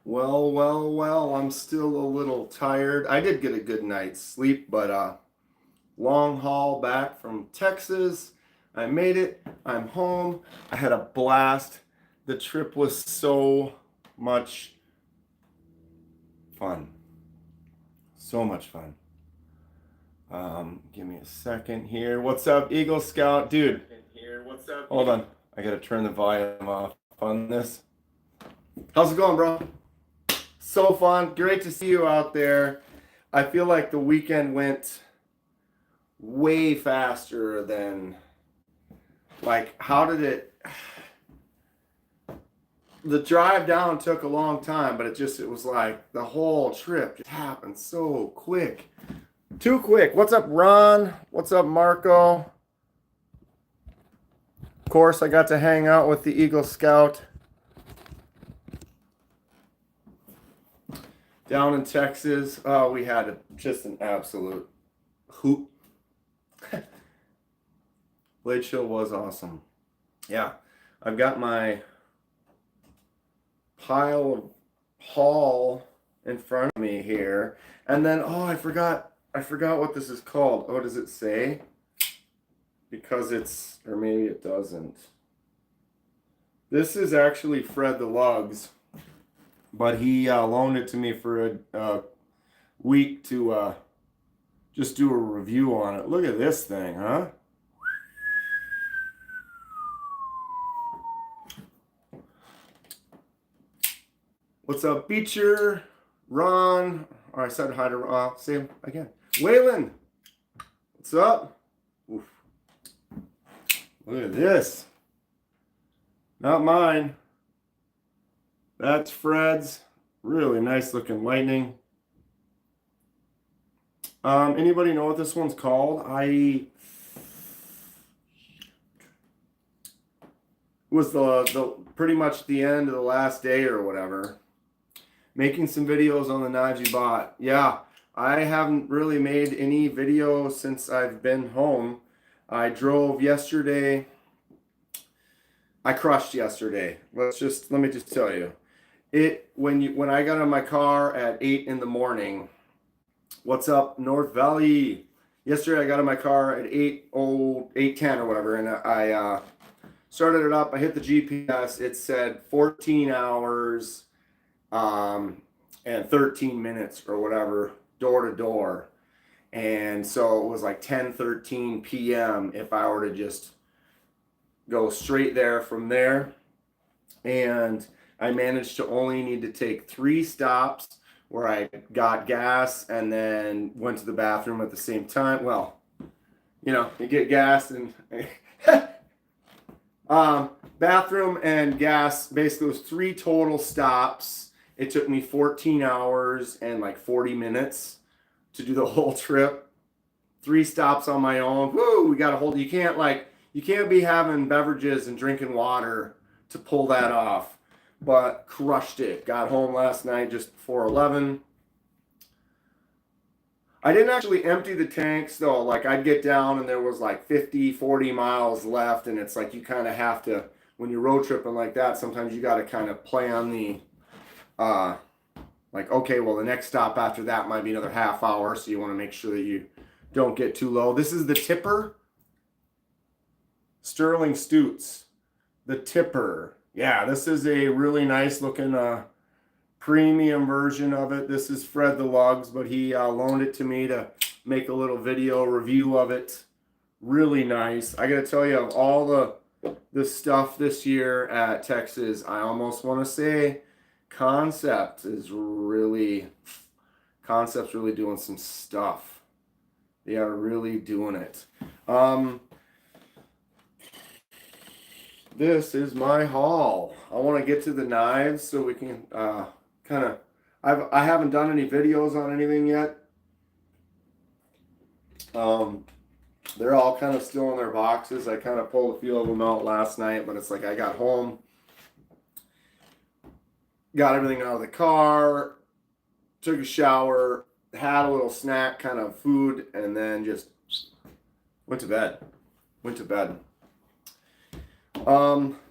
Well, I'm still a little tired. I did get a good night's sleep, but long haul back from Texas. I made it. I'm home. I had a blast. The trip was so much fun. So much fun. Give me a second here. What's up, Eagle Scout? Dude, hold on. I gotta turn the volume off on this. How's it going, bro? So fun. Great to see you out there. I feel like the weekend went way faster than, like, how did it? The drive down took a long time, but it was like the whole trip just happened so quick. Too quick. What's up, Ron? What's up, Marco? Of course, I got to hang out with the Eagle Scout down in Texas. Oh, we had just an absolute hoot. Blade Show was awesome. Yeah, I've got my pile of haul in front of me here. And then, oh, I forgot what this is called. Oh, does it say? Because it's, or maybe it doesn't. This is actually Fred the Lugs, but he loaned it to me for a week to just do a review on it. Look at this thing, huh? What's up, Beecher? Ron? Or I said hi to say him again. Waylon! What's up? Oof. Look at this. Not mine. That's Fred's. Really nice looking Lightning. Anybody know what this one's called? It was the pretty much the end of the last day or whatever. Making some videos on the knives you bought. Yeah, I haven't really made any videos since I've been home. I drove yesterday. I crushed yesterday. Let me just tell you. When I got in my car at 8 in the morning. What's up, North Valley? Yesterday I got in my car at 8:10 or whatever, and I started it up. I hit the GPS. It said 14 hours and 13 minutes or whatever, door to door. And so it was like 10:13 p.m. if I were to just go straight there from there. And I managed to only need to take 3 stops where I got gas and then went to the bathroom at the same time. Well, you get gas and bathroom and gas. Basically, it was 3 total stops. It took me 14 hours and like 40 minutes to do the whole trip. 3 stops on my own. Woo! We got to hold. You can't be having beverages and drinking water to pull that off. But crushed it. Got home last night just before 11. I didn't actually empty the tanks though. Like I'd get down and there was like 50, 40 miles left, and it's like you kind of have to, when you're road tripping like that, sometimes you got to kind of play on the like, okay, well, the next stop after that might be another half hour, so you want to make sure that you don't get too low. This is the Tipper. Sterling Stutes. The Tipper. Yeah, this is a really nice looking premium version of it. This is Fred the Lugs, but he loaned it to me to make a little video review of it. Really nice. I got to tell you, of all the stuff this year at Texas, I almost want to say Concept's really doing some stuff. They are really doing it. This is my haul. I want to get to the knives so we can kind of. I haven't done any videos on anything yet. They're all kind of still in their boxes. I kind of pulled a few of them out last night, but it's like I got home, got everything out of the car, took a shower, had a little snack, kind of food, and then just went to bed.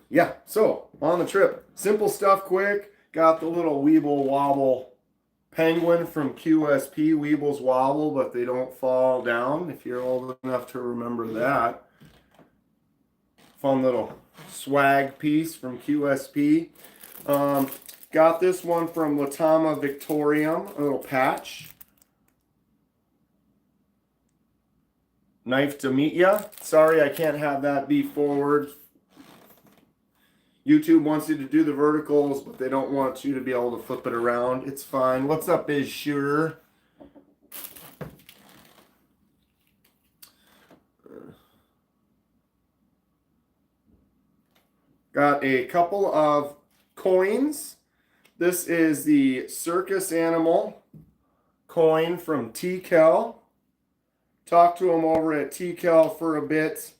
Yeah, so on the trip, simple stuff, quick. Got the little Weeble Wobble penguin from QSP. Weebles wobble, but they don't fall down, if you're old enough to remember that. Fun little swag piece from QSP. Got this one from Latama Victorium, a little patch. Knife to meet ya. Sorry, I can't have that be forward. YouTube wants you to do the verticals, but they don't want you to be able to flip it around. It's fine. What's up, is sure. Got a couple of coins. This is the circus animal coin from T-Kel. Talked to him over at T-Kel for a bit.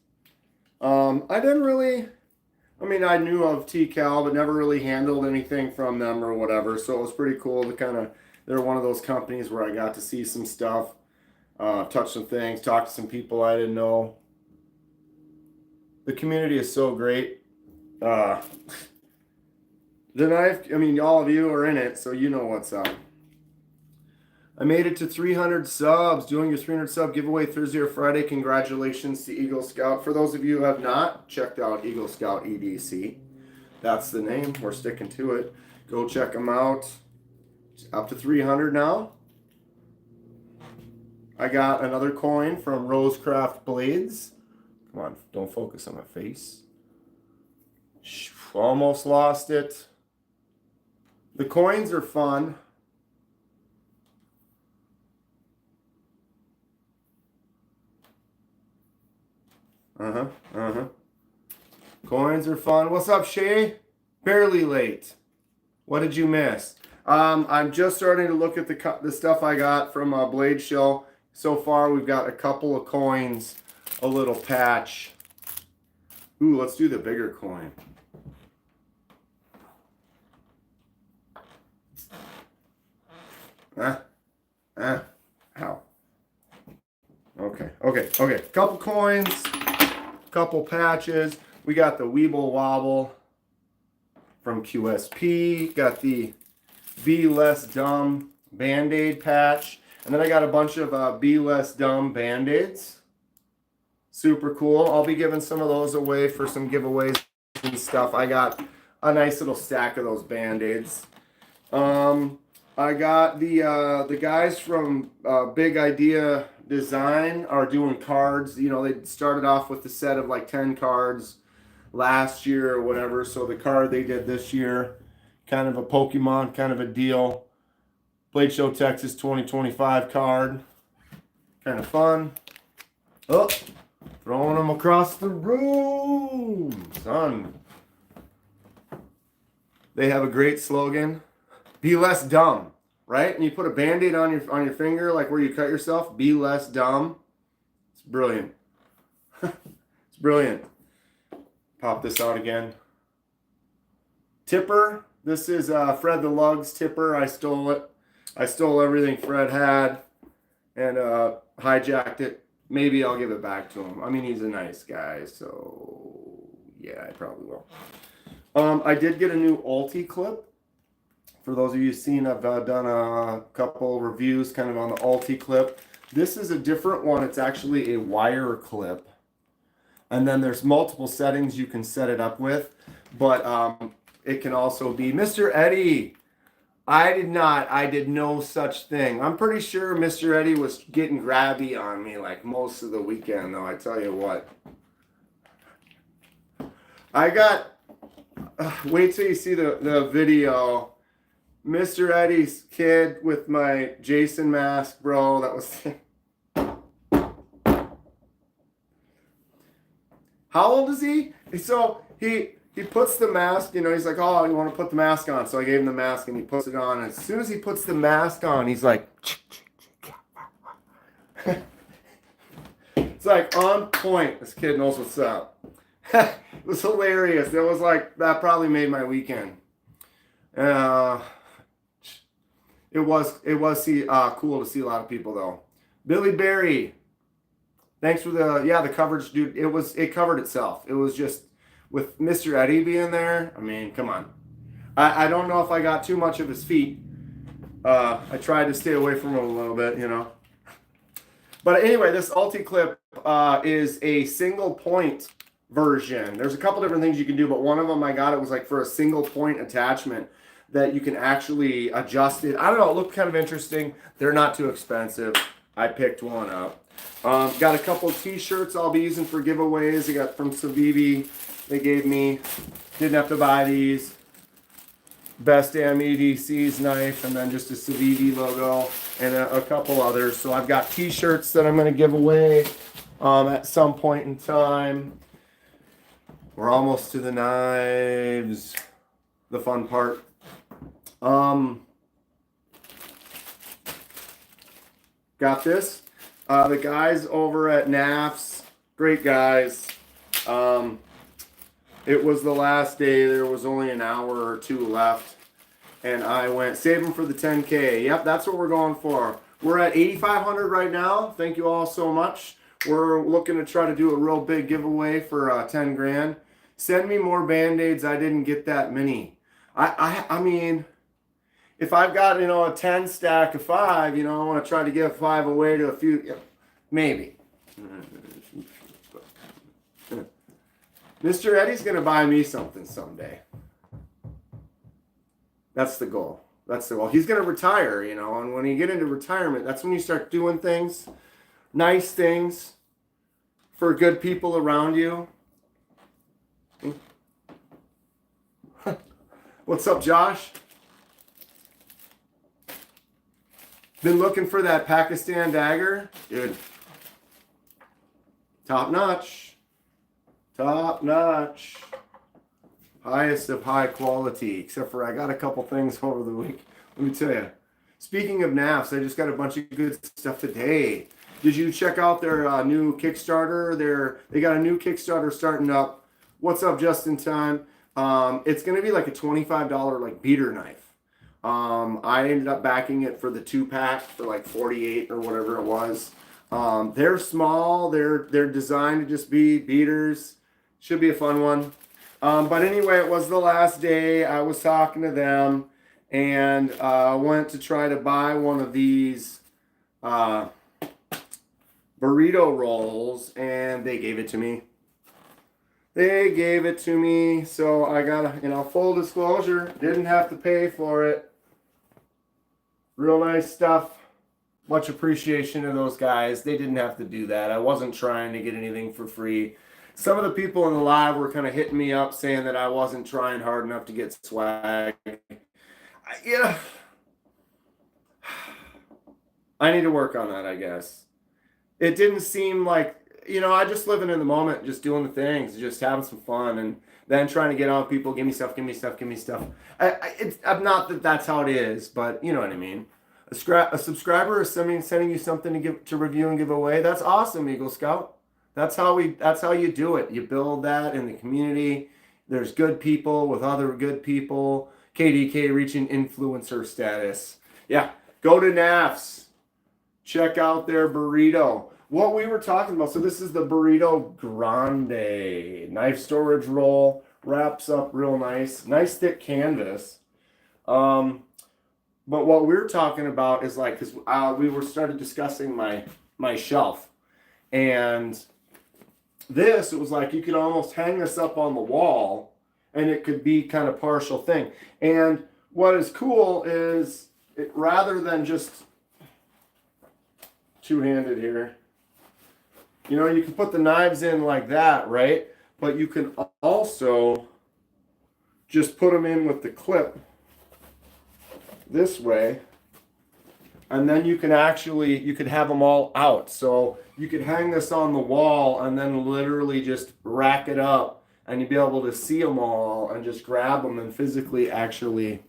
I knew of T-Cal, but never really handled anything from them or whatever. So it was pretty cool to they're one of those companies where I got to see some stuff, touch some things, talk to some people I didn't know. The community is so great. The knife, all of you are in it, so you know what's up. I made it to 300 subs. Doing your 300 sub giveaway Thursday or Friday. Congratulations to Eagle Scout. For those of you who have not checked out Eagle Scout EDC, that's the name. We're sticking to it. Go check them out. It's up to 300 now. I got another coin from Rosecraft Blades. Come on, don't focus on my face. Almost lost it. The coins are fun. Coins are fun. What's up, Shay? Barely late. What did you miss? I'm just starting to look at the stuff I got from Blade Show. So far, we've got a couple of coins, a little patch. Ooh, let's do the bigger coin. Ow. Okay. Couple coins, couple patches. We got the Weeble Wobble from QSP. Got the Be Less Dumb Band-Aid patch. And then I got a bunch of Be Less Dumb Band-Aids. Super cool. I'll be giving some of those away for some giveaways and stuff. I got a nice little stack of those Band-Aids. I got the guys from Big Idea Design are doing cards. They started off with a set of like 10 cards last year or whatever. So the card they did this year, kind of a Pokemon kind of a deal. Blade Show Texas 2025 card. Kind of fun. Oh, throwing them across the room, son. They have a great slogan. Be less dumb, right? And you put a Band-Aid on your finger, like where you cut yourself. Be less dumb. It's brilliant. It's brilliant. Pop this out again. Tipper. This is Fred the Lugs tipper. I stole it. I stole everything Fred had and hijacked it. Maybe I'll give it back to him. He's a nice guy, so yeah, I probably will. I did get a new Ulti clip. For those of you who've seen, I've done a couple reviews kind of on the Ulti clip. This is a different one. It's actually a wire clip. And then there's multiple settings you can set it up with. But it can also be Mr. Eddie. I did no such thing. I'm pretty sure Mr. Eddie was getting grabby on me like most of the weekend, though. I tell you what. I got, wait till you see the video. Mr. Eddie's kid with my Jason mask, bro. That was... How old is he? So he puts the mask, he's like, oh, you want to put the mask on? So I gave him the mask and he puts it on. And as soon as he puts the mask on, he's like... It's like on point. This kid knows what's up. It was hilarious. It was like, that probably made my weekend. It was cool to see a lot of people though. Billy Berry, thanks for the coverage, dude. It covered itself. It was just with Mr. Eddie being there. Come on. I don't know if I got too much of his feet. I tried to stay away from him a little bit, you know. But anyway, this Ulti-Clip is a single point version. There's a couple different things you can do, but one of them I got, it was like for a single point attachment that you can actually adjust it. I don't know, it looked kind of interesting. They're not too expensive. I picked one up. Got a couple t-shirts I'll be using for giveaways. I got from Civivi. They gave me, didn't have to buy these. Best Damn EDC's knife, and then just a Civivi logo, and a couple others. So I've got t-shirts that I'm going to give away at some point in time. We're almost to the knives, the fun part. Got this. The guys over at NAFS, great guys. It was the last day. There was only an hour or two left. And I went, save them for the 10K. Yep, that's what we're going for. We're at 8,500 right now. Thank you all so much. We're looking to try to do a real big giveaway for 10 grand. Send me more Band-Aids. I didn't get that many. I mean, if I've got, you know, a 10 stack of 5, you know, I want to try to give 5 away to a few, yeah, maybe. Mr. Eddie's going to buy me something someday. That's the goal. That's the goal. He's going to retire, you know, and when you get into retirement, that's when you start doing things, nice things for good people around you. What's up, Josh? Been looking for that Pakistan dagger? Dude. Top notch. Top notch. Highest of high quality. Except for I got a couple things over the week. Let me tell you. Speaking of NAFs, I just got a bunch of good stuff today. Did you check out their new Kickstarter? They got a new Kickstarter starting up. What's up, just in time? It's going to be like a $25 like beater knife. I ended up backing it for the 2-pack for like 48 or whatever it was. They're small. They're designed to just be beaters. Should be a fun one. But anyway, it was the last day. I was talking to them and went to try to buy one of these burrito rolls, and they gave it to me. They gave it to me, so I got, you know, full disclosure, didn't have to pay for it. Real nice stuff. Much appreciation to those guys. They didn't have to do that. I wasn't trying to get anything for free. Some of the people in the live were kind of hitting me up saying that I wasn't trying hard enough to get swag. Yeah. I need to work on that, I guess. It didn't seem like, you know, I just living in the moment, just doing the things, just having some fun, and then trying to get on people, give me stuff, give me stuff, give me stuff. I'm not that that's how it is, but you know what I mean. A subscriber is sending you something to review and give away. That's awesome, Eagle Scout. That's how you do it. You build that in the community. There's good people with other good people. KDK reaching influencer status. Yeah, go to NAFS. Check out their burrito. What we were talking about, so this is the Burrito Grande. Knife storage roll. Wraps up real nice. Nice thick canvas. But what we're talking about is like, because we started discussing my shelf. And this, it was like you could almost hang this up on the wall and it could be kind of partial thing. And what is cool is, rather than just two-handed here, you know, you can put the knives in like that, right? But you can also just put them in with the clip this way, and then you could have them all out. So you could hang this on the wall and then literally just rack it up, and you'd be able to see them all and just grab them and physically actually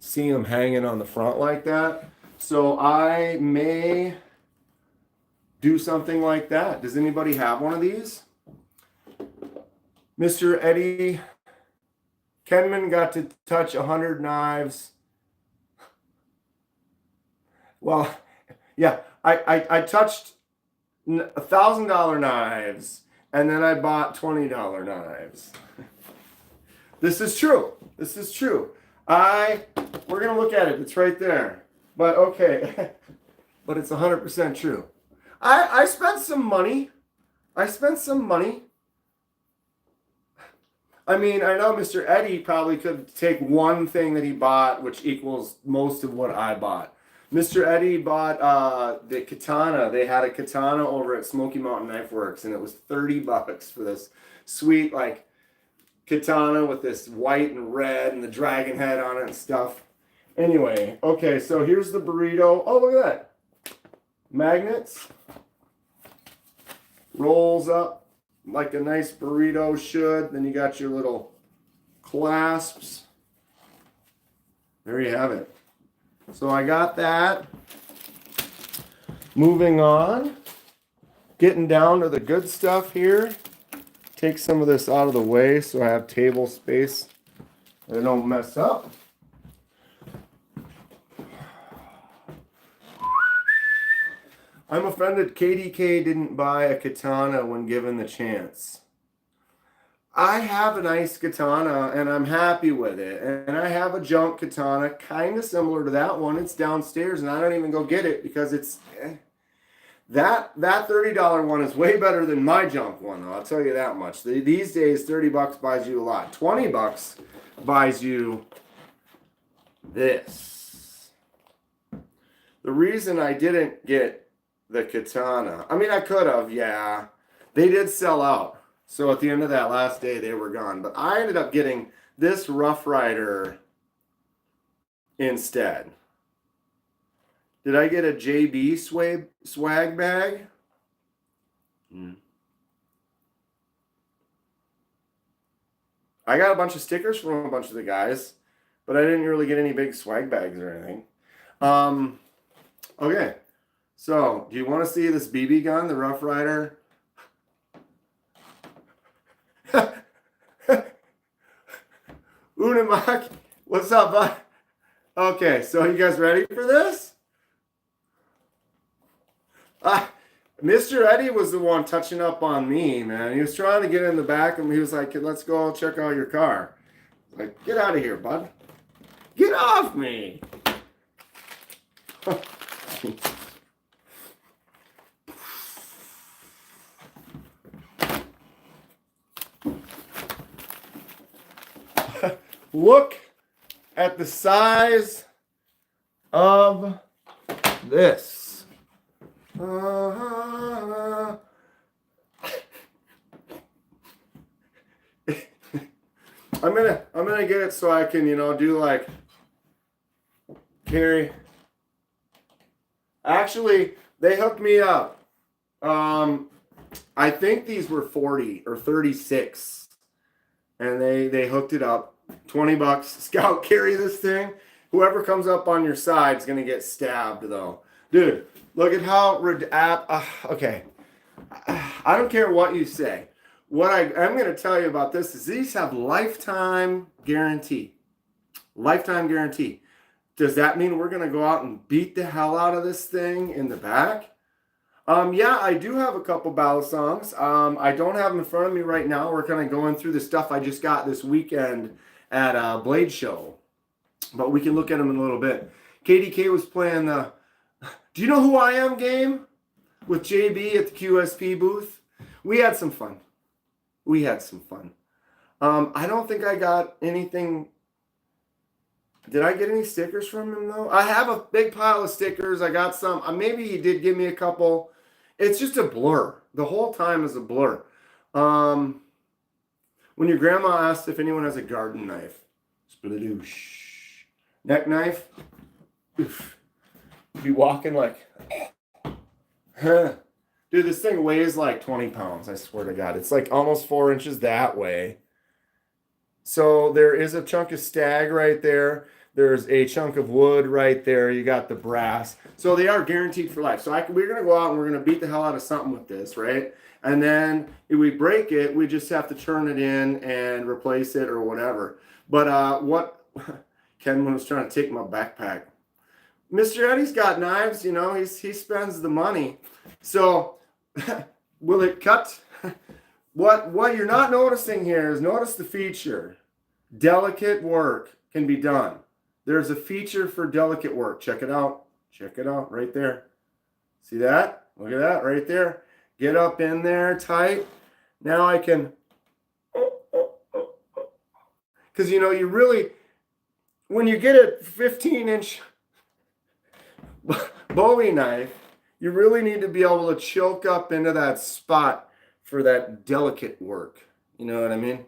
see them hanging on the front like that. So I may do something like that. Does anybody have one of these? Mr. Eddie Kenman got to touch 100 knives. Well, yeah, I touched $1,000 knives, and then I bought $20 knives. This is true. This is true. We're going to look at it. It's right there. But okay. But it's 100% true. I spent some money. I mean, I know Mr. Eddie probably could take one thing that he bought, which equals most of what I bought. Mr. Eddie bought the katana. They had a katana over at Smoky Mountain Knife Works, and it was $30 for this sweet, like, katana with this white and red and the dragon head on it and stuff. Anyway, okay, so here's the burrito. Oh, look at that. Magnets. Rolls up like a nice burrito should. Then you got your little clasps. There you have it. So I got that. Moving on. Getting down to the good stuff here. Take some of this out of the way so I have table space that I don't mess up. I'm offended KDK didn't buy a katana when given the chance. I have a nice katana and I'm happy with it. And I have a junk katana kind of similar to that one. It's downstairs and I don't even go get it because it's... That $30 one is way better than my junk one, though. I'll tell you that much. These days, $30 buys you a lot. $20 buys you this. The reason I didn't get the katana, I mean, I could have, yeah. They did sell out. So at the end of that last day, they were gone. But I ended up getting this Rough Rider instead. Did I get a JB swag bag? I got a bunch of stickers from a bunch of the guys, but I didn't really get any big swag bags or anything. Okay, so do you want to see this BB gun, the Rough Rider? Unamak, what's up, bud? Okay, so you guys ready for this? Mr. Eddie was the one touching up on me, man. He was trying to get in the back and he was like, let's go check out your car. Like, get out of here, bud. Get off me. Look at the size of this. I'm gonna get it so I can, do like carry. Actually, they hooked me up. I think these were 40 or 36, and they hooked it up. $20. Scout, carry this thing. Whoever comes up on your side is gonna get stabbed, though, dude. Look at how okay. I don't care what you say. What I'm going to tell you about this is these have lifetime guarantee. Lifetime guarantee. Does that mean we're going to go out and beat the hell out of this thing in the back? Yeah, I do have a couple battle songs. I don't have them in front of me right now. We're kind of going through the stuff I just got this weekend at Blade Show. But we can look at them in a little bit. KDK was playing the Do You Know Who I Am game with JB at the QSP booth. We had some fun. I don't think I got anything. Did I get any stickers from him, though? I have a big pile of stickers. I got some. Maybe he did give me a couple. It's just a blur. The whole time is a blur. When your grandma asked if anyone has a garden knife. Spladoosh. Neck knife. Oof. Be walking like, dude, this thing weighs like 20 pounds. I swear to God. It's like almost 4 inches that way. So there is a chunk of stag right there. There's a chunk of wood right there. You got the brass. So they are guaranteed for life. So we're going to go out and we're going to beat the hell out of something with this, right? And then if we break it, we just have to turn it in and replace it or whatever. But what Ken was trying to take my backpack. Mr. Eddie's got knives, he spends the money. So will it cut? What you're not noticing here is notice the feature. delicate work can be done. There's a feature for delicate work. Check it out. Check it out right there. See that? Look at that right there. Get up in there tight. Now I can, because you know, you really, when you get a 15-inch Bowie knife, you really need to be able to choke up into that spot for that delicate work. You know what I mean?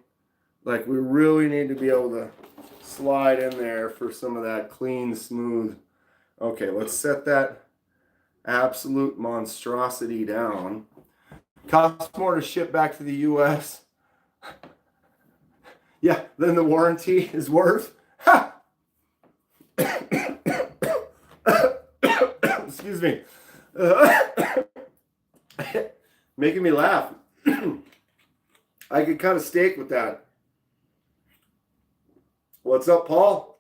Like, we really need to be able to slide in there for some of that clean, smooth. Okay, let's set that absolute monstrosity down. Costs more to ship back to the U.S. Yeah, than the warranty is worth. Ha! Excuse me. Making me laugh. I could cut a steak with that. What's up, Paul?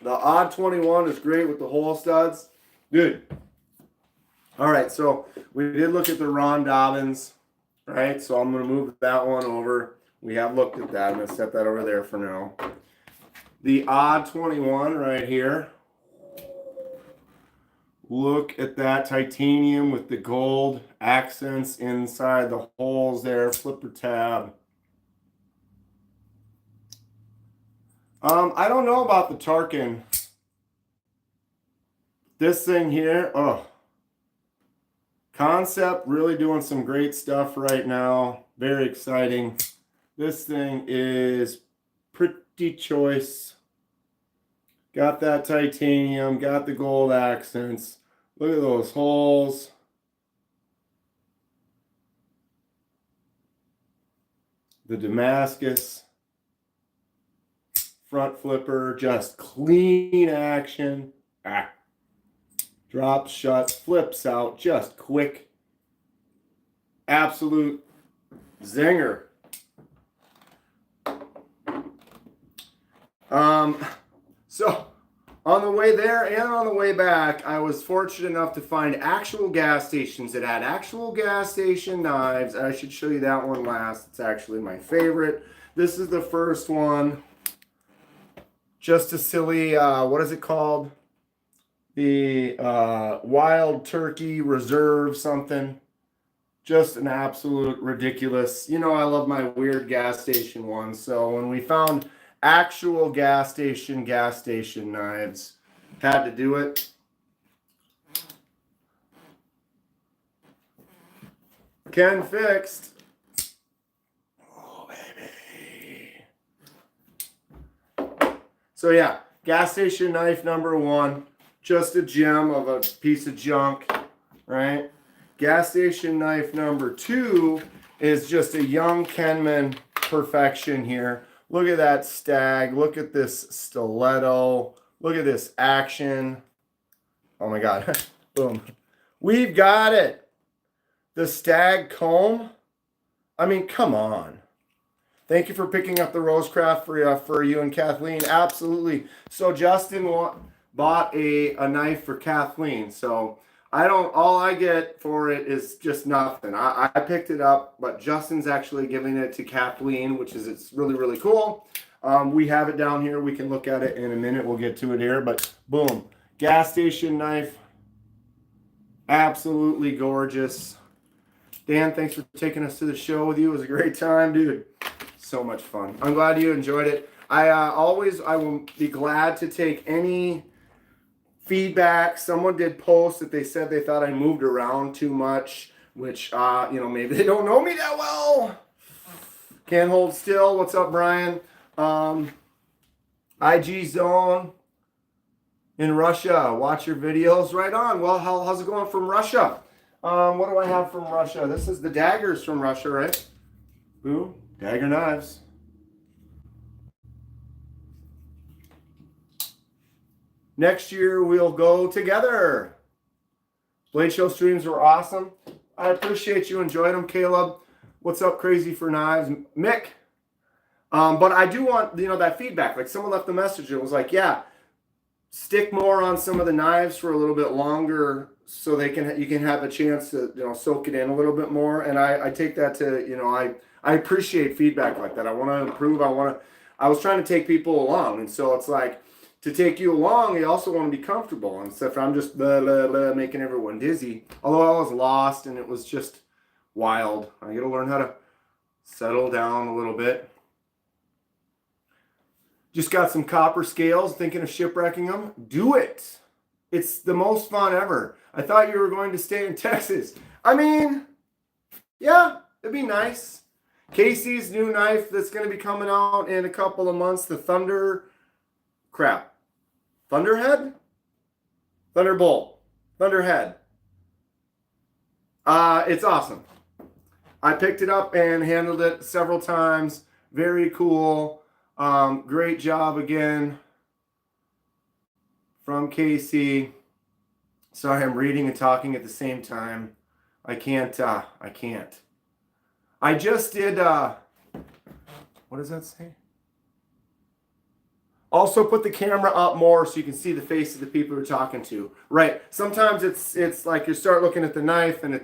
The odd 21 is great with the hole studs. Dude. All right, so we did look at the Ron Dobbins, right? So I'm going to move that one over. We have looked at that. I'm going to set that over there for now. The odd 21 right here. Look at that titanium with the gold accents inside the holes there. Flipper tab. I don't know about the Tarkin. This thing here, oh. Concept really doing some great stuff right now. Very exciting. This thing is pretty choice. Got that titanium, got the gold accents. Look at those holes. The Damascus. Front flipper, just clean action. Ah. Drops, shuts, flips out, just quick. Absolute zinger. So on the way there and on the way back, I was fortunate enough to find actual gas stations that had actual gas station knives. I should show you that one last. It's actually my favorite. This is the first one. Just a silly, what is it called? The Wild Turkey Reserve something. Just an absolute ridiculous. You know, I love my weird gas station ones. So when we found actual gas station knives, had to do it. Ken fixed. Oh, baby. So yeah, gas station knife number one. Just a gem of a piece of junk, right? Gas station knife number two is just a young Kenman perfection here. Look at that stag. Look at this stiletto. Look at this action. Oh my God. Boom. We've got it. The stag comb. I mean, come on. Thank you for picking up the Rosecraft for you and Kathleen. Absolutely. So Justin bought a knife for Kathleen. So all I get for it is just nothing. I picked it up, but Justin's actually giving it to Kathleen, which is, it's really, really cool. We have it down here. We can look at it in a minute. We'll get to it here, but boom. Gas station knife. Absolutely gorgeous. Dan, thanks for taking us to the show with you. It was a great time, dude. So much fun. I'm glad you enjoyed it. I will be glad to take any feedback. Someone did post that they said they thought I moved around too much, which, you know, maybe they don't know me that well. Can't hold still. What's up, Brian? IG Zone in Russia. Watch your videos. Right on. Well, how's it going from Russia? What do I have from Russia? This is the daggers from Russia, right? Boom. Dagger knives. Next year, we'll go together. Blade Show streams were awesome. I appreciate you enjoyed them, Caleb. What's up, Crazy for Knives? Mick. But I do want, you know, that feedback. Like, someone left a message. It was like, yeah, stick more on some of the knives for a little bit longer so you can have a chance to, you know, soak it in a little bit more. And I take that to, you know, I appreciate feedback like that. I want to improve. I was trying to take people along. And so it's like, to take you along, you also want to be comfortable. And so if I'm just blah, blah, blah, making everyone dizzy, although I was lost and it was just wild. I got to learn how to settle down a little bit. Just got some copper scales, thinking of shipwrecking them. Do it. It's the most fun ever. I thought you were going to stay in Texas. I mean, yeah, it'd be nice. Casey's new knife that's going to be coming out in a couple of months, the Thunderhead? Thunderbolt. Thunderhead. It's awesome. I picked it up and handled it several times. Very cool. Great job again from Casey. Sorry, I'm reading and talking at the same time. I can't. I just did, what does that say? Also put the camera up more so you can see the face of the people you're talking to. Right. Sometimes it's like you start looking at the knife and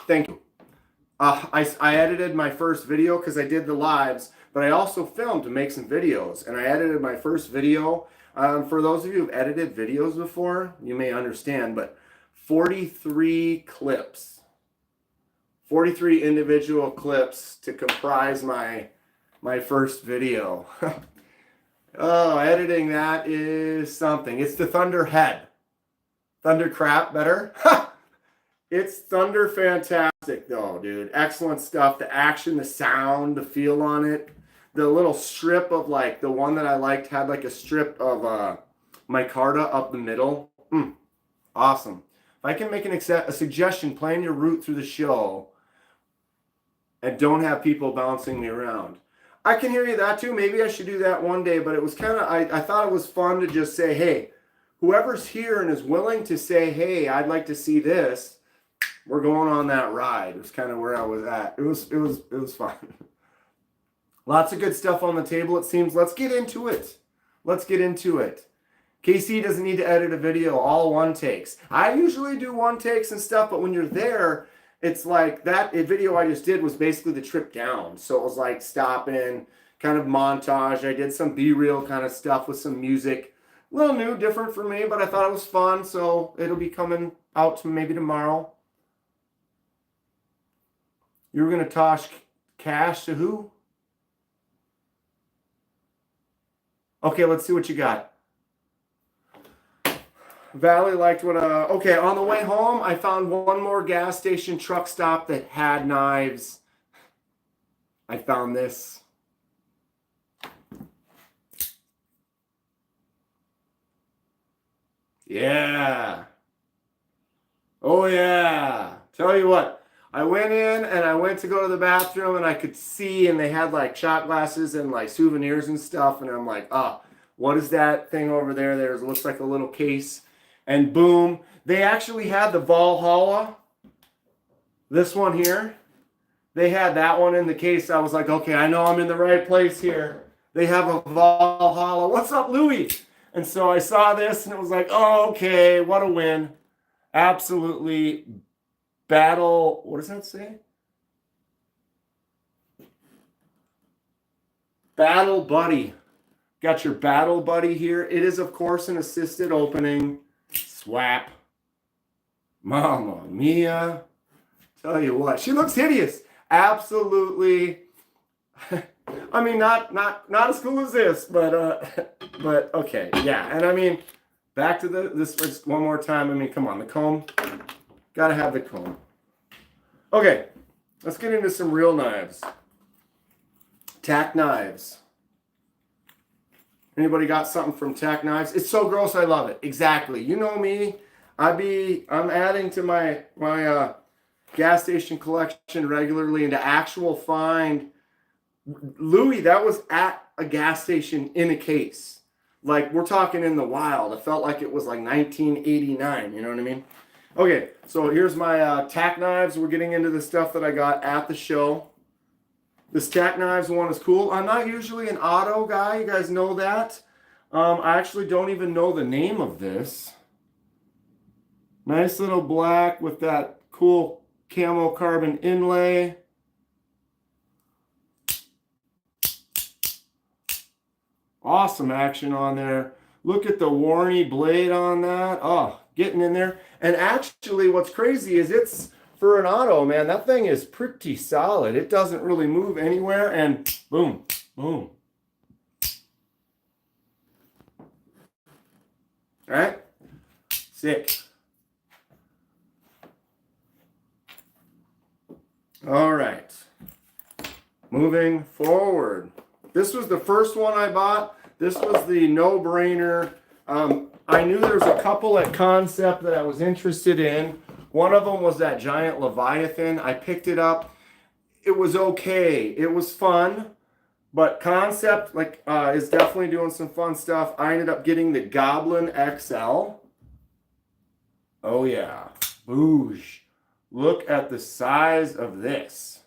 thank you. I edited my first video because I did the lives, but I also filmed to make some videos, and I edited my first video. For those of you who've edited videos before, you may understand, but 43 clips, 43 individual clips to comprise my first video. Oh, editing that is something. It's the Thunderhead. Thunder crap better. It's Thunder fantastic though, dude. Excellent stuff. The action, the sound, the feel on it. The little strip of like, the one that I liked had like a strip of micarta up the middle. Awesome. If I can make a suggestion, plan your route through the show and don't have people bouncing me around. I can hear you that too. Maybe I should do that one day, but it was kind of, I thought it was fun to just say, hey, whoever's here and is willing to say, hey, I'd like to see this, we're going on that ride. It was kind of where I was at. It was fun. Lots of good stuff on the table, it seems. Let's get into it. KC doesn't need to edit a video, all one takes. I usually do one takes and stuff, but when you're there, it's like that video I just did was basically the trip down. So it was like stopping, kind of montage. I did some B-reel kind of stuff with some music. A little new, different for me, but I thought it was fun. So it'll be coming out to maybe tomorrow. You were going to toss cash to who? Okay, let's see what you got. Valley liked what, okay, on the way home, I found one more gas station truck stop that had knives. I found this. Yeah. Oh, yeah. Tell you what, I went in and I went to go to the bathroom and I could see, and they had like shot glasses and like souvenirs and stuff. And I'm like, what is that thing over there? It looks like a little case. And boom, they actually had the Valhalla. This one here. They had that one in the case. I was like, okay, I know I'm in the right place here. They have a Valhalla. What's up, Louie? And so I saw this and it was like, oh, okay, what a win. Absolutely battle. What does that say? Battle Buddy. Got your Battle Buddy here. It is, of course, an assisted opening. Swap. Mamma mia. Tell you what, she looks hideous. Absolutely. I mean, not as cool as this, but okay, yeah. And I mean, back to this just one more time. I mean, come on, the comb. Gotta have the comb. Okay, let's get into some real knives. Tack knives. Anybody got something from Tack Knives? It's so gross, I love it. Exactly. You know me. I'm adding to my gas station collection regularly into actual find. Louis, that was at a gas station in a case. Like, we're talking in the wild. It felt like it was like 1989. You know what I mean? Okay, so here's my Tack Knives. We're getting into the stuff that I got at the show. This Tack Knives one is cool. I'm not usually an auto guy. You guys know that. I actually don't even know the name of this. Nice little black with that cool camo carbon inlay. Awesome action on there. Look at the Warney blade on that. Oh, getting in there. And actually what's crazy is it's for an auto, man, that thing is pretty solid. It doesn't really move anywhere, and boom, boom. All right, sick. All right, moving forward. This was the first one I bought. This was the no-brainer. I knew there was a couple at Concept that I was interested in. One of them was that giant Leviathan. I picked it up. It was okay. It was fun. But Concept is definitely doing some fun stuff. I ended up getting the Goblin XL. Oh yeah. Boosh. Look at the size of this.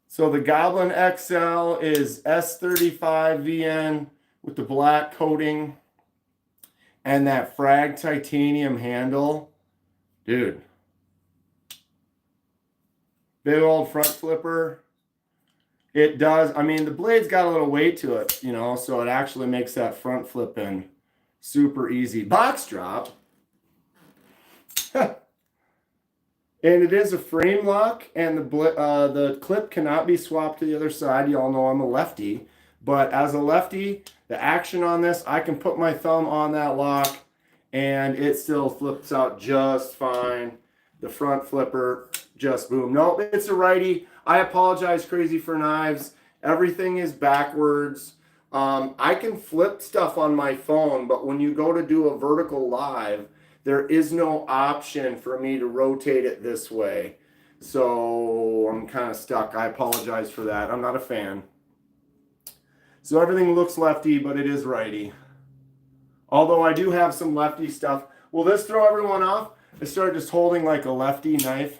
So the Goblin XL is S35 VN with the black coating and that frag titanium handle. Dude. Big old front flipper. It does. I mean, the blade's got a little weight to it, you know, so it actually makes that front flipping super easy. Box drop. And it is a frame lock, and the clip cannot be swapped to the other side. You all know I'm a lefty. But as a lefty, the action on this, I can put my thumb on that lock, and it still flips out just fine. The front flipper, just boom. No, it's a righty. I apologize, Crazy for Knives. Everything is backwards. I can flip stuff on my phone, but when you go to do a vertical live, there is no option for me to rotate it this way. So I'm kind of stuck. I apologize for that. I'm not a fan. So everything looks lefty, but it is righty. Although I do have some lefty stuff. Will this throw everyone off? I start just holding like a lefty knife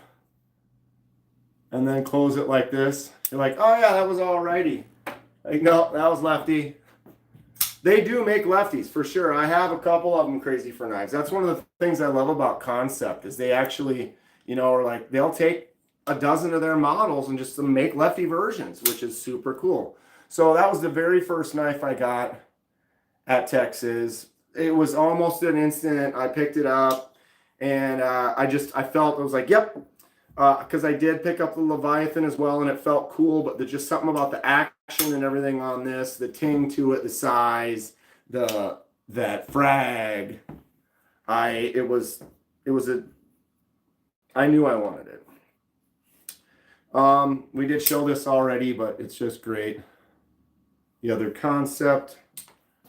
and then close it like this. You're like, oh yeah, that was all righty. Like, no, that was lefty. They do make lefties, for sure. I have a couple of them, Crazy for Knives. That's one of the things I love about Concept is they actually, you know, are like, they'll take a dozen of their models and just make lefty versions, which is super cool. So that was the very first knife I got at Texas. It was almost an instant. I picked it up, and I felt, I was like, yep. Because I did pick up the Leviathan as well, and it felt cool, but there's just something about the action and everything on this, the ting to it, the size, that frag. I knew I wanted it. We did show this already, but it's just great. The other Concept,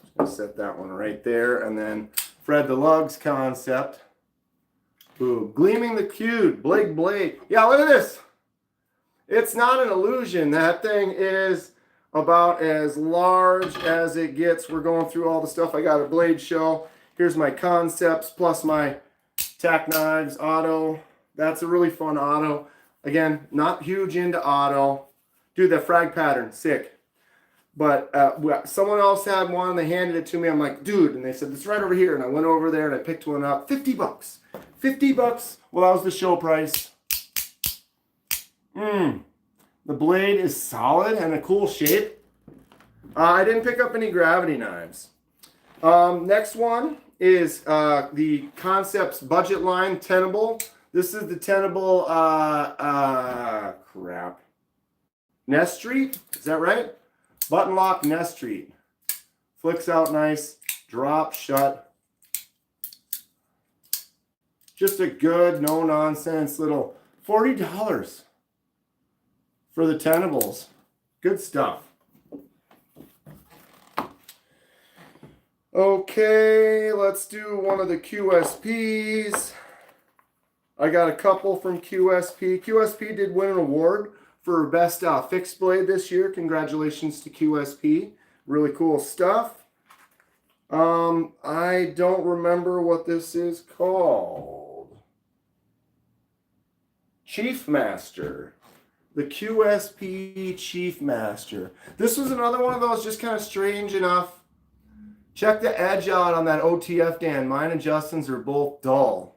just gonna set that one right there, and then Fred the Lugs Concept. Ooh, Gleaming the Cute, Blade. Yeah, look at this. It's not an illusion. That thing is about as large as it gets. We're going through all the stuff. I got a blade show. Here's my Concepts plus my tack knives auto. That's a really fun auto. Again, not huge into auto. Dude, that frag pattern, sick. But someone else had one. They handed it to me. I'm like, dude. And they said, it's right over here. And I went over there and I picked one up. $50. $50. Well, that was the show price. The blade is solid and a cool shape. I didn't pick up any gravity knives. Next one is the Concepts budget line Tenable. This is the Tenable Nest Street. Is that right? Button lock Nest Street. Flicks out nice. Drop shut. Just a good, no-nonsense little $40 for the Tenables. Good stuff. Okay, let's do one of the QSPs. I got a couple from QSP. QSP did win an award for Best Fixed Blade this year. Congratulations to QSP. Really cool stuff. I don't remember what this is called. Chief Master. The QSP Chief Master. This was another one of those just kind of strange enough Check the edge out on that OTF, Dan. Mine and Justin's are both dull.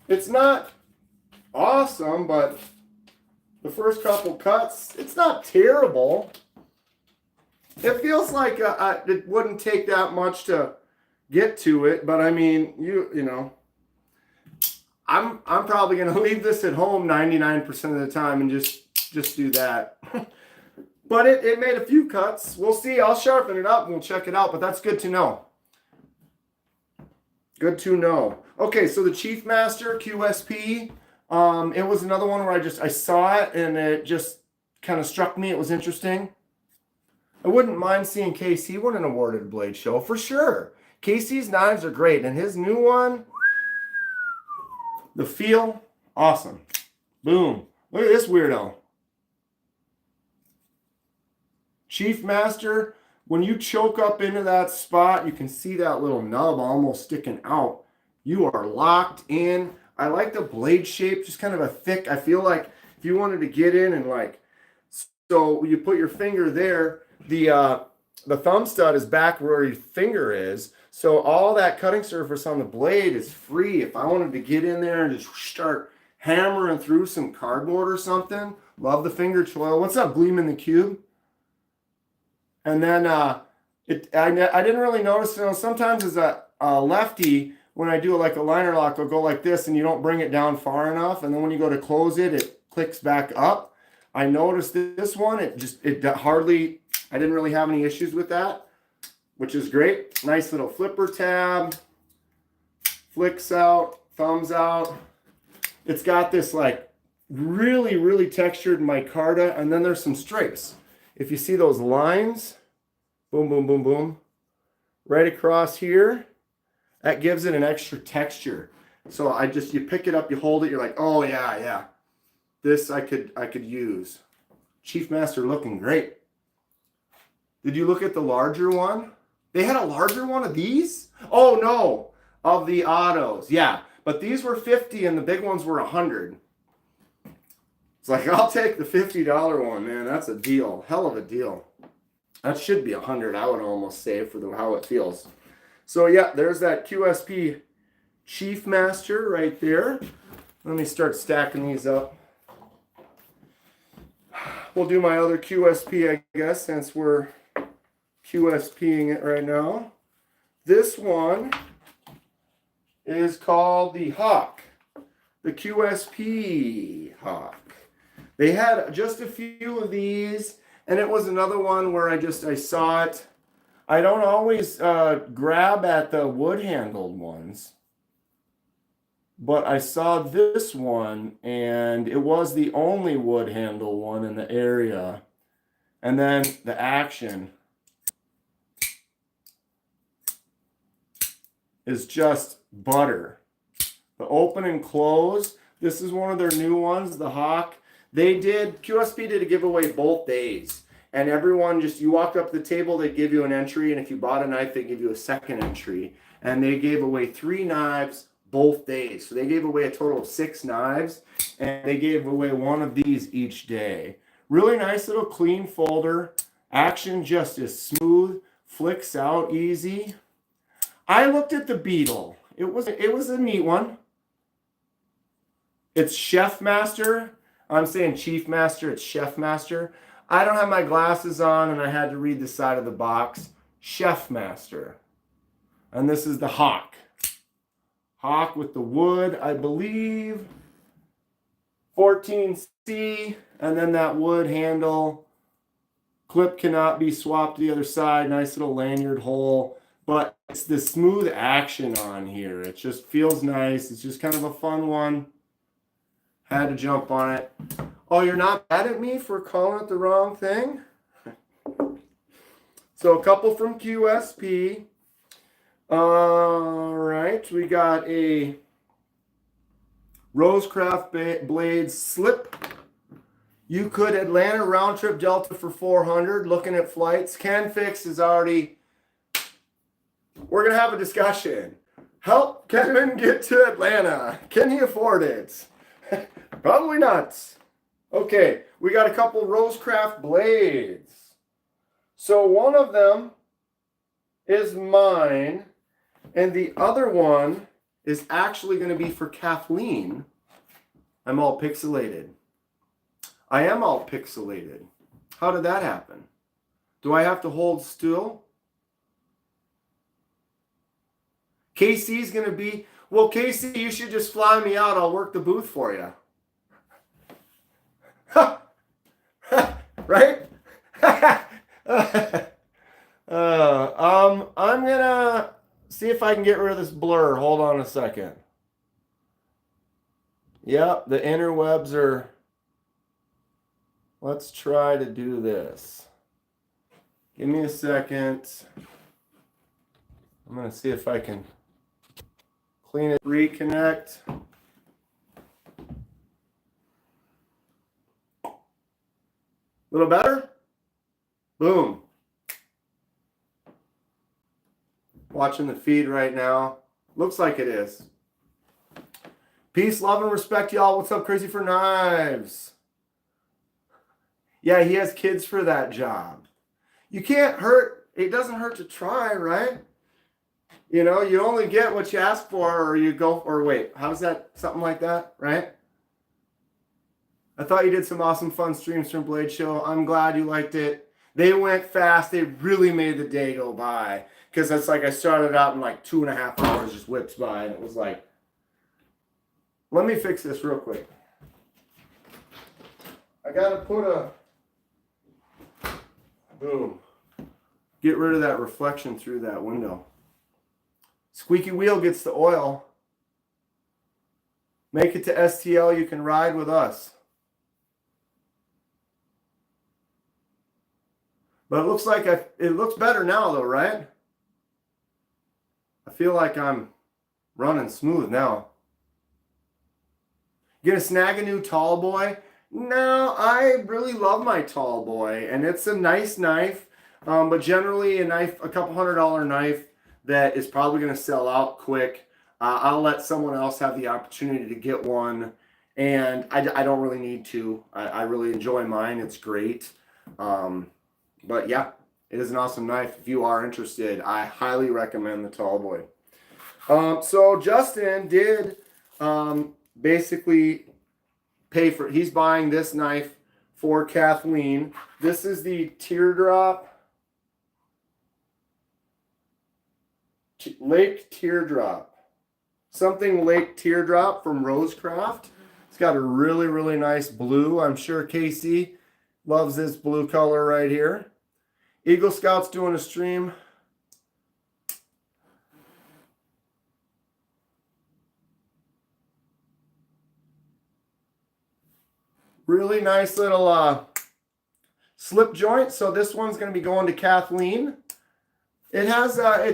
It's not awesome, but the first couple cuts, it's not terrible. It feels like it wouldn't take that much to get to it, but I mean, you know, I'm probably gonna leave this at home 99% of the time and just do that. But it made a few cuts. We'll see. I'll sharpen it up and we'll check it out. But that's good to know. Good to know. Okay, so the Chief Master QSP. It was another one where I saw it and it just kind of struck me. It was interesting. I wouldn't mind seeing KC win an awarded blade show for sure. KC's knives are great, and his new one, the feel, awesome. Boom. Look at this weirdo. Chief Master, when you choke up into that spot, you can see that little nub almost sticking out. You are locked in. I like the blade shape, just kind of a thick. I feel like if you wanted to get in and like, so you put your finger there, the thumb stud is back where your finger is. So all that cutting surface on the blade is free. If I wanted to get in there and just start hammering through some cardboard or something, love the finger choil. What's up, Gleam in the Cube? And then I didn't really notice, you know, sometimes as a lefty, when I do like a liner lock, I'll go like this and you don't bring it down far enough. And then when you go to close it, it clicks back up. I noticed this one, I didn't really have any issues with that, which is great. Nice little flipper tab, flicks out, thumbs out. It's got this like really, really textured micarta, and then there's some stripes. If you see those lines, boom, boom, boom, boom, right across here, that gives it an extra texture. So you pick it up, you hold it, you're like, oh yeah. This I could use. Chief Master looking great. Did you look at the larger one? They had a larger one of these? Oh no, of the autos. Yeah, but these were 50 and the big ones were 100. It's like, I'll take the $50 one, man. That's a deal. Hell of a deal. That should be 100, I would almost say, for how it feels. So yeah, there's that QSP Chief Master right there. Let me start stacking these up. We'll do my other QSP, I guess, since we're QSPing it right now. This one is called the Hawk, the QSP Hawk. They had just a few of these, and it was another one where I saw it. I don't always grab at the wood-handled ones, but I saw this one, and it was the only wood-handled one in the area. And then the action is just butter. The open and close, this is one of their new ones, the Hawk. QSP did a giveaway both days. And everyone you walk up the table, they give you an entry. And if you bought a knife, they give you a second entry. And they gave away 3 knives both days. So they gave away a total of 6 knives. And they gave away one of these each day. Really nice little clean folder. Action just is smooth. Flicks out easy. I looked at the Beetle. It was a neat one. It's Chef Master. I'm saying Chief Master. It's Chef Master. I don't have my glasses on, and I had to read the side of the box. Chef Master. And this is the Hawk. Hawk with the wood, I believe. 14C. And then that wood handle. Clip cannot be swapped to the other side. Nice little lanyard hole. But it's the smooth action on here. It just feels nice. It's just kind of a fun one. Had to jump on it. Oh, you're not mad at me for calling it the wrong thing? So a couple from QSP. All right, we got a Rosecraft blade slip. You could Atlanta round trip Delta for 400. Looking at flights. Ken Fix is already. We're gonna have a discussion. Help Kevin get to Atlanta. Can he afford it? Probably not. Okay, we got a couple Rosecraft blades. So one of them is mine, and the other one is actually going to be for Kathleen. I'm all pixelated. I am all pixelated. How did that happen? Do I have to hold still? KC's going to be, well, KC, you should just fly me out. I'll work the booth for you. Right? I'm going to see if I can get rid of this blur. Hold on a second. Yep, the interwebs are... Let's try to do this. Give me a second. I'm going to see if I can clean it. Reconnect. A little better? Boom. Watching the feed right now. Looks like it is. Peace, love, and respect, y'all. What's up, Crazy for Knives? Yeah, he has kids for that job. You can't hurt. It doesn't hurt to try, right? You know, you only get what you ask for, or you go, or wait, how's that? Something like that, right? I thought you did some awesome fun streams from Blade Show. I'm glad you liked it. They went fast. They really made the day go by. Because it's like I started out in like 2.5 hours just whips by. And it was like, let me fix this real quick. I got to put a, boom. Get rid of that reflection through that window. Squeaky wheel gets the oil. Make it to STL. You can ride with us. But it looks like it looks better now though, right? I feel like I'm running smooth now. Gonna snag a new tall boy? No, I really love my tall boy, and it's a nice knife, but generally a knife, a couple $100 knife that is probably gonna sell out quick. I'll let someone else have the opportunity to get one, and I don't really need to. I really enjoy mine. It's great. But yeah, it is an awesome knife. If you are interested, I highly recommend the tall boy. So Justin did basically pay for, he's buying this knife for Kathleen. This is the Teardrop, Lake Teardrop. Something Lake Teardrop from Rosecraft. It's got a really, really nice blue. I'm sure Casey loves this blue color right here. Eagle Scout's doing a stream. Really nice little slip joint. So this one's going to be going to Kathleen. It has I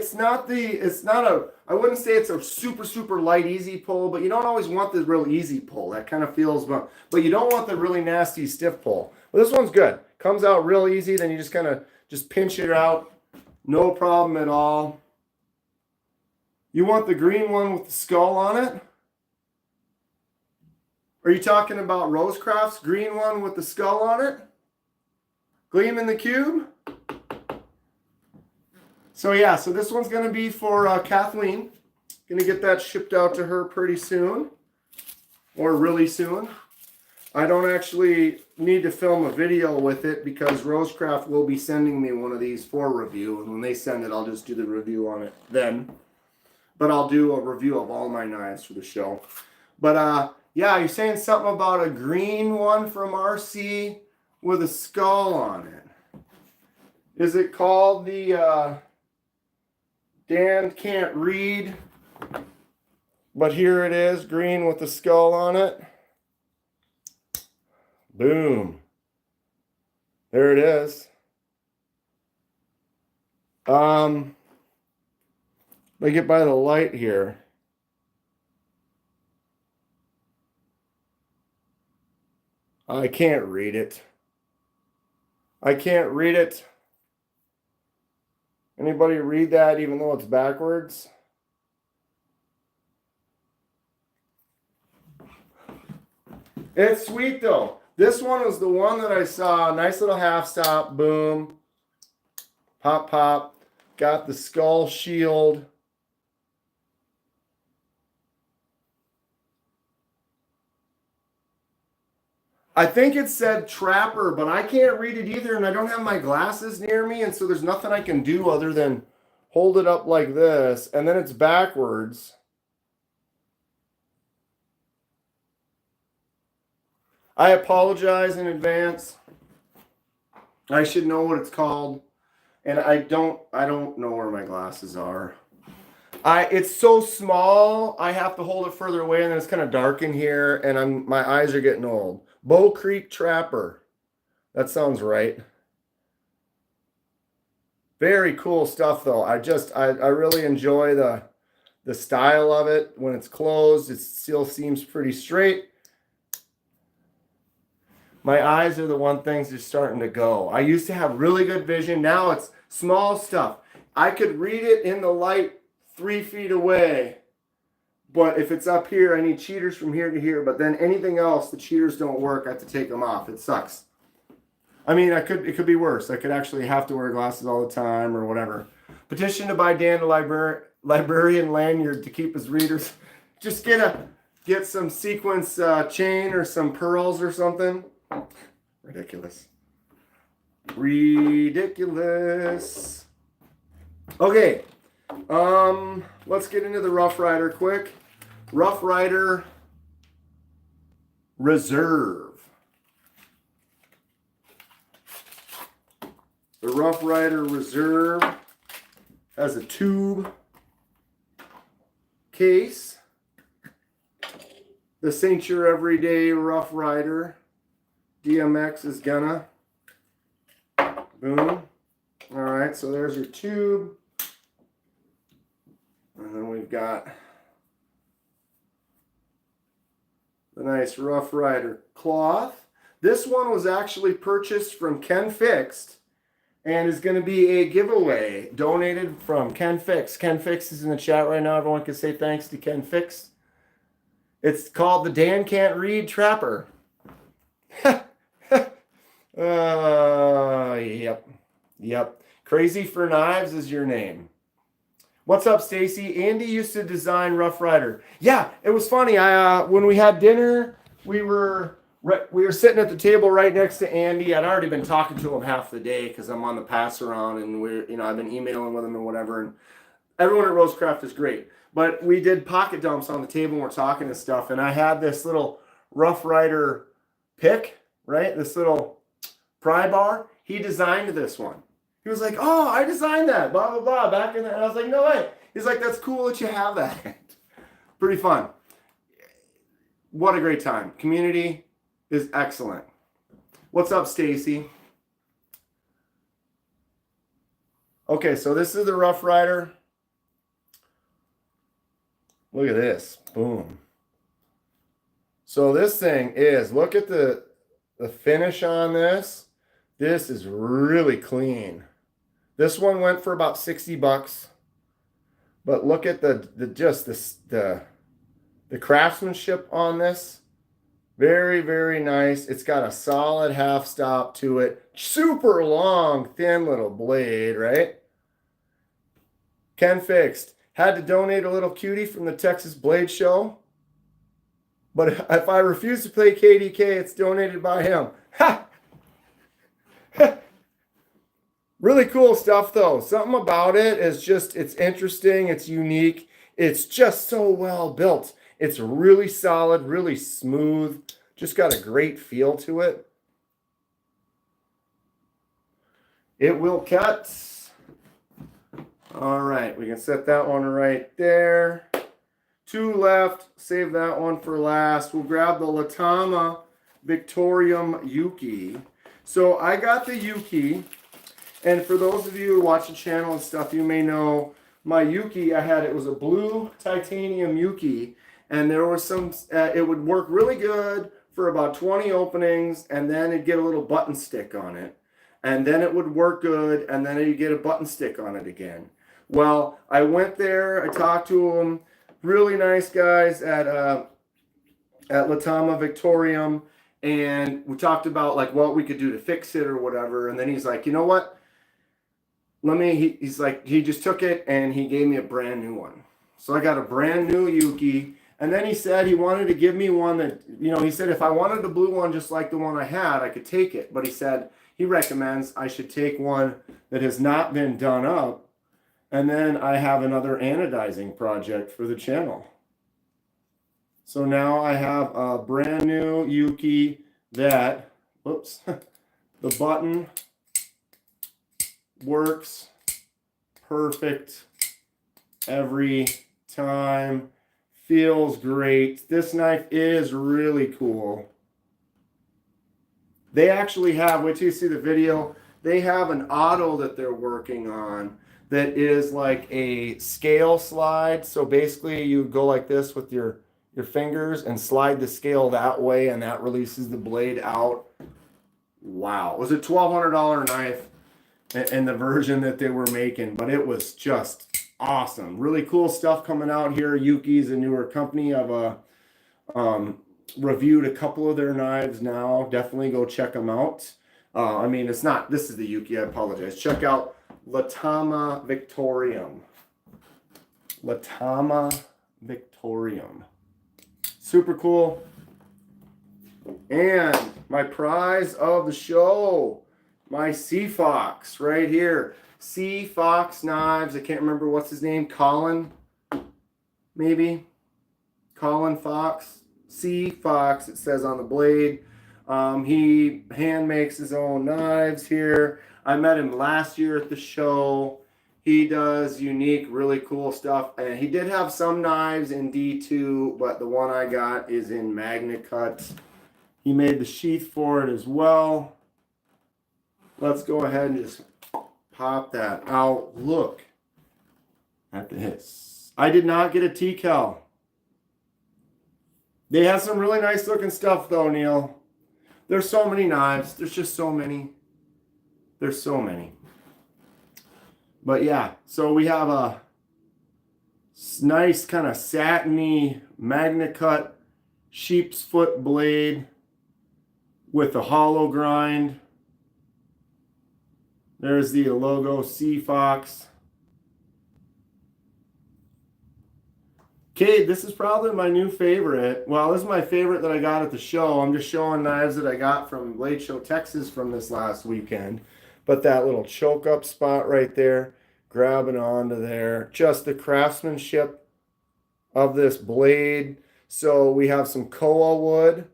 wouldn't say it's a super light easy pull, but you don't always want the real easy pull. That kind of feels, but you don't want the really nasty stiff pull. Well, this one's good. Comes out real easy. Then you just kind of just pinch it out. No problem at all. You want the green one with the skull on it? Are you talking about Rosecraft's green one with the skull on it? Gleam in the cube? So yeah, so this one's going to be for Kathleen. Going to get that shipped out to her pretty soon. Or really soon. I don't actually need to film a video with it because Rosecraft will be sending me one of these for review. And when they send it, I'll just do the review on it then. But I'll do a review of all my knives for the show. But yeah, you're saying something about a green one from RC with a skull on it. Is it called the Dan can't read, but here it is, green with the skull on it. Boom. There it is. Let me get by the light here. I can't read it. I can't read it. Anybody read that even though it's backwards? It's sweet though. This one was the one that I saw. Nice little half stop. Boom. Pop, pop. Got the skull shield. I think it said Trapper, but I can't read it either, and I don't have my glasses near me, and so there's nothing I can do other than hold it up like this, and then it's backwards. I apologize in advance. I should know what it's called, and I don't know where my glasses are. It's so small, I have to hold it further away, and then it's kind of dark in here, and my eyes are getting old. Bow Creek Trapper. That sounds right. Very cool stuff though. I really enjoy the style of it. When it's closed, it still seems pretty straight. My eyes are the one things just starting to go. I used to have really good vision. Now it's small stuff. I could read it in the light 3 feet away. But if it's up here, I need cheaters from here to here. But then anything else, the cheaters don't work. I have to take them off. It sucks. I mean, it could be worse. I could actually have to wear glasses all the time or whatever. Petition to buy Dan the librarian lanyard to keep his readers. Just get some sequence chain or some pearls or something. Ridiculous. Ridiculous. Okay. Let's get into the Rough Rider quick. Rough Rider Reserve. The Rough Rider Reserve has a tube case. The Saint Your Everyday Rough Rider DMX is gonna. Boom. All right, so there's your tube. And then we've got the nice Rough Rider cloth. This one was actually purchased from Ken Fixed and is going to be a giveaway donated from Ken Fixed. Ken Fixed is in the chat right now. Everyone can say thanks to Ken Fixed. It's called the Dan Can't Read Trapper. Yep. Crazy for Knives is your name. What's up, Stacy? Andy used to design Rough Rider. Yeah, it was funny. When we had dinner, we were sitting at the table right next to Andy. I'd already been talking to him half the day because I'm on the pass around, and I've been emailing with him and whatever. And everyone at Rosecraft is great, but we did pocket dumps on the table and we're talking and stuff. And I had this little Rough Rider pick, right? This little pry bar. He designed this one. He was like, "Oh, I designed that, blah, blah, blah," back in there. And I was like, "No way." He's like, "That's cool that you have that." Pretty fun. What a great time. Community is excellent. What's up, Stacy? Okay, so this is the Rough Rider. Look at this. Boom. So this thing is, look at the finish on this. This is really clean. This one went for about $60, but look at the craftsmanship on this. Very, very nice. It's got a solid half stop to it. Super long, thin little blade, right? Ken Fixed. Had to donate a little cutie from the Texas Blade Show. But if I refuse to play KDK, it's donated by him. Ha! Really cool stuff though. Something about it is just, it's interesting, it's unique, it's just so well built. It's really solid, really smooth, just got a great feel to it. It will cut. All right, we can set that one right there. 2 left, save that one for last. We'll grab the Latama Victorium Yuki. So I got the Yuki. And for those of you who watch the channel and stuff, you may know my Yuki, it was a blue titanium Yuki. And there was some, it would work really good for about 20 openings, and then it'd get a little button stick on it. And then it would work good, and then you'd get a button stick on it again. Well, I went there, I talked to them, really nice guys at at Latama Victorium, and we talked about like what we could do to fix it or whatever. And then he's like, you know what? He's like, he just took it and he gave me a brand new one. So I got a brand new Yuki. And then he said he wanted to give me one that, he said if I wanted the blue one just like the one I had, I could take it. But he said he recommends I should take one that has not been done up. And then I have another anodizing project for the channel. So now I have a brand new Yuki that, whoops, the button works perfect every time. Feels great. This knife is really cool. They actually have, wait till you see the video, they have an auto that they're working on that is like a scale slide. So basically you go like this with your fingers and slide the scale that way, and that releases the blade out. Wow. It was a $1,200 knife in the version that they were making, but it was just awesome. Really cool stuff coming out here. Yuki's a newer company. I've reviewed a couple of their knives now. Definitely go check them out. I mean, it's not, this is the Yuki, I apologize. Check out Latama Victorium. Latama Victorium. Super cool. And my prize of the show, my Seox right here. Seox knives. I can't remember what's his name. Colin, maybe. Colin Fox. Seox, it says on the blade. He hand makes his own knives here. I met him last year at the show. He does unique, really cool stuff. And he did have some knives in D2, but the one I got is in Magna Cut. He made the sheath for it as well. Let's go ahead and just pop that out. Look at this. I did not get a T-cal. They have some really nice looking stuff though, Neil. There's so many knives. There's just so many. There's so many. But yeah, so we have a nice kind of satiny Magna Cut sheep's foot blade with a hollow grind. There's the logo, Seox. Cade, this is probably my new favorite. Well, this is my favorite that I got at the show. I'm just showing knives that I got from Blade Show, Texas from this last weekend. But that little choke up spot right there, grabbing onto there. Just the craftsmanship of this blade. So we have some koa wood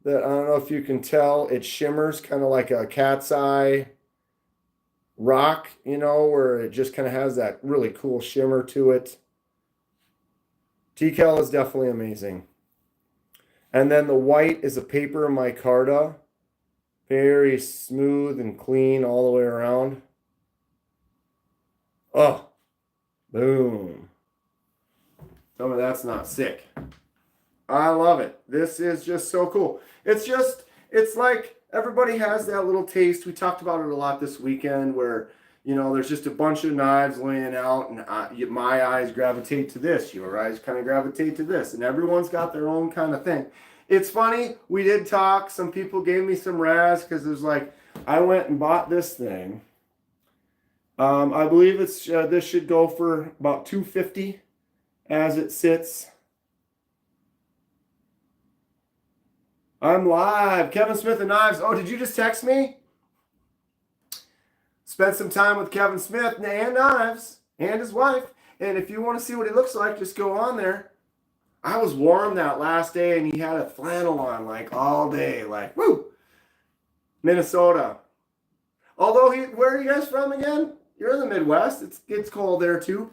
that I don't know if you can tell. It shimmers kind of like a cat's eye rock, where it just kind of has that really cool shimmer to it. T-cal is definitely amazing. And then the white is a paper micarta. Very smooth and clean all the way around. Oh, boom. Tell me that's not sick. I love it. This is just so cool. It's like everybody has that little taste. We talked about it a lot this weekend where, there's just a bunch of knives laying out and my eyes gravitate to this. Your eyes kind of gravitate to this. And everyone's got their own kind of thing. It's funny. We did talk. Some people gave me some razz because there's like, I went and bought this thing. I believe it's this should go for about $250 as it sits. I'm live. Kevin Smith and Knives. Oh, did you just text me? Spent some time with Kevin Smith and Knives and his wife. And if you want to see what he looks like, just go on there. I was warm that last day and he had a flannel on like all day. Like, woo! Minnesota. Although, where are you guys from again? You're in the Midwest. It's cold there too.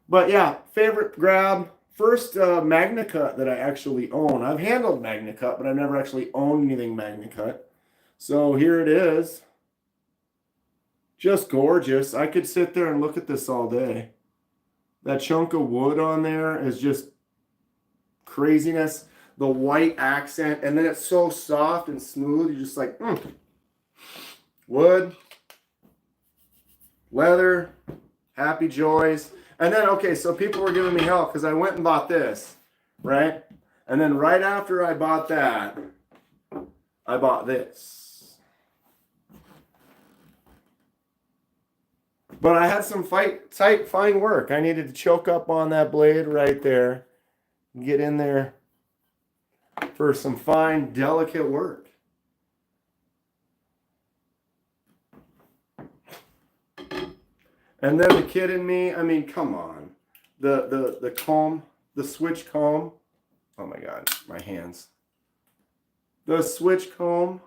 But yeah, favorite grab. First Magna Cut that I actually own. I've handled Magna Cut, but I've never actually owned anything Magna Cut. So here it is. Just gorgeous. I could sit there and look at this all day. That chunk of wood on there is just craziness. The white accent, and then it's so soft and smooth. You're just like, wood, leather, happy joys. And then, okay, so people were giving me hell because I went and bought this, right? And then right after I bought that, I bought this. But I had some tight fine work. I needed to choke up on that blade right there. Get in there for some fine, delicate work. And then the kid in me, I mean, come on. The comb, the switch comb. Oh my God, my hands. The switch comb.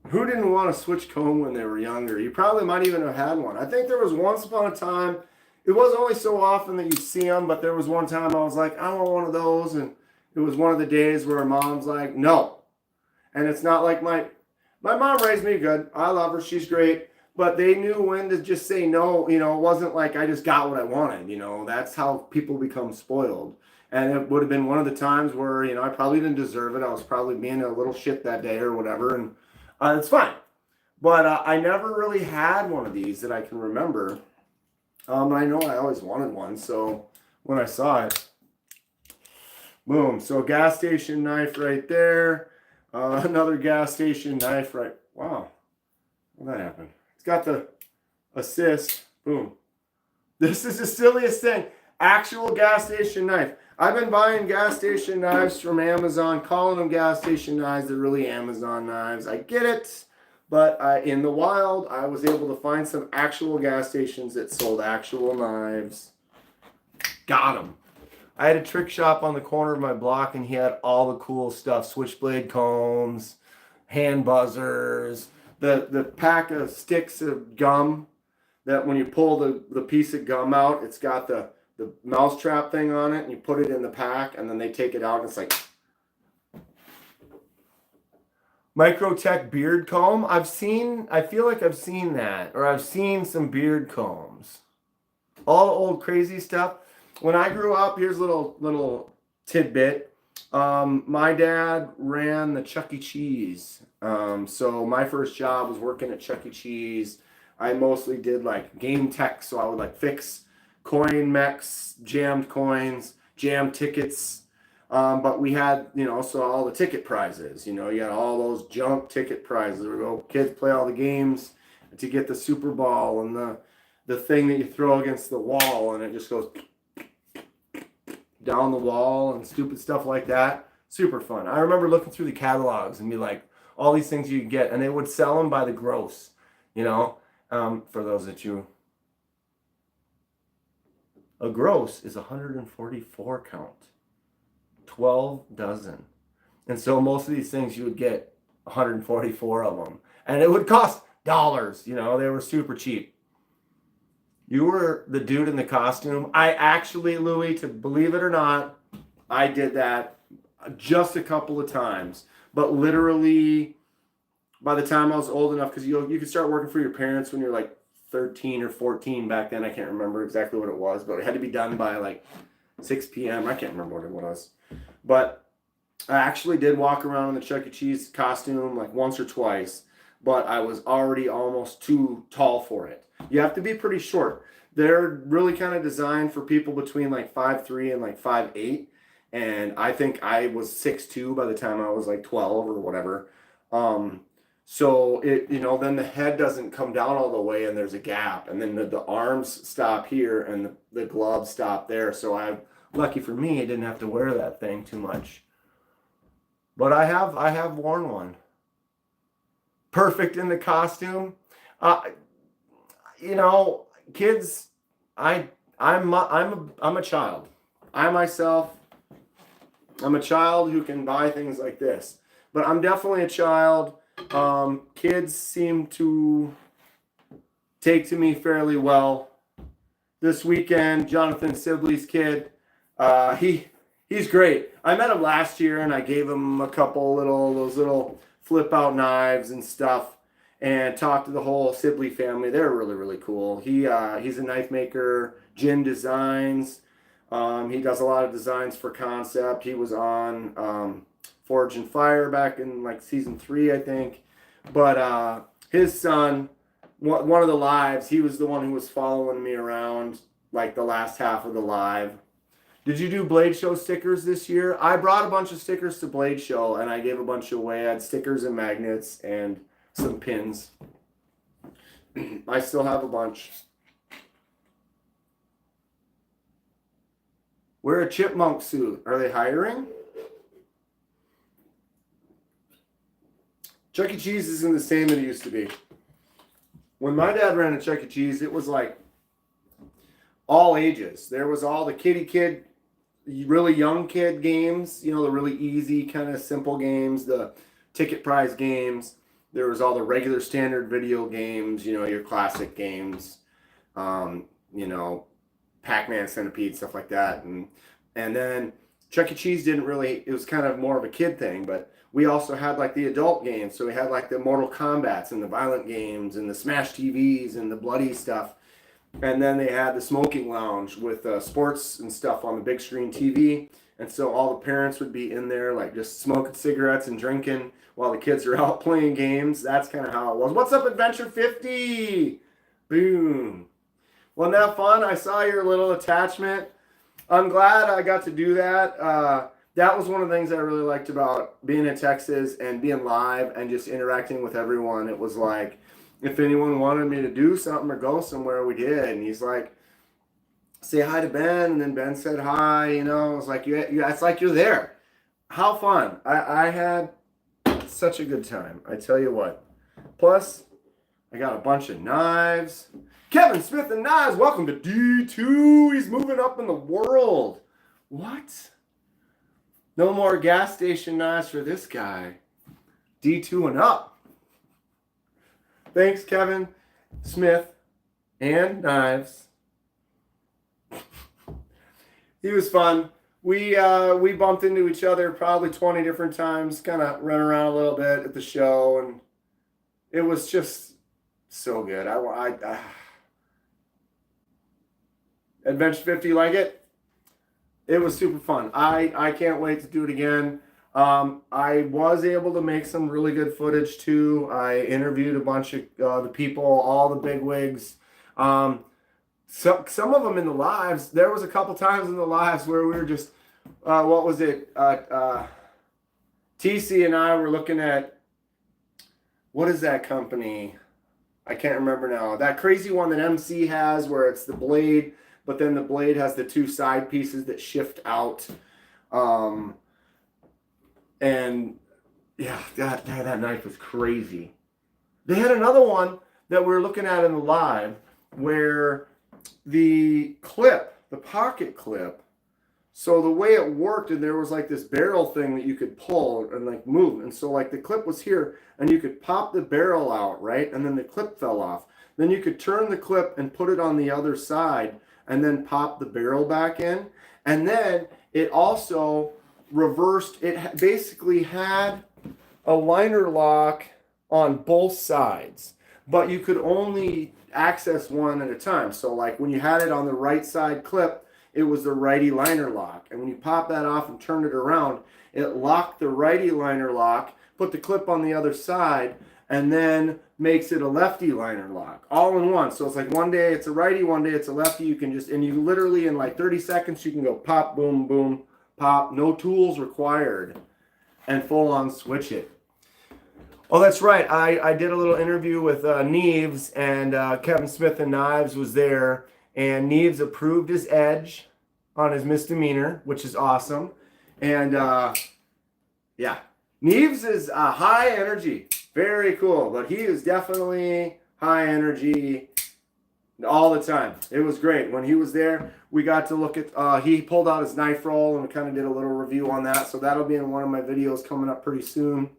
Who didn't want a switch comb when they were younger? You probably might even have had one. I think there was once upon a time, it wasn't only so often that you'd see them, but there was one time I was like, I want one of those. And it was one of the days where mom's like, no. And it's not like my mom raised me good. I love her. She's great. But they knew when to just say no. You know, it wasn't like I just got what I wanted. You know, that's how people become spoiled. And it would have been one of the times where, you know, I probably didn't deserve it. I was probably being a little shit that day or whatever. And it's fine. But I never really had one of these that I can remember. I know I always wanted one. So when I saw it, boom. So gas station knife right there. Another gas station knife right. Wow. What that happened? It's got the assist. Boom. This is the silliest thing. Actual gas station knife. I've been buying gas station knives from Amazon, calling them gas station knives. They're really Amazon knives. I get it. But in the wild, I was able to find some actual gas stations that sold actual knives. Got them. I had a trick shop on the corner of my block, and he had all the cool stuff. Switchblade combs, hand buzzers, the pack of sticks of gum that when you pull the piece of gum out, it's got the mousetrap thing on it, and you put it in the pack, and then they take it out, and it's like... Microtech beard comb. I feel like I've seen that, or I've seen some beard combs. All the old crazy stuff. When I grew up, here's a little tidbit. My dad ran the Chuck E. Cheese. So my first job was working at Chuck E. Cheese. I mostly did like game tech, so I would like fix coin mechs, jammed coins, jammed tickets. But we had, you know, so all the ticket prizes, you know, you got all those junk ticket prizes where kids play all the games to get the Super Bowl and the thing that you throw against the wall and it just goes down the wall and stupid stuff like that. Super fun. I remember looking through the catalogs and be like, all these things you could get, and they would sell them by the gross, you know, for those that you... A gross is 144 count. 12 dozen. And so most of these things you would get 144 of them. And it would cost dollars, you know, they were super cheap. You were the dude in the costume. I actually, Louie, to believe it or not, I did that just a couple of times. But literally, by the time I was old enough, because you could start working for your parents when you're like 13 or 14 back then. I can't remember exactly what it was, but it had to be done by like 6 p.m. I can't remember what it was. But I actually did walk around in the Chuck E. Cheese costume like once or twice, but I was already almost too tall for it. You have to be pretty short. They're really kind of designed for people between like 5'3" and like 5'8". And I think I was 6'2" by the time I was like 12 or whatever. So it, you know, then the head doesn't come down all the way and there's a gap. And then the arms stop here and the gloves stop there. So lucky for me, I didn't have to wear that thing too much. But I have worn one. Perfect in the costume. You know, kids, I'm a child. I myself, I'm a child who can buy things like this. But I'm definitely a child. Kids seem to take to me fairly well. This weekend, Jonathan Sibley's kid, he's great. I met him last year and I gave him a couple those little flip out knives and stuff and talked to the whole Sibley family. They're really, really cool. He's a knife maker, Jin Designs. He does a lot of designs for Concept. He was on Forge and Fire back in like season 3, I think. But his son, one of the lives, he was the one who was following me around like the last half of the live. Did you do Blade Show stickers this year? I brought a bunch of stickers to Blade Show, and I gave a bunch away. I had stickers and magnets and some pins. I still have a bunch. Wear a chipmunk suit. Are they hiring? Chuck E. Cheese isn't the same that it used to be. When my dad ran a Chuck E. Cheese, it was like all ages. There was all the kitty kid, really young kid games, you know, the really easy kind of simple games, the ticket prize games. There was all the regular standard video games, you know, your classic games, you know, Pac-Man, Centipede, stuff like that. And then Chuck E. Cheese didn't really, it was kind of more of a kid thing, but we also had like the adult games. So we had like the Mortal Kombats and the violent games and the Smash TVs and the bloody stuff. And then they had the smoking lounge with sports and stuff on the big screen TV. And so all the parents would be in there like just smoking cigarettes and drinking while the kids are out playing games. That's kind of how it was. What's up, Adventure 50? Boom. Wasn't that fun? I saw your little attachment. I'm glad I got to do that. That was one of the things I really liked about being in Texas and being live and just interacting with everyone. It was like, if anyone wanted me to do something or go somewhere, we did. And he's like, say hi to Ben. And then Ben said hi, you know. It was like, it's like you're there. How fun. I had such a good time. I tell you what. Plus, I got a bunch of knives. Kevin Smith and Knives, welcome to D2. He's moving up in the world. What? No more gas station knives for this guy. D2 and up. Thanks, Kevin Smith and Knives. He was fun. We bumped into each other probably 20 different times, kind of ran around a little bit at the show, and it was just so good. Adventure 50, like it? It was super fun. I can't wait to do it again. I was able to make some really good footage too. I interviewed a bunch of the people, all the bigwigs. Some of them in the lives. There was a couple times in the lives where we were just, what was it? TC and I were looking at, what is that company? I can't remember now. That crazy one that MC has where it's the blade, but then the blade has the two side pieces that shift out. And yeah, that knife was crazy. They had another one that we were looking at in the live where the clip, the pocket clip, so the way it worked, and there was like this barrel thing that you could pull and like move. And so like the clip was here and you could pop the barrel out, right? And then the clip fell off. Then you could turn the clip and put it on the other side and then pop the barrel back in. And then it also reversed. It basically had a liner lock on both sides, but you could only access one at a time. So like when you had it on the right side clip, it was the righty liner lock, and when you pop that off and turn it around, it locked the righty liner lock, put the clip on the other side, and then makes it a lefty liner lock all in one. So it's like one day it's a righty, one day it's a lefty. You can just, and you literally in like 30 seconds you can go pop, boom, boom, pop, no tools required, and full on switch it. Oh, that's right. I did a little interview with Neves, and Kevin Smith and Knives was there, and Neves approved his edge on his misdemeanor, which is awesome. And yeah, Neves is high energy, very cool, but he is definitely high energy all the time. It was great. When he was there, we got to look at, he pulled out his knife roll and we kind of did a little review on that. So that'll be in one of my videos coming up pretty soon.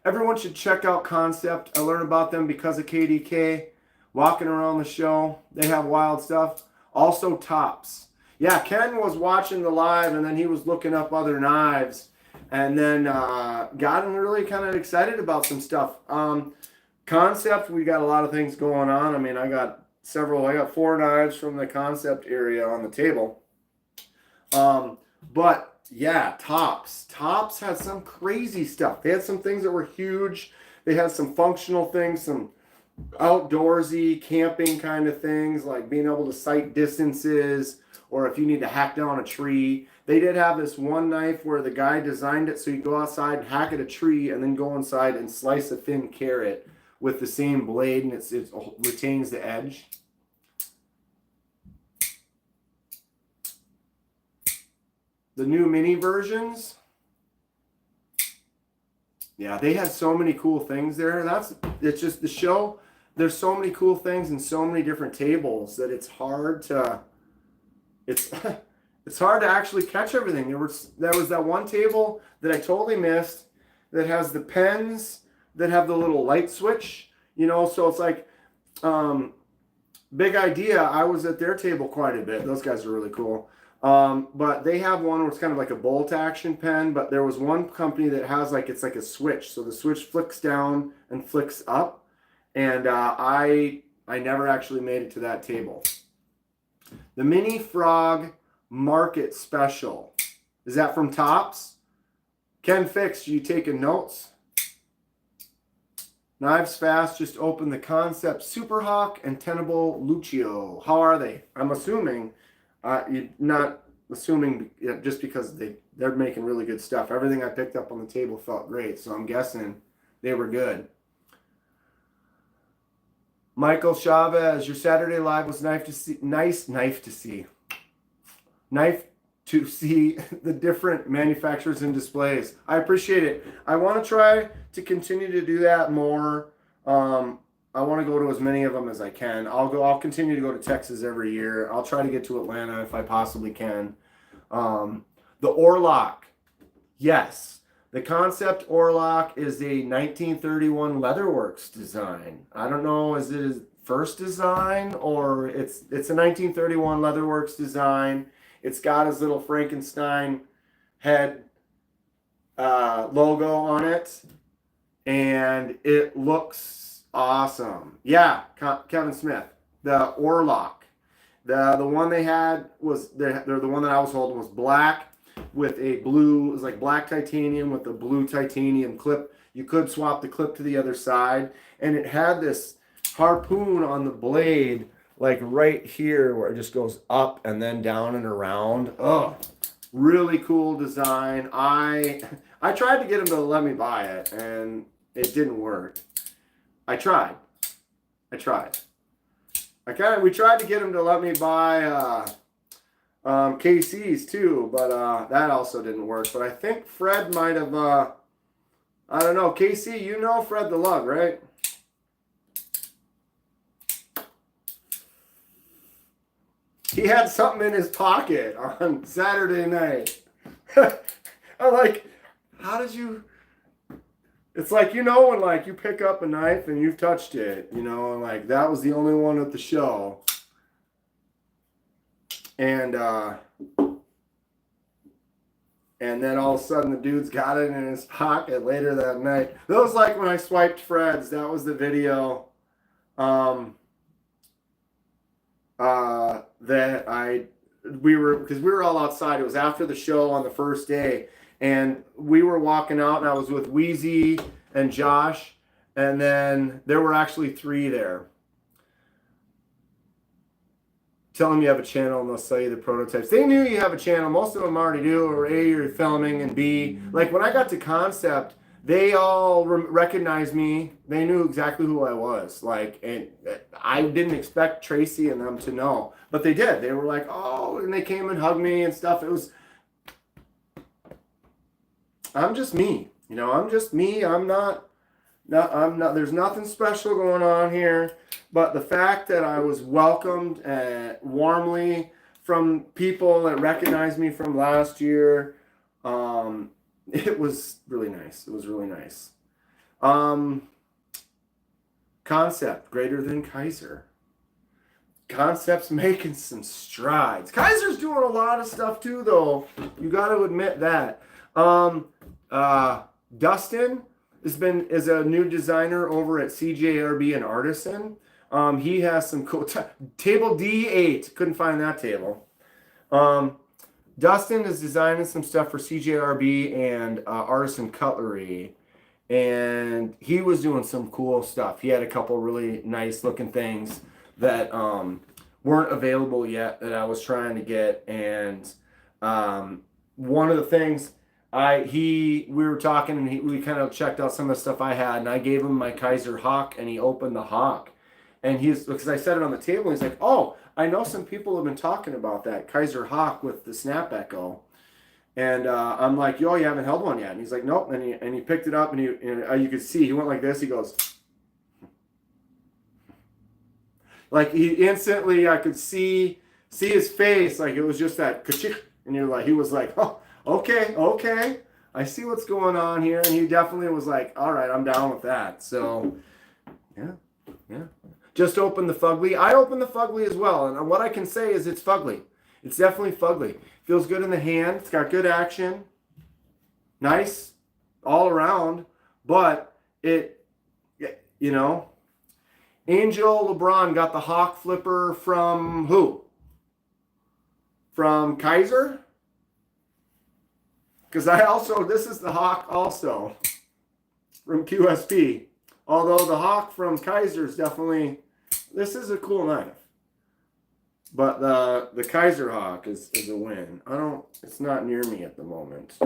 Everyone should check out Concept. I learned about them because of KDK. Walking around the show, they have wild stuff. Also Tops. Yeah, Ken was watching the live and then he was looking up other knives and then got him really kind of excited about some stuff. Concept, we got a lot of things going on. I mean, I got 4 knives from the Concept area on the table. But yeah, Tops. Tops had some crazy stuff. They had some things that were huge. They had some functional things, some outdoorsy camping kind of things, like being able to sight distances, or if you need to hack down a tree. They did have this one knife where the guy designed it so you go outside and hack at a tree and then go inside and slice a thin carrot with the same blade, and it retains the edge. The new mini versions, yeah, they had so many cool things there. It's just the show. There's so many cool things and so many different tables that it's hard to it's hard to actually catch everything. There was that one table that I totally missed that has the pens that have the little light switch, you know, so it's like big idea. I was at their table quite a bit. Those guys are really cool. But they have one where it's kind of like a bolt action pen, but there was one company that has it's like a switch. So the switch flicks down and flicks up. And I never actually made it to that table. The Mini Frog Market Special. Is that from Tops? Ken Fix, you taking notes? Knives Fast just opened the Concept Super Hawk and Tenable Lucio. How are they? I'm assuming, you're not assuming just because they're making really good stuff. Everything I picked up on the table felt great, so I'm guessing they were good. Michael Chavez, your Saturday live was nice to see the different manufacturers and displays. I appreciate it. I want to try to continue to do that more. I want to go to as many of them as I can. I'll continue to go to Texas every year. I'll try to get to Atlanta if I possibly can. The Orlock. Yes. The Concept Orlock is a 1931 Leatherworks design. I don't know, is it his first design or it's a 1931 Leatherworks design. It's got his little Frankenstein head logo on it, and it looks awesome. Yeah, Kevin Smith, the Orlock. The one they had was the one that I was holding was black with a blue. It was like black titanium with a blue titanium clip. You could swap the clip to the other side, and it had this harpoon on the blade, like right here, where it just goes up and then down and around. Oh, really cool design. I tried to get him to let me buy it, and it didn't work. We tried to get him to let me buy KC's too, but that also didn't work. But I think Fred might have, I don't know, KC, you know Fred the Lug, right? He had something in his pocket on Saturday night. I'm like, how did you... It's like, you know, when like you pick up a knife and you've touched it, you know, and like that was the only one at the show. And then all of a sudden the dude's got it in his pocket later that night. That was like when I swiped Fred's. That was the video that we were all outside. It was after the show on the first day. And we were walking out, and I was with Wheezy and Josh, and then there were actually 3 there. Tell them you have a channel, and they'll sell you the prototypes. They knew you have a channel. Most of them already do, or A, you're filming, and B, like when I got to Concept, they all recognized me. They knew exactly who I was. Like, and I didn't expect Tracy and them to know, but they did. They were like, oh, and they came and hugged me and stuff. It was... I'm just me, you know, I'm just me. I'm not, there's nothing special going on here, but the fact that I was welcomed warmly from people that recognized me from last year, it was really nice. It was really nice. Concept, greater than Kaiser. Concept's making some strides. Kaiser's doing a lot of stuff too, though. You got to admit that. Dustin is a new designer over at CJRB and Artisan. He has some cool table D8. Couldn't find that table. Dustin is designing some stuff for CJRB and Artisan Cutlery, and he was doing some cool stuff. He had a couple really nice looking things that weren't available yet that I was trying to get. And one of the things we were talking, and we kind of checked out some of the stuff I had, and I gave him my Kaiser Hawk, and he opened the Hawk, and because I set it on the table, he's like, "Oh, I know some people have been talking about that Kaiser Hawk with the Snap Echo." And I'm like, "Yo, you haven't held one yet?" And he's like, "Nope." And he picked it up, and you could see he went like this. He goes, like he instantly, I could see his face, like it was just that ka-chick, and he was like, "Oh, okay, I see what's going on here." And he definitely was like, "All right, I'm down with that." So, yeah. Just opened the fugly. I opened the fugly as well, and what I can say is it's fugly. It's definitely fugly. Feels good in the hand. It's got good action. Nice all around. But Angel LeBron got the Hawk flipper from who? From Kaiser? Because this is the Hawk also from QSP. Although the Hawk from Kaiser is definitely, this is a cool knife. But the Kaiser Hawk is a win. It's not near me at the moment.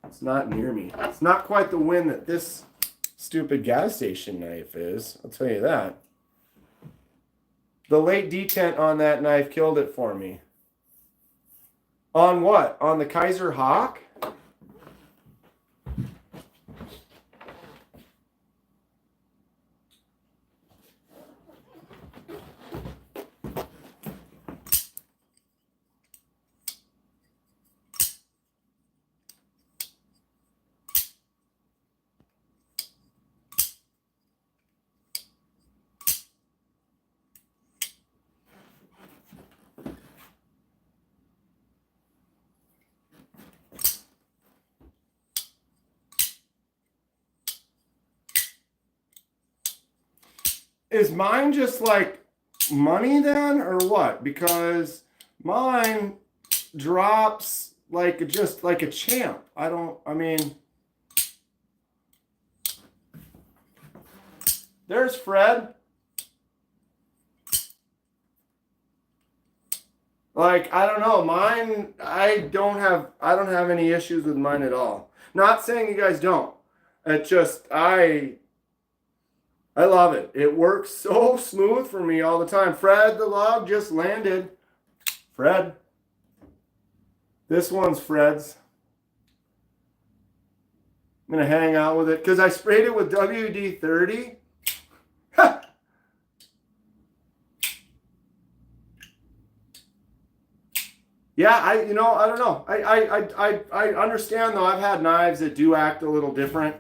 It's not near me. It's not quite the win that this stupid gas station knife is. I'll tell you that. The late detent on that knife killed it for me. On what? On the Kaiser Hawk? Is mine just like money then, or what? Because mine drops just like a champ. There's Fred. Like, I don't know. Mine, I don't have any issues with mine at all. Not saying you guys don't. It just, I love it. It works so smooth for me all the time. Fred, the log just landed. Fred. This one's Fred's. I'm going to hang out with it because I sprayed it with WD-30. Yeah, I don't know. I understand though. I've had knives that do act a little different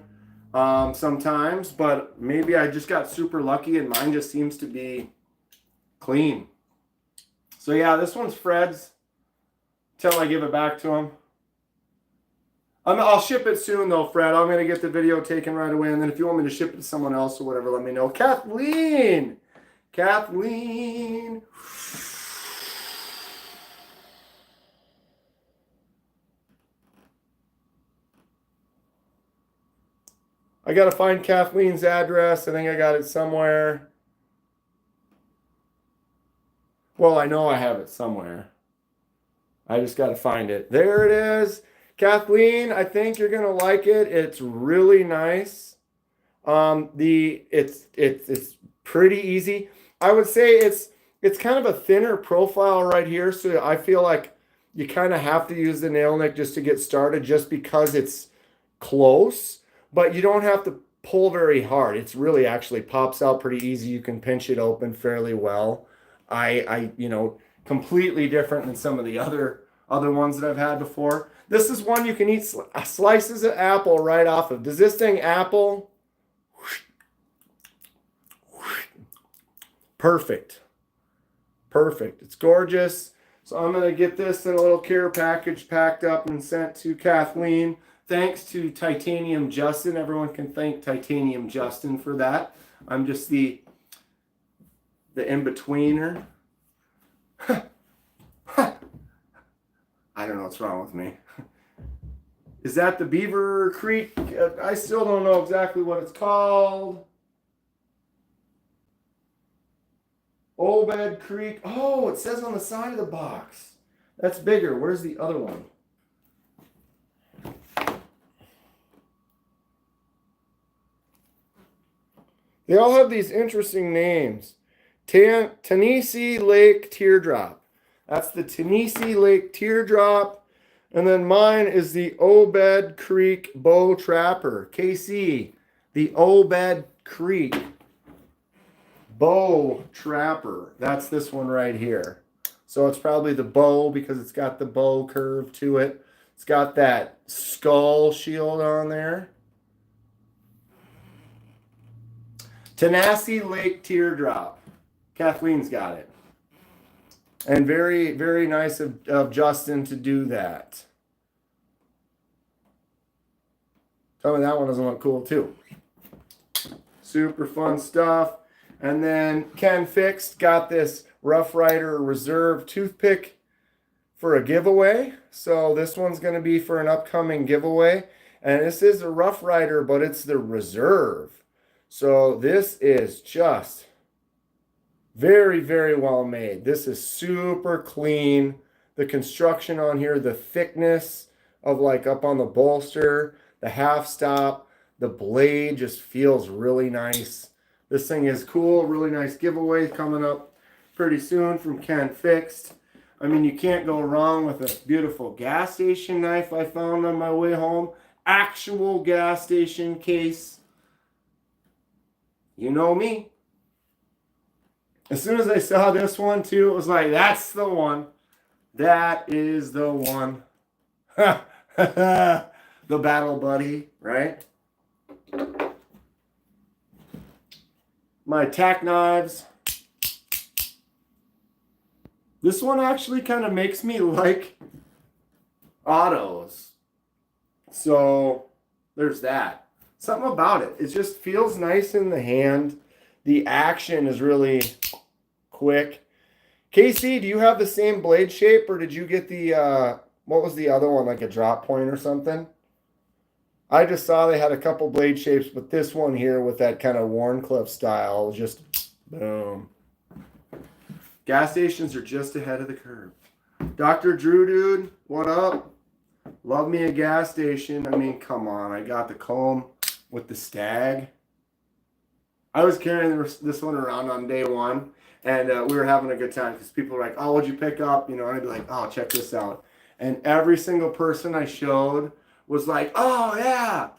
sometimes, but maybe I just got super lucky and mine just seems to be clean. So yeah, this one's Fred's till I give it back to him. I'll ship it soon though, Fred. I'm gonna get the video taken right away, and then if you want me to ship it to someone else or whatever, let me know. Kathleen. I got to find Kathleen's address. I think I got it somewhere. Well, I know I have it somewhere. I just got to find it. There it is. Kathleen, I think you're going to like it. It's really nice. It's pretty easy. I would say it's kind of a thinner profile right here, so I feel like you kind of have to use the nail nick just to get started just because it's close. But you don't have to pull very hard. It's really actually pops out pretty easy. You can pinch it open fairly well. Completely different than some of the other ones that I've had before. This is one you can eat slices of apple right off of. Does this thing apple? Perfect. It's gorgeous. So I'm going to get this in a little care package packed up and sent to Kathleen. Thanks to Titanium Justin. Everyone can thank Titanium Justin for that. I'm just the in-betweener. I don't know what's wrong with me. Is that the Beaver Creek? I still don't know exactly what it's called. Obed Creek. Oh, it says on the side of the box. That's bigger. Where's the other one? They all have these interesting names. Tennessee Lake Teardrop. That's the Tennessee Lake Teardrop. And then mine is the Obed Creek Bow Trapper. KC, the Obed Creek Bow Trapper. That's this one right here. So it's probably the bow because it's got the bow curve to it. It's got that skull shield on there. Tennessee Lake Teardrop. Kathleen's got it. And very, very nice of Justin to do that. Tell me that one doesn't look cool too. Super fun stuff. And then Ken Fixed got this Rough Rider Reserve toothpick for a giveaway. So this one's going to be for an upcoming giveaway. And this is a Rough Rider, but it's the Reserve. So this is just very, very well made. This is super clean. The construction on here, the thickness of like up on the bolster, the half stop, the blade just feels really nice. This thing is cool. Really nice giveaway coming up pretty soon from Ken Fixed. I mean, you can't go wrong with a beautiful gas station knife I found on my way home. Actual gas station case. You know me. As soon as I saw this one too, it was like, that's the one. That is the one. The Battle Buddy, right? My tack knives. This one actually kind of makes me like autos. So there's that. Something about it. It just feels nice in the hand. The action is really quick. Casey, do you have the same blade shape or did you get the, what was the other one, like a drop point or something? I just saw they had a couple blade shapes, but this one here with that kind of Warncliffe style, just boom. Gas stations are just ahead of the curve. Dr. Drew, dude, what up? Love me a gas station. I mean, come on. I got the comb with the stag. I was carrying this one around on day one, and we were having a good time because people were like, oh, what'd you pick up? You know, and I'd be like, oh, check this out. And every single person I showed was like, oh, yeah,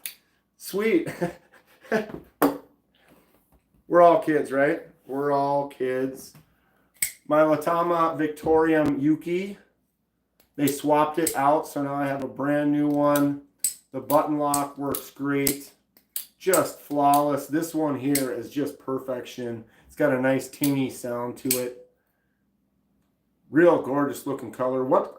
sweet. We're all kids, right? We're all kids. My Latama Victorium Yuki, they swapped it out, so now I have a brand new one. The button lock works great. Just flawless. This one here is just perfection. It's got a nice tinny sound to it. Real gorgeous looking color. What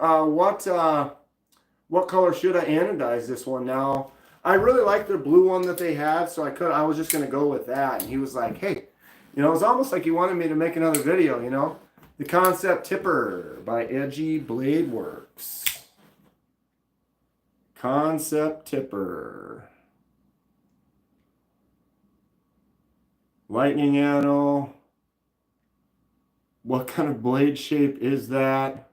color should I anodize this one now? I really like the blue one that they had, so I was just gonna go with that. And he was like, hey, you know, it's almost like he wanted me to make another video, you know? The Concept Tipper by Edgy Blade Works. Concept Tipper. Lightning Anno. What kind of blade shape is that?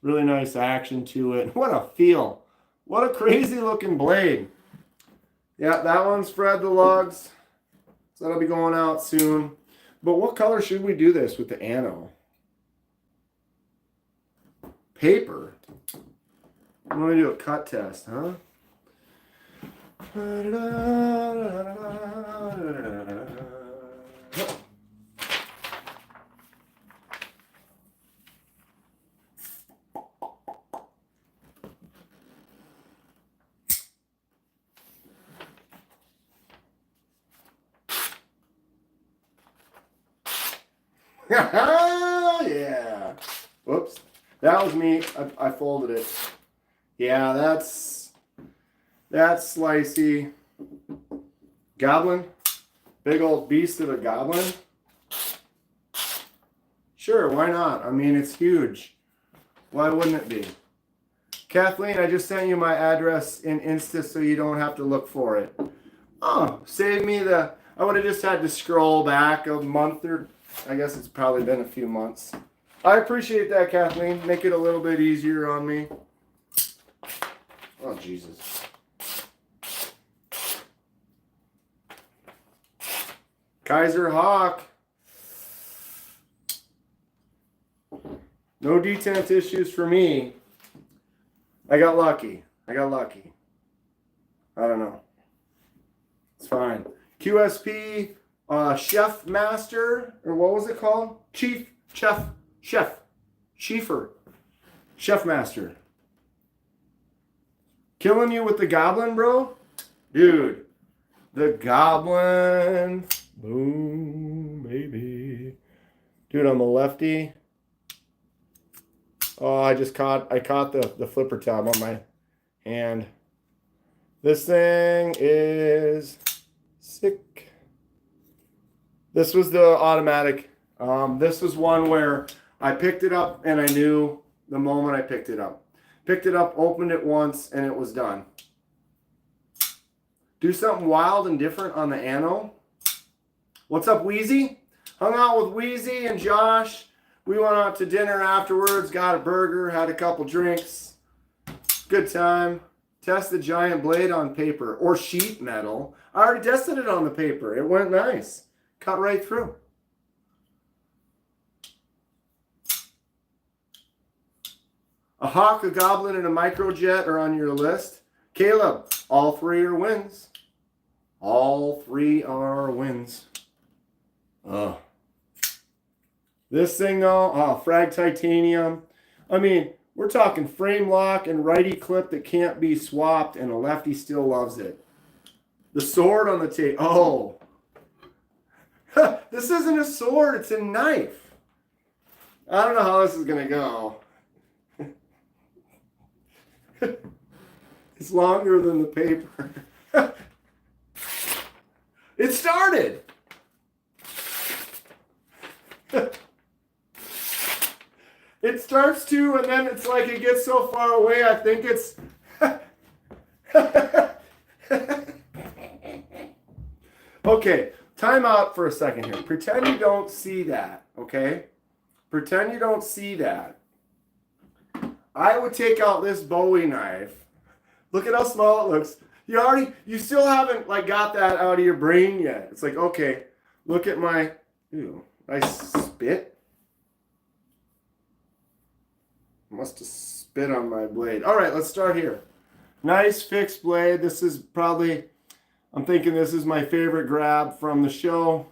Really nice action to it. What a feel. What a crazy looking blade. Yeah, that one's Fred the Lugs. So that'll be going out soon. But what color should we do this with the Anno? Paper. I'm going to do a cut test, huh? Yeah. Whoops. That was me. I folded it. Yeah, that's slicey. Goblin. Big old beast of a goblin. Sure, why not? I mean, it's huge. Why wouldn't it be? Kathleen, I just sent you my address in Insta so you don't have to look for it. Oh, save me the... I would have just had to scroll back a month or... I guess it's probably been a few months. I appreciate that, Kathleen. Make it a little bit easier on me. Oh, Jesus. Kaiser Hawk. No detent issues for me. I got lucky. I don't know. It's fine. QSP Chef Master, or what was it called? Chef Master. Killing you with the Goblin, bro? Dude, the Goblin. Boom, baby. Dude, I'm a lefty. Oh, I caught the flipper tab on my hand. This thing is sick. This was the automatic. This was one where I picked it up and I knew the moment I picked it up. Picked it up, opened it once, and it was done. Do something wild and different on the Anno. What's up, Wheezy? Hung out with Wheezy and Josh. We went out to dinner afterwards, got a burger, had a couple drinks. Good time. Test the giant blade on paper or sheet metal. I already tested it on the paper. It went nice. Cut right through. A Hawk, a Goblin, and a Microjet are on your list. Caleb, all three are wins. All three are wins. Oh. This thing though, oh, Frag Titanium. I mean, we're talking frame lock and righty clip that can't be swapped, and a lefty still loves it. The sword on the tape. Oh. This isn't a sword, it's a knife. I don't know how this is going to go. It's longer than the paper. It started. It starts to, and then it's like it gets so far away, I think it's... Okay, time out for a second here. Pretend you don't see that, okay? Pretend you don't see that. I would take out this Bowie knife. Look at how small it looks. You still haven't like got that out of your brain yet. It's like, okay, look at my, ew, I spit. Must have spit on my blade. All right, let's start here. Nice fixed blade. This is probably, I'm thinking this is my favorite grab from the show.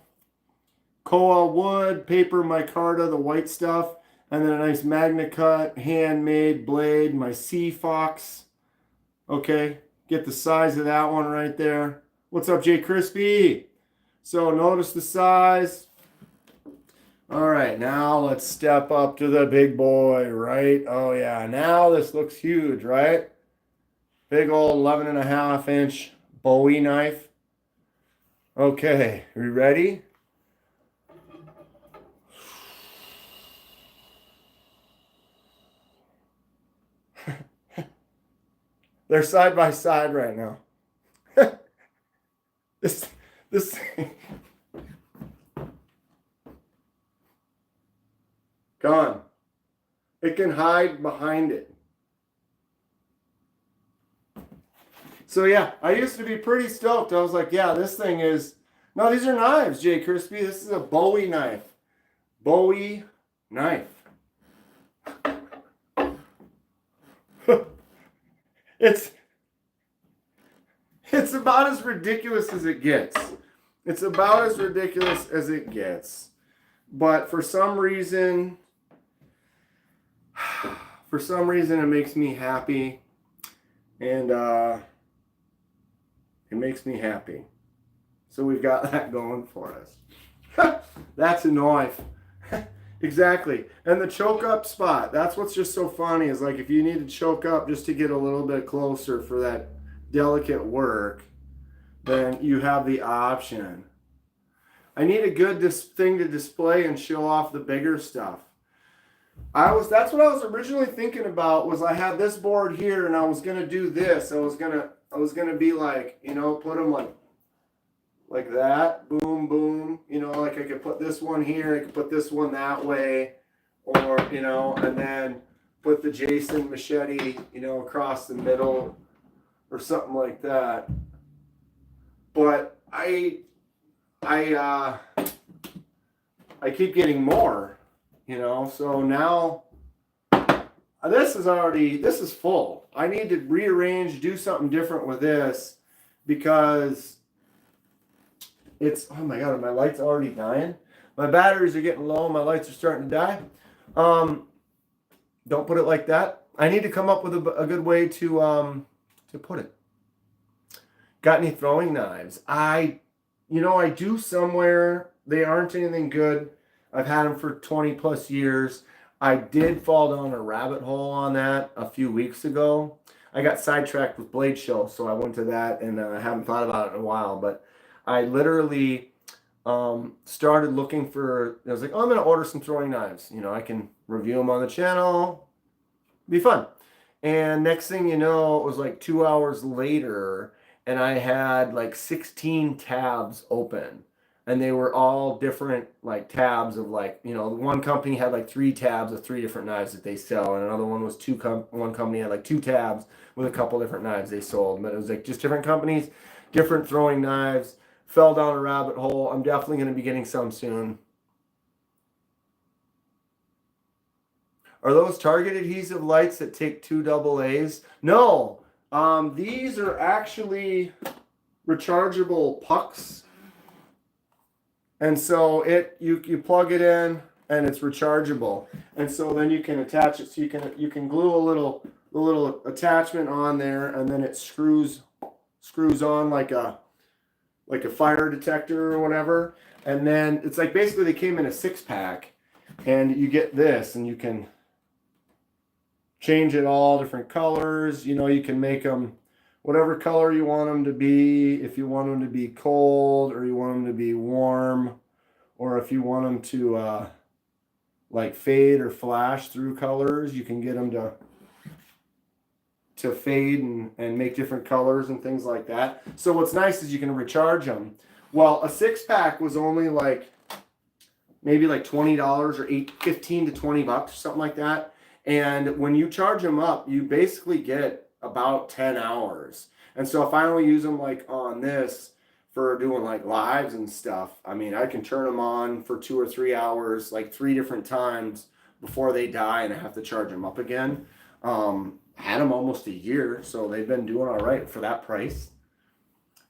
Koa wood, paper micarta, the white stuff. And then a nice Magna Cut, handmade blade, my Seox. Okay, get the size of that one right there. What's up, Jay Crispy? So notice the size. All right, now let's step up to the big boy, right? Oh yeah, now this looks huge, right? Big old 11.5-inch Bowie knife. Okay, are you ready? They're side by side right now. This thing. Gone. It can hide behind it. So yeah, I used to be pretty stoked. I was like, yeah, this thing is... No, these are knives, Jay Crispy. This is a Bowie knife. Bowie knife. It's about as ridiculous as it gets. It's about as ridiculous as it gets. But for some reason it makes me happy. And it makes me happy. So we've got that going for us. That's a knife. Exactly. And the choke up spot, that's what's just so funny, is like if you need to choke up just to get a little bit closer for that delicate work, then you have the option. I need a good thing to display and show off the bigger stuff. That's what I was originally thinking about. Was I had this board here and I was gonna do this. I was gonna be like, you know, put them like that, boom, boom. You know, like I could put this one here, I could put this one that way, or you know, and then put the Jason machete, you know, across the middle, or something like that. But I keep getting more, you know. So now this is full. I need to rearrange, do something different with this because it's, oh my God, my light's already dying. My batteries are getting low. My lights are starting to die. Don't put it like that. I need to come up with a good way to put it. Got any throwing knives? I do somewhere. They aren't anything good. I've had them for 20 plus years. I did fall down a rabbit hole on that a few weeks ago. I got sidetracked with Blade Show, so I went to that, and I haven't thought about it in a while. But I literally started looking for. I was like, oh, I'm going to order some throwing knives. You know, I can review them on the channel. Be fun. And next thing you know, it was like 2 hours later, and I had like 16 tabs open. And they were all different like tabs of like, you know, one company had like 3 tabs of 3 different knives that they sell, and another one was one company had like 2 tabs with a couple different knives they sold. But it was like just different companies, different throwing knives. Fell down a rabbit hole. I'm definitely going to be getting some soon. Are those Target adhesive lights that take 2 AA's? No. These are actually rechargeable pucks. And so you plug it in and it's rechargeable. And so then you can attach it, so you can glue a little attachment on there, and then it screws on like a fire detector or whatever. And then it's like basically they came in a 6-pack, and you get this, and you can change it all different colors. You know, you can make them whatever color you want them to be. If you want them to be cold, or you want them to be warm, or if you want them to like fade or flash through colors, you can get them to fade and make different colors and things like that. So what's nice is you can recharge them. Well, a 6-pack was only like maybe like $20 or $15 to $20, something like that. And when you charge them up, you basically get about 10 hours. And so if I only use them like on this for doing like lives and stuff, I mean, I can turn them on for 2 or 3 hours, like 3 different times before they die, and I have to charge them up again. Had them almost a year, so they've been doing all right for that price.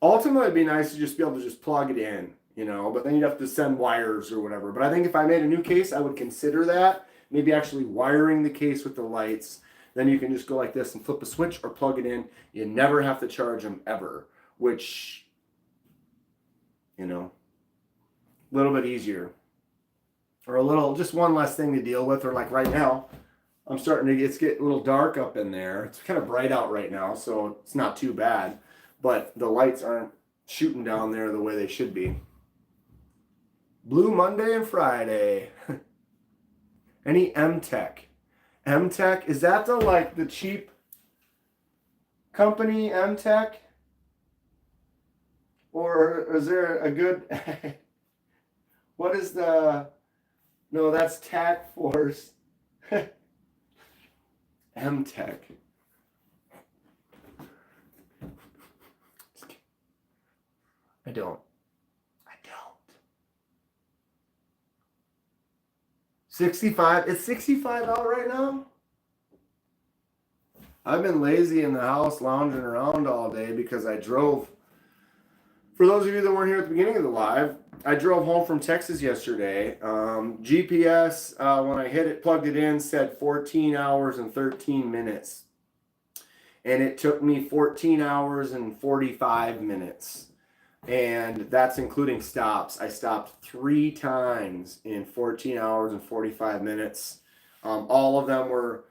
Ultimately, it'd be nice to just be able to just plug it in, you know, but then you'd have to send wires or whatever. But I think if I made a new case, I would consider that. Maybe actually wiring the case with the lights. Then you can just go like this and flip a switch or plug it in. You never have to charge them ever, which, you know, a little bit easier. Or just one less thing to deal with. Or like right now, I'm starting to get a little dark up in there. It's kind of bright out right now, so it's not too bad. But the lights aren't shooting down there the way they should be. Blue Monday and Friday. Any M-Tech? M-Tech, is that the cheap company, M-Tech? Or is there a good... What is the... No, that's Tac Force. M-Tech. I don't. 65. It's 65 out right now. I've been lazy in the house, lounging around all day because I drove. For those of you that weren't here at the beginning of the live, I drove home from Texas yesterday. GPS, when I plugged it in, said 14 hours and 13 minutes. And it took me 14 hours and 45 minutes. And that's including stops. I stopped 3 times in 14 hours and 45 minutes. All of them were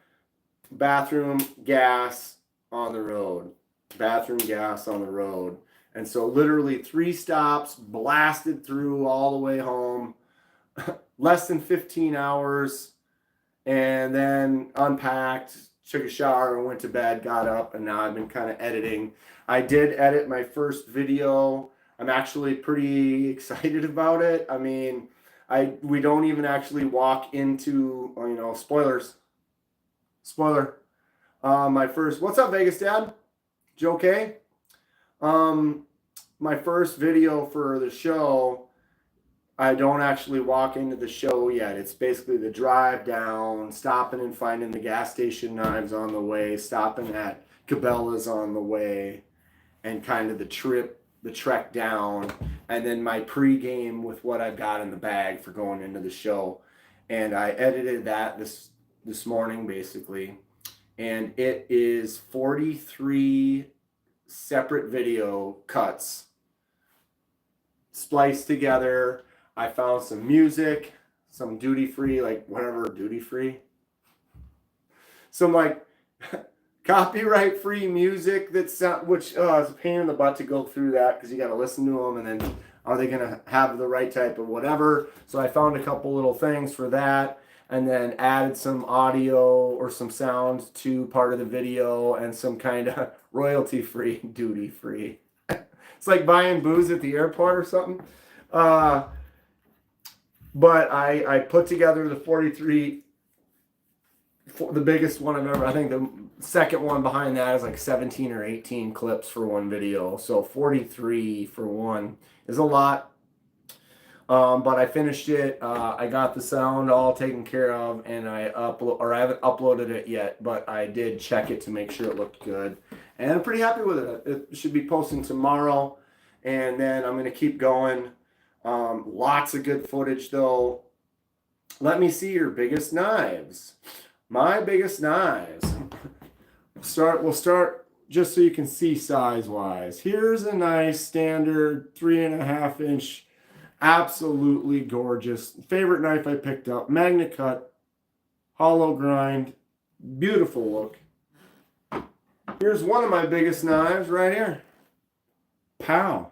bathroom, gas, on the road. Bathroom, gas, on the road. And so literally 3 stops, blasted through all the way home. Less than 15 hours. and then unpacked, took a shower, and went to bed, got up, and now I've been kind of editing. I did edit my first video. I'm actually pretty excited about it. I mean, we don't even actually walk into, you know, spoilers. Spoiler. My first, what's up, Vegas Dad? You okay? My first video for the show, I don't actually walk into the show yet. It's basically the drive down, stopping and finding the gas station knives on the way, stopping at Cabela's on the way, and kind of the trek down, and then my pregame with what I've got in the bag for going into the show. And I edited that this morning, basically, and it is 43 separate video cuts spliced together. I found some music, some duty-free, like whatever, duty-free. Some like copyright-free music which is a pain in the butt to go through that because you got to listen to them, and then are they going to have the right type of whatever? So I found a couple little things for that, and then added some audio or some sound to part of the video, and some kind of royalty-free, duty-free. It's like buying booze at the airport or something. But I put together the 43, the biggest one I've ever, I think the second one behind that is like 17 or 18 clips for one video. So 43 for one is a lot. But I finished it. I got the sound all taken care of, and I haven't uploaded it yet, but I did check it to make sure it looked good. And I'm pretty happy with it. It should be posting tomorrow, and then I'm going to keep going. Lots of good footage though. Let me see your biggest knives. My biggest knives. We'll start just so you can see size wise. Here's a nice standard 3.5 inch, absolutely gorgeous. Favorite knife I picked up. Magna cut, hollow grind, beautiful look. Here's one of my biggest knives right here. Pow.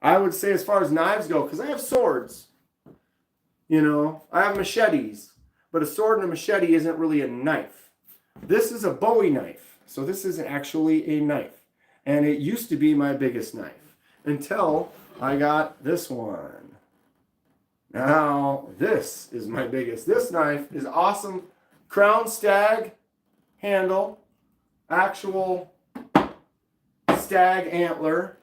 I would say as far as knives go, because I have swords, you know, I have machetes, but a sword and a machete isn't really a knife. This is a Bowie knife, so this is actually a knife, and it used to be my biggest knife until I got this one. Now, this is my biggest. This knife is awesome. Crown stag handle, actual stag antler.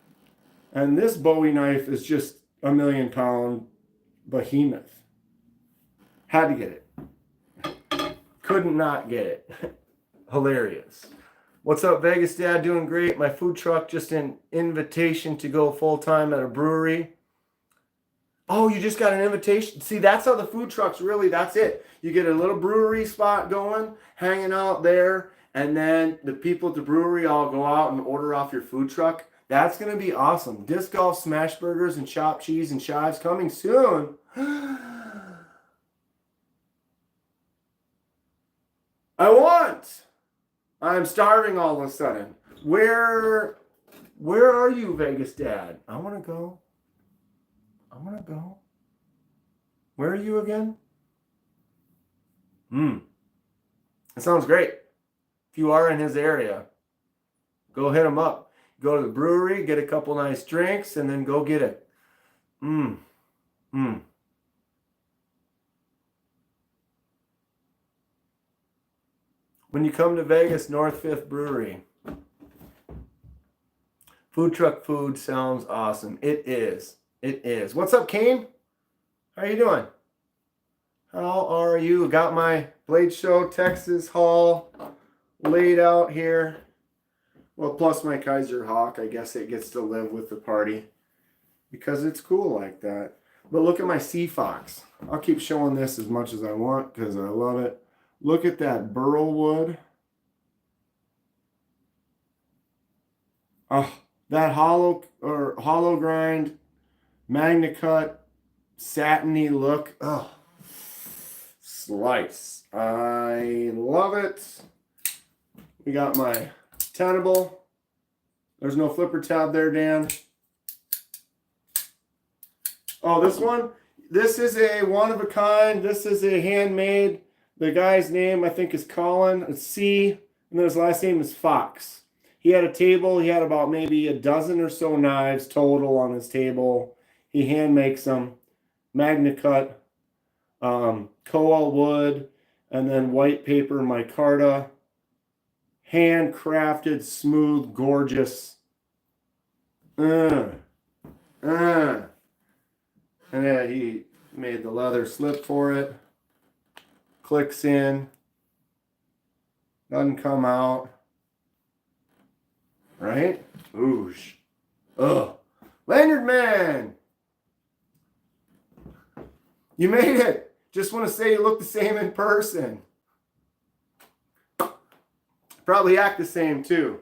And this Bowie knife is just a 1,000,000-pound behemoth. Had to get it. Couldn't not get it. Hilarious. What's up, Vegas Dad? Doing great. My food truck, just an invitation to go full-time at a brewery. Oh, you just got an invitation? See, that's how the food trucks really, that's it. You get a little brewery spot going, hanging out there, and then the people at the brewery all go out and order off your food truck. That's going to be awesome. Disc golf, smash burgers, and chopped cheese and chives coming soon. I'm starving all of a sudden. Where are you, Vegas Dad? I want to go. Where are you again? That sounds great. If you are in his area, go hit him up. Go to the brewery, get a couple nice drinks, and then go get it. When you come to Vegas, North 5th Brewery. Food truck food sounds awesome. It is. It is. What's up, Kane? How you doing? How are you? Got my Blade Show Texas haul laid out here. Well, plus my Kaiser Hawk, I guess it gets to live with the party because it's cool like that. But look at my Sea Fox. I'll keep showing this as much as I want because I love it. Look at that burl wood. Oh, that hollow grind, magna cut, satiny look. Oh, slice. I love it. We got my tenable. There's no flipper tab there, Dan. Oh, this one? This is a one of a kind. This is a handmade. The guy's name, I think, is Colin. It's C, and then his last name is Fox. He had a table. He had about maybe a dozen or so knives total on his table. He hand makes them, Magna Cut, koa wood, and then white paper micarta. Handcrafted, smooth, gorgeous. And then he made the leather slip for it. Clicks in. Doesn't come out. Right? Oosh. Ugh. Lanyard Man! You made it! Just want to say you look the same in person. Probably act the same too.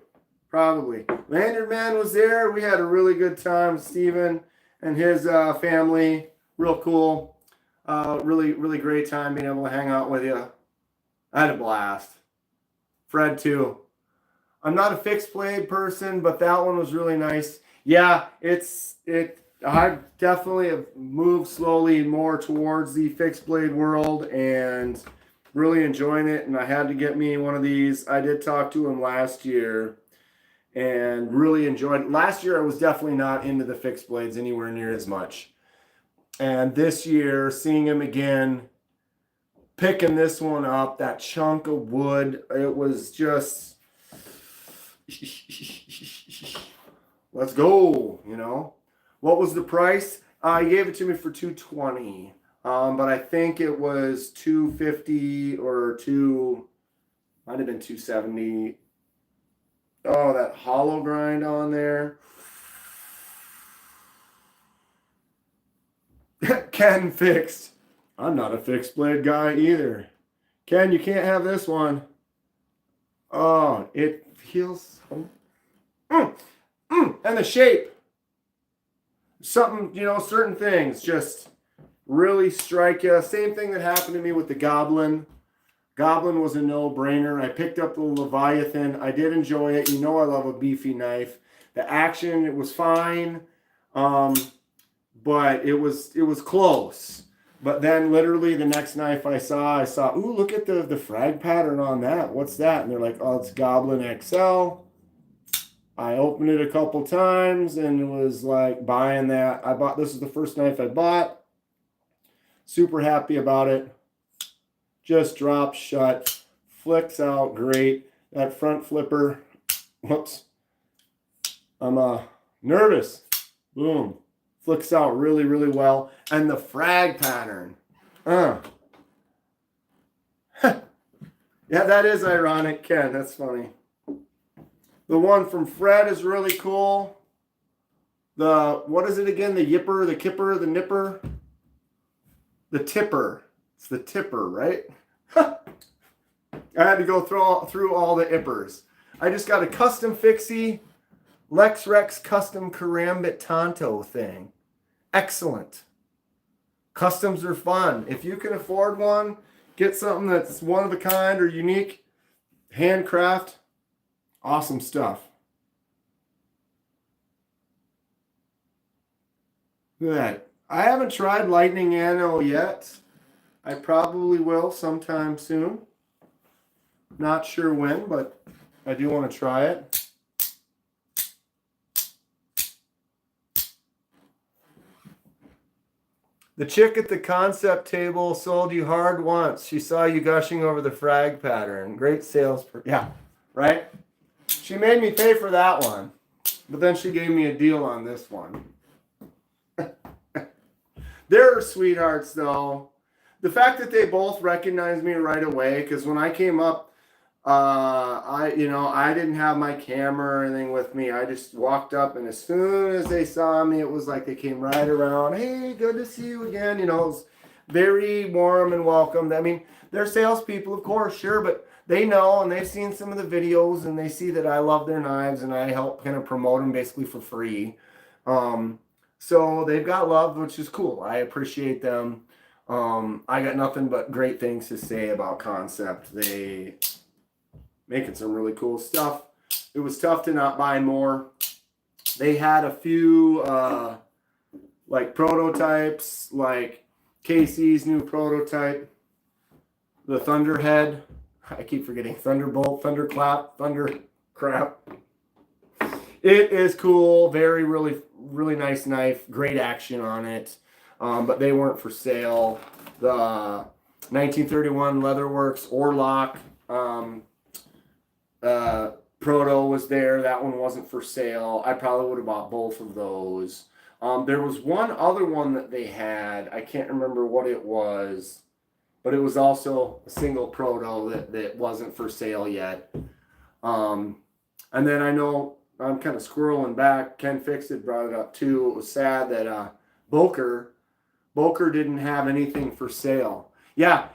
Probably. Lanyard Man was there. We had a really good time. Steven and his family. Real cool. Really great time being able to hang out with you. I had a blast. Fred too. I'm not a fixed blade person, but that one was really nice. Yeah, I definitely have moved slowly more towards the fixed blade world and really enjoying it. And I had to get me one of these. I did talk to him last year and really enjoyed it. Last year I was definitely not into the fixed blades anywhere near as much. And this year, seeing him again, picking this one up, that chunk of wood, it was just, let's go, you know. What was the price? He gave it to me for $220, but I think it was $250 or might have been $270. Oh, that hollow grind on there. Ken fixed. I'm not a fixed blade guy either. Ken, you can't have this one. Oh, it feels so... And the shape. Something, you know, certain things just really strike you. Same thing that happened to me with the Goblin. Goblin was a no-brainer. I picked up the Leviathan. I did enjoy it. You know I love a beefy knife. The action, it was fine. But it was close. But then literally the next knife I saw, ooh, look at the frag pattern on that. What's that? And they're like, oh, it's Goblin XL. I opened it a couple times and it was like buying that. This is the first knife I bought. Super happy about it. Just drops shut. Flicks out great. That front flipper. Whoops. I'm nervous. Boom. Flicks out really well. And the frag pattern. Yeah, that is ironic, Ken. That's funny. The one from Fred is really cool. What is it again? The yipper, the kipper, the nipper? The tipper. It's the tipper, right? I had to go through all the ippers. I just got a custom fixie Lex Rex custom Karambit Tonto thing. Excellent. Customs are fun. If you can afford one, get something that's one of a kind or unique. Handcraft. Awesome stuff. Look at that. I haven't tried Lightning Anno yet. I probably will sometime soon. Not sure when, but I do want to try it. The chick at the concept table sold you hard once. She saw you gushing over the frag pattern. Great sales. Yeah, right? She made me pay for that one. But then she gave me a deal on this one. They're sweethearts, though. The fact that they both recognized me right away, because when I came up, I didn't have my camera or anything with me. I just walked up, and as soon as they saw me, it was like they came right around. Hey, good to see you again. You know, it was very warm and welcomed. I mean, they're salespeople, of course, sure, but they know, and they've seen some of the videos, and they see that I love their knives, and I help kind of promote them basically for free. So they've got love, which is cool. I appreciate them. I got nothing but great things to say about Concept. They making some really cool stuff. It was tough to not buy more. They had a few like prototypes, like Casey's new prototype. the Thunderhead. I keep forgetting Thunderbolt, Thunderclap, Thundercrap. It is cool. Very, really nice knife. Great action on it. But they weren't for sale. The 1931 Leatherworks Orlock Proto was there. That one wasn't for sale. I probably would have bought both of those. There was one other one that they had. I can't remember what it was. But it was also a single Proto that wasn't for sale yet. And then I know I'm kind of squirreling back. Ken Fixit brought it up too. It was sad that Boker didn't have anything for sale. Yeah,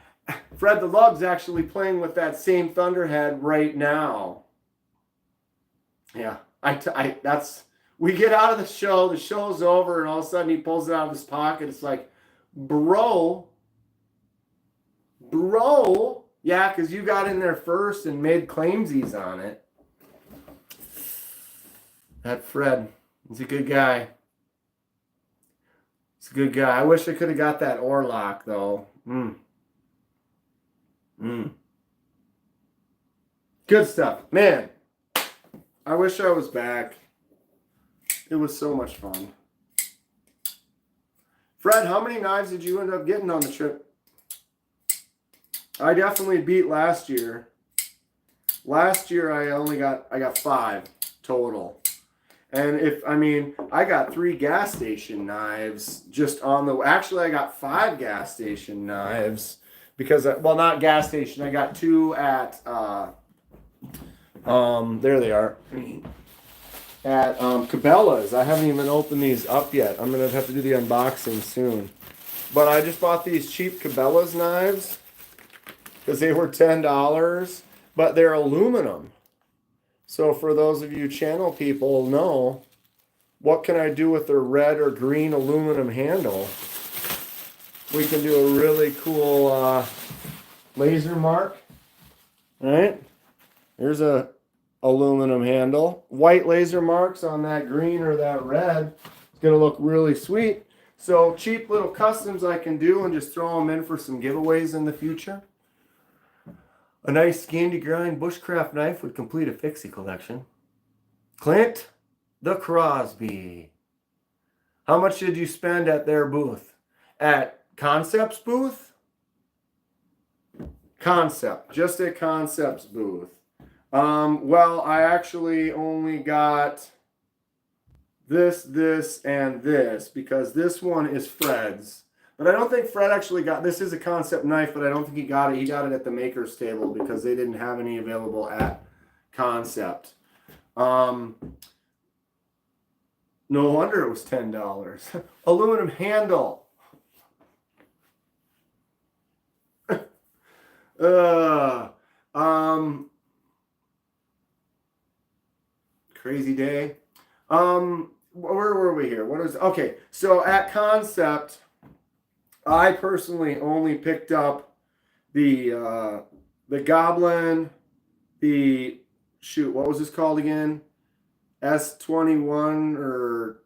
Fred the Lug's actually playing with that same Thunderhead right now. Yeah, we get out of the show's over, and all of a sudden he pulls it out of his pocket. It's like, bro, yeah, because you got in there first and made claimsies on it. That Fred, he's a good guy. He's a good guy. I wish I could have got that Orlock, though. Good stuff. Man, I wish I was back. It was so much fun. Fred, how many knives did you end up getting on the trip? I definitely beat last year. Last year I got 5 total. And I got 3 gas station knives just on the, actually I got 5 gas station knives because, well, not gas station. I got 2 at, there they are, at Cabela's. I haven't even opened these up yet. I'm going to have to do the unboxing soon. But I just bought these cheap Cabela's knives because they were $10, but they're aluminum. So for those of you channel people know, what can I do with a red or green aluminum handle? We can do a really cool laser mark. All right, here's a aluminum handle. White laser marks on that green or that red. It's gonna look really sweet. So cheap little customs I can do and just throw them in for some giveaways in the future. A nice scheme to grind bushcraft knife would complete a fixie collection. Clint the Crosby. How much did you spend at their booth? At Concept's booth? Concept. Just at Concept's booth. Well, I actually only got this, and this because this one is Fred's. But I don't think Fred actually got, this is a Concept knife, but I don't think he got it. He got it at the maker's table because they didn't have any available at Concept. No wonder it was $10. Aluminum handle. Crazy day. Where were we here? Okay, so at Concept, I personally only picked up the Goblin, what was this called again? S21 or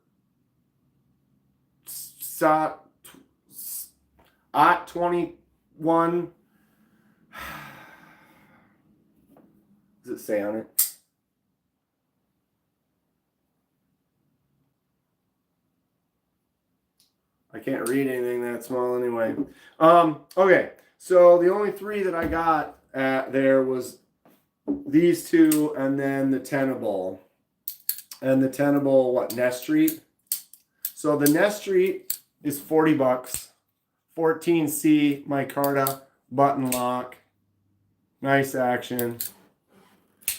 OT21. What does it say on it? I can't read anything that small anyway. Okay, so the only 3 that I got there was these 2 and then the Tenable. And the Tenable, Nest Street? So the Nest Street is $40. 14C micarta button lock. Nice action.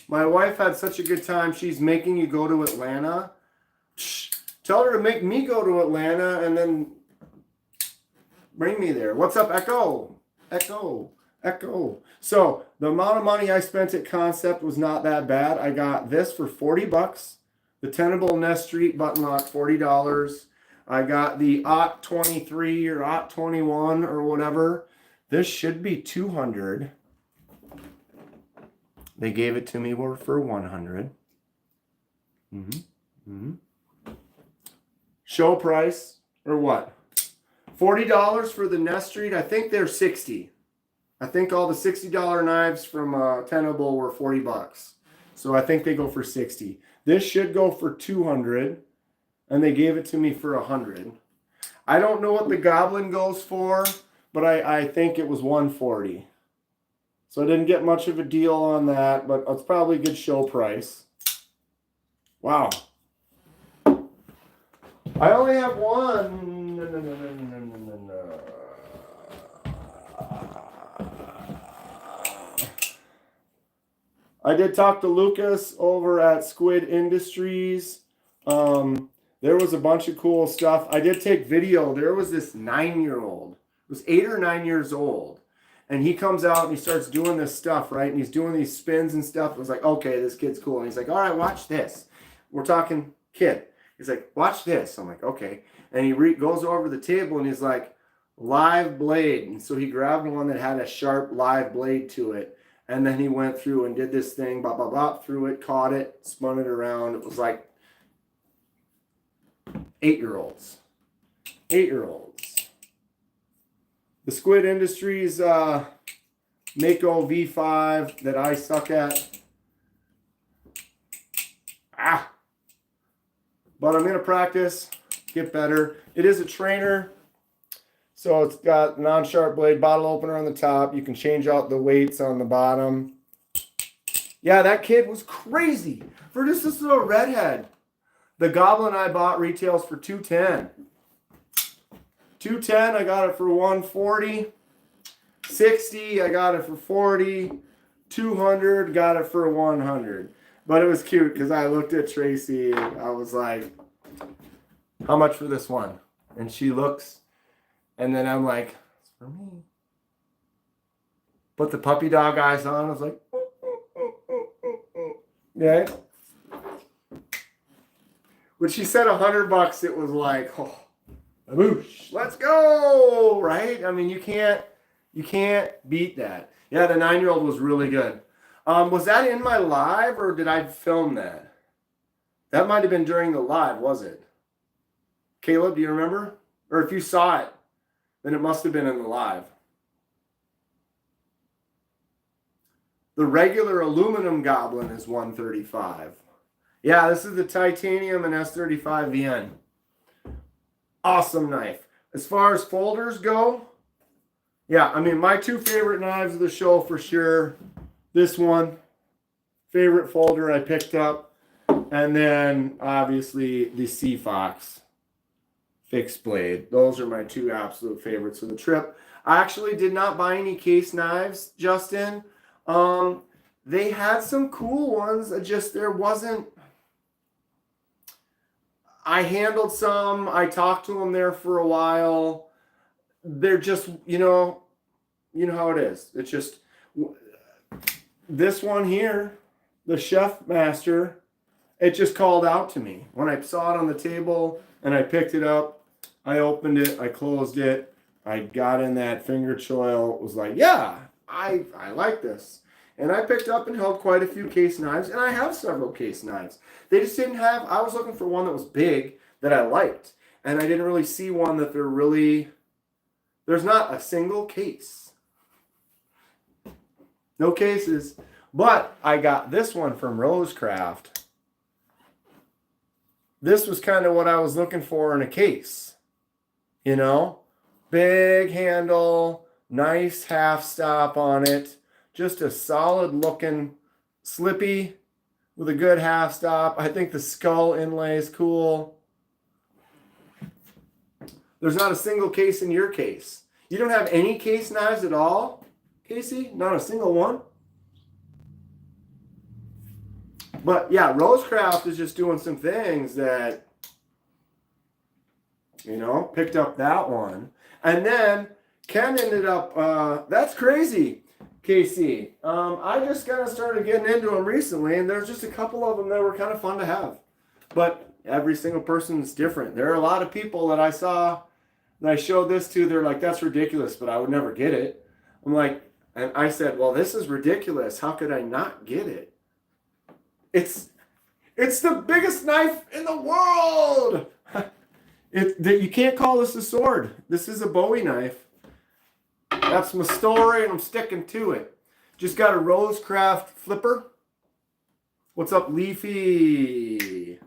My wife had such a good time. She's making you go to Atlanta. Tell her to make me go to Atlanta and then bring me there. What's up, Echo? Echo. So the amount of money I spent at Concept was not that bad. I got this for $40. The Tenable Nest Street button lock, $40. I got the OT23 or OT21 or whatever. This should be $200. They gave it to me for $100. Show price or what? $40 for the Nest Street. I think they're $60. I think all the $60 knives from Tenable were $40. So I think they go for 60. This should go for 200, and they gave it to me for 100. I don't know what the Goblin goes for, but I think it was 140. So I didn't get much of a deal on that, but it's probably a good show price. Wow. I only have one. No. I did talk to Lucas over at Squid Industries. There was a bunch of cool stuff. I did take video. There was this 9-year-old. It was 8 or 9 years old. And he comes out and he starts doing this stuff, right? And he's doing these spins and stuff. It was like, okay, this kid's cool. And he's like, all right, watch this. We're talking kid. He's like, watch this. I'm like, okay. And he goes over the table and he's like, live blade. And so he grabbed one that had a sharp live blade to it. And then he went through and did this thing, bop, bop, bop, threw it, caught it, spun it around. It was like 8-year-olds. 8-year-olds. The Squid Industries Mako V5 that I suck at. But I'm going to practice, get better. It is a trainer. So it's got non-sharp blade, bottle opener on the top. You can change out the weights on the bottom. Yeah, that kid was crazy for just this little redhead. The Goblin I bought retails for $210. $210, I got it for $140. $60, I got it for $40. $200, got it for $100. But it was cute because I looked at Tracy and I was like, how much for this one? And she looks, and then I'm like, it's for me. Put the puppy dog eyes on. I was like, yeah. When she said $100, it was like, oh, whoosh, let's go, right? I mean, you can't beat that. Yeah, the 9-year-old was really good. Was that in my live or did I film that? That might have been during the live, was it? Caleb, do you remember? Or if you saw it, then it must have been in the live. The regular aluminum Goblin is $135. Yeah, this is the titanium and S35 VN. Awesome knife. As far as folders go, yeah, I mean, my two favorite knives of the show for sure. This one, favorite folder I picked up. And then, obviously, the Seox fixed blade. Those are my two absolute favorites of the trip. I actually did not buy any case knives, Justin. They had some cool ones. There wasn't... I handled some. I talked to them there for a while. They're just, you know how it is. It's just... This one here, the Chef Master, it just called out to me. When I saw it on the table and I picked it up, I opened it, I closed it, I got in that finger choil, was like, yeah, I like this. And I picked up and held quite a few case knives, and I have several case knives. They just didn't have, I was looking for one that was big that I liked, and I didn't really see one that there's not a single case. No cases. But I got this one from Rosecraft. This was kind of what I was looking for in a case. You know? Big handle, nice half stop on it. Just a solid looking slippy with a good half stop. I think the skull inlay is cool. There's not a single case in your case. You don't have any case knives at all? Casey, not a single one. But yeah, Rosecraft is just doing some things that, picked up that one. And then Ken ended up, that's crazy, Casey. I just kind of started getting into them recently, and there's just a couple of them that were kind of fun to have. But every single person is different. There are a lot of people that I saw, that I showed this to, they're like, that's ridiculous, but I would never get it. I'm like, and I said, well, this is ridiculous. How could I not get it? It's the biggest knife in the world. You can't call this a sword. This is a Bowie knife. That's my story, and I'm sticking to it. Just got a Rosecraft flipper. What's up, Leafy?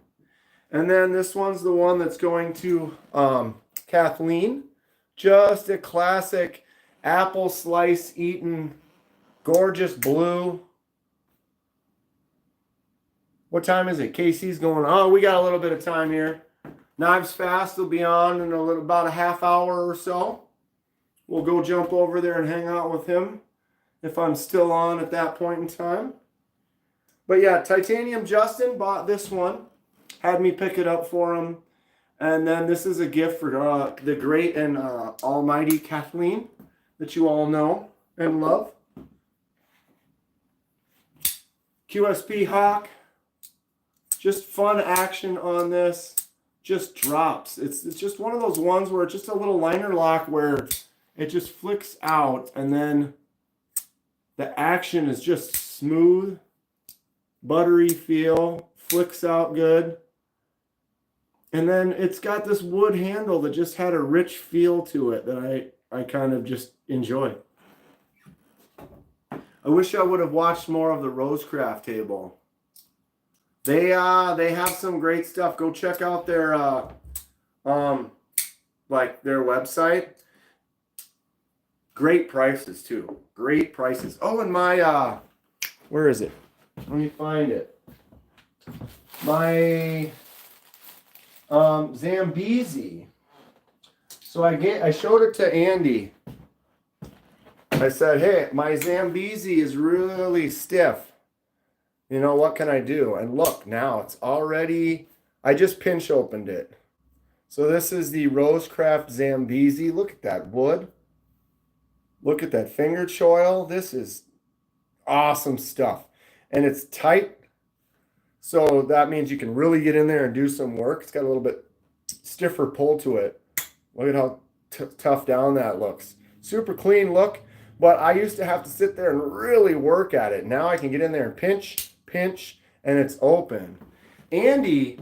And then this one's the one that's going to Kathleen. Just a classic apple slice eaten, gorgeous blue. What time is it? Casey's going, oh, we got a little bit of time here. Knives Fast will be on in about a half hour or so. We'll go jump over there and hang out with him if I'm still on at that point in time. But yeah, Titanium Justin bought this one. Had me pick it up for him. And then this is a gift for the great and almighty Kathleen that you all know and love. QSP Hawk. Just fun action on this. Just drops. It's just one of those ones where it's just a little liner lock where it just flicks out and then the action is just smooth, buttery feel, flicks out good. And then it's got this wood handle that just had a rich feel to it that I kind of just enjoy. I wish I would have watched more of the Rosecraft table. They have some great stuff. Go check out their their website. Great prices too. Great prices. Oh, and my where is it? Let me find it. My Zambezi. So I showed it to Andy. I said, hey, my Zambezi is really stiff. You know, what can I do? And look, now it's already, I just pinch opened it. So this is the Rosecraft Zambezi. Look at that wood. Look at that finger choil. This is awesome stuff. And it's tight. So that means you can really get in there and do some work. It's got a little bit stiffer pull to it. Look at how tough down that looks. Super clean look. But I used to have to sit there and really work at it. Now I can get in there and pinch, and it's open. Andy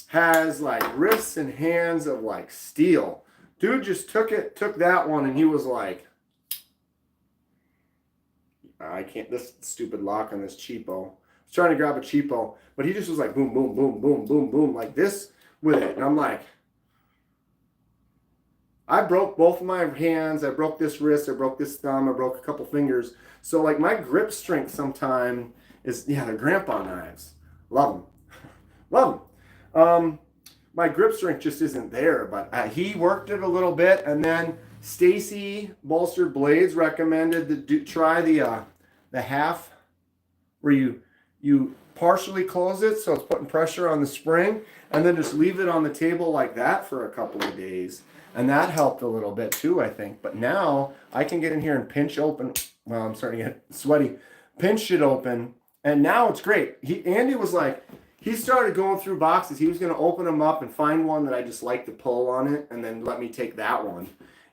has like wrists and hands of like steel. Dude just took that one, and he was like, I can't, this stupid lock on this cheapo. I was trying to grab a cheapo, but he just was like boom, boom, boom, boom, boom, boom, like this with it. And I'm like, I broke both of my hands. I broke this wrist. I broke this thumb. I broke a couple fingers. So like my grip strength sometime is, yeah, they're grandpa knives. Love them. Love them. My grip strength just isn't there, but he worked it a little bit. And then Stacy Bolstered Blades recommended try the half where you partially close it so it's putting pressure on the spring and then just leave it on the table like that for a couple of days. And that helped a little bit too, I think. But now I can get in here and pinch open. Well, I'm starting to get sweaty. Pinch it open. And now it's great. Andy was like, he started going through boxes. He was going to open them up and find one that I just like to pull on it and then let me take that one.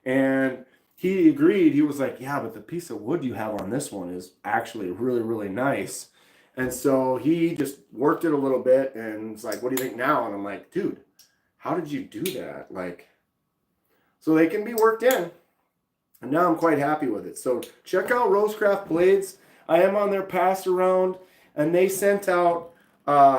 And he agreed. He was like, yeah, but the piece of wood you have on this one is actually really, really nice. And so he just worked it a little bit and was like, what do you think now? And I'm like, dude, how did you do that? Like, so they can be worked in. And now I'm quite happy with it. So check out Rosecraft Blades. I am on their pass around, and they sent out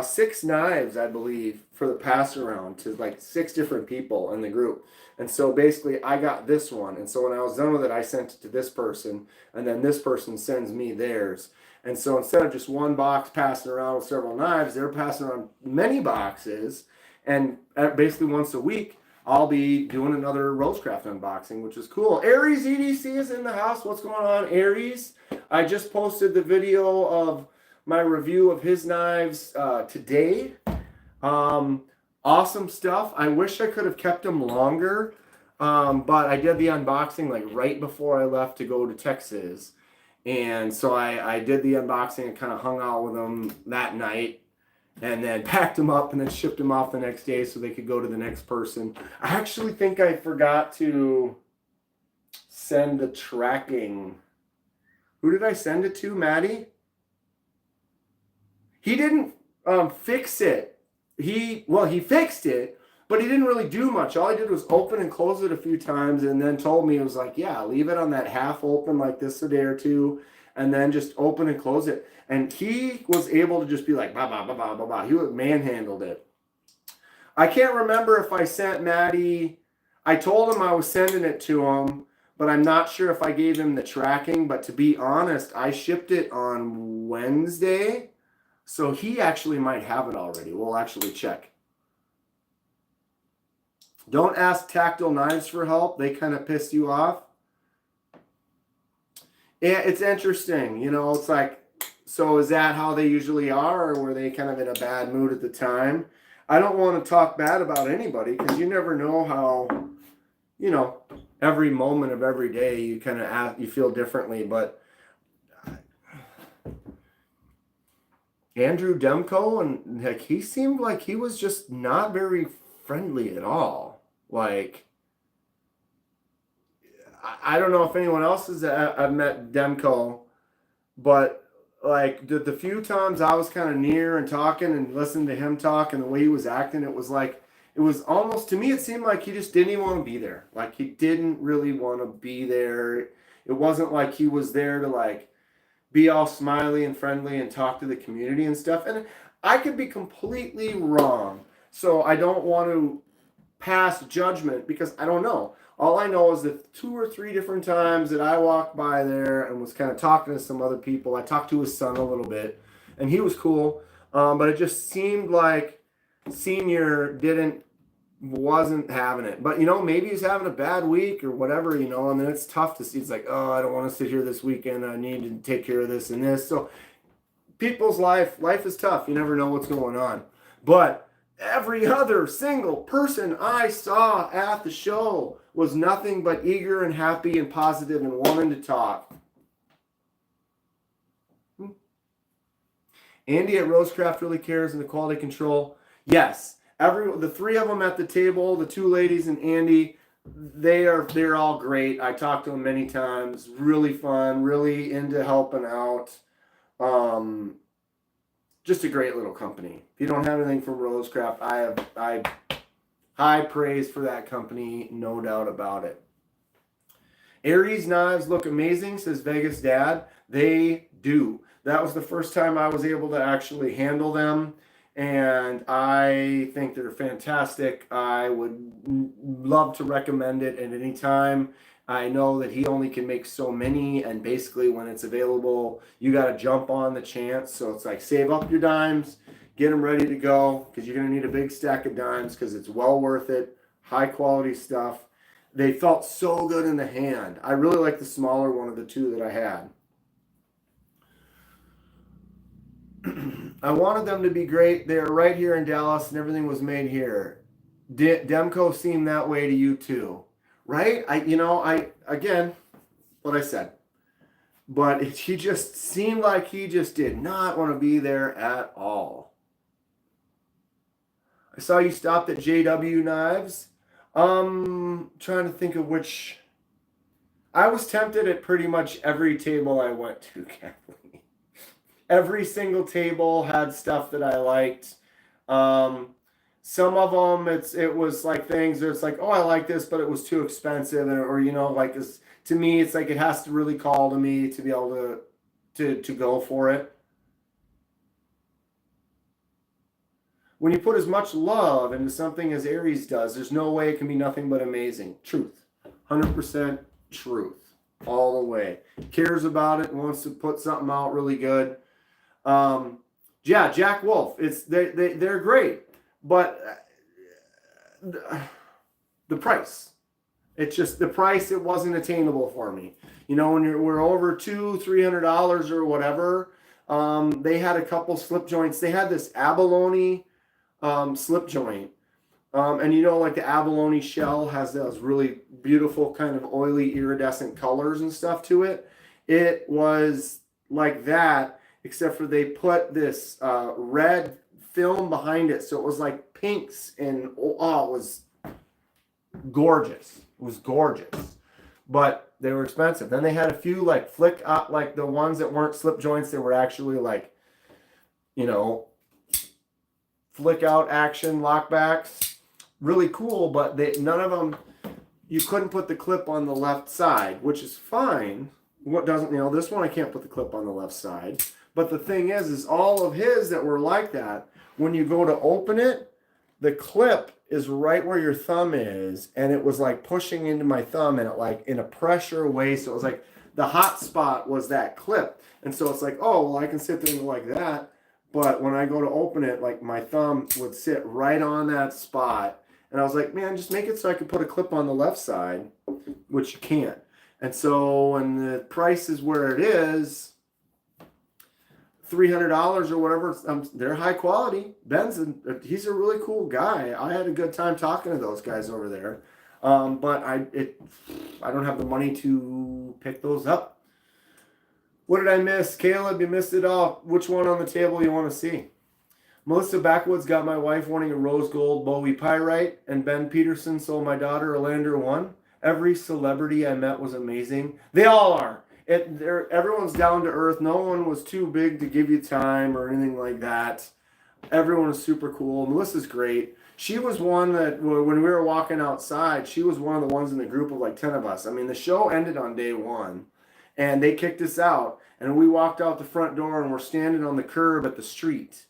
6 knives, I believe, for the pass around to like 6 different people in the group. And so basically I got this one. And so when I was done with it, I sent it to this person, and then this person sends me theirs. And so instead of just one box passing around with several knives, they're passing around many boxes. And basically once a week, I'll be doing another Rosecraft unboxing, which is cool. Aries EDC is in the house. What's going on, Aries? I just posted the video of my review of his knives today. Awesome stuff. I wish I could have kept them longer, but I did the unboxing like right before I left to go to Texas. And so I did the unboxing and kind of hung out with them that night. And then packed them up and then shipped them off the next day so they could go to the next person. I actually think I forgot to send the tracking. Who did I send it to, Maddie? He didn't fix it. He fixed it, But he didn't really do much. All he did was open and close it a few times and then told me, it was like, yeah, leave it on that half open like this a day or two and then just open and close it. And he was able to just be like, bah, bah, bah, bah, bah, bah. He manhandled it. I can't remember if I sent Maddie, I told him I was sending it to him, but I'm not sure if I gave him the tracking. But to be honest, I shipped it on Wednesday. So he actually might have it already. We'll actually check. Don't ask Tactile Knives for help. They kind of piss you off. Yeah, it's interesting. You know, it's like, so is that how they usually are, or were they kind of in a bad mood at the time? I don't want to talk bad about anybody because you never know how, you know, every moment of every day you kind of you feel differently. But Andrew Demko, and like he seemed like he was just not very friendly at all. Like, I don't know if anyone else has I've met Demko, but like the few times I was kind of near and talking and listening to him talk and the way he was acting, it was like, it was almost, to me, it seemed like he just didn't even want to be there. Like he didn't really want to be there. It wasn't like he was there to like be all smiley and friendly and talk to the community and stuff. And I could be completely wrong. So I don't want to pass judgment because I don't know. All I know is that 2 or 3 different times that I walked by there and was kind of talking to some other people. I talked to his son a little bit, and he was cool. But it just seemed like Senior wasn't having it. But, you know, maybe he's having a bad week or whatever, you know, and then it's tough to see. It's like, oh, I don't want to sit here this weekend. I need to take care of this and this. So people's life is tough. You never know what's going on. But every other single person I saw at the show was nothing but eager and happy and positive and wanting to talk. Andy at Rosecraft really cares in the quality control. Yes, the 3 of them at the table, the 2 ladies and Andy, they're all great. I talked to them many times. Really fun, really into helping out. Just a great little company. If you don't have anything from Rosecraft, I high praise for that company, no doubt about it. Aries knives look amazing, says Vegas Dad. They do. That was the first time I was able to actually handle them, and I think they're fantastic. I would love to recommend it at any time. I know that he only can make so many, and basically when it's available, you got to jump on the chance. So it's like save up your dimes, get them ready to go, because you're going to need a big stack of dimes because it's well worth it. High quality stuff. They felt so good in the hand. I really like the smaller one of the 2 that I had. I wanted them to be great. They're right here in Dallas and everything was made here. Demko seemed that way to you too. Right? Again, what I said. But he just seemed like he just did not want to be there at all. I saw you stopped at JW Knives. Trying to think of which. I was tempted at pretty much every table I went to, Kathleen. Every single table had stuff that I liked. Some of them, it was like things that it's like, oh, I like this, but it was too expensive, or you know, like this. To me, it's like it has to really call to me to be able to go for it. When you put as much love into something as Aries does, there's no way it can be nothing but amazing. Truth, 100% truth, all the way. Cares about it, wants to put something out really good. Yeah, Jack Wolf. They're great. But the price, it's just the price. It wasn't attainable for me. You know, when we're over $200-300 or whatever, they had a couple slip joints. They had this abalone slip joint, and you know, like the abalone shell has those really beautiful kind of oily iridescent colors and stuff to it. It was like that, except for they put this red film behind it, so it was like pinks, and it was gorgeous. It was gorgeous, but they were expensive. Then they had a few like flick up, like the ones that weren't slip joints. They were actually like, you know, flick out action lockbacks. really cool, but none of them, you couldn't put the clip on the left side, which is fine. What doesn't, this one I can't put the clip on the left side. But the thing is all of his that were like that, when you go to open it, the clip is right where your thumb is, and it was like pushing into my thumb, and it like in a pressure way, so it was like the hot spot was that clip. And so it's like, oh, well, I can sit there and go like that, but when I go to open it, like my thumb would sit right on that spot. And I was like, man, just make it so I can put a clip on the left side, which you can't. And so when the price is where it is, $300 or whatever, they're high quality. Ben's he's a really cool guy. I had a good time talking to those guys over there, but I don't have the money to pick those up. What did I miss? Caleb, you missed it all. Which one on the table you want to see? Melissa Backwoods got my wife wanting a rose gold Bowie pyrite, and Ben Peterson sold my daughter a Lander 1. Every celebrity I met was amazing. They all are. Everyone's down to earth. No one was too big to give you time or anything like that. Everyone was super cool. Melissa's great. She was one that when we were walking outside, she was one of the ones in the group of like 10 of us. I mean, the show ended on day 1, and they kicked us out. And we walked out the front door, and we're standing on the curb at the street.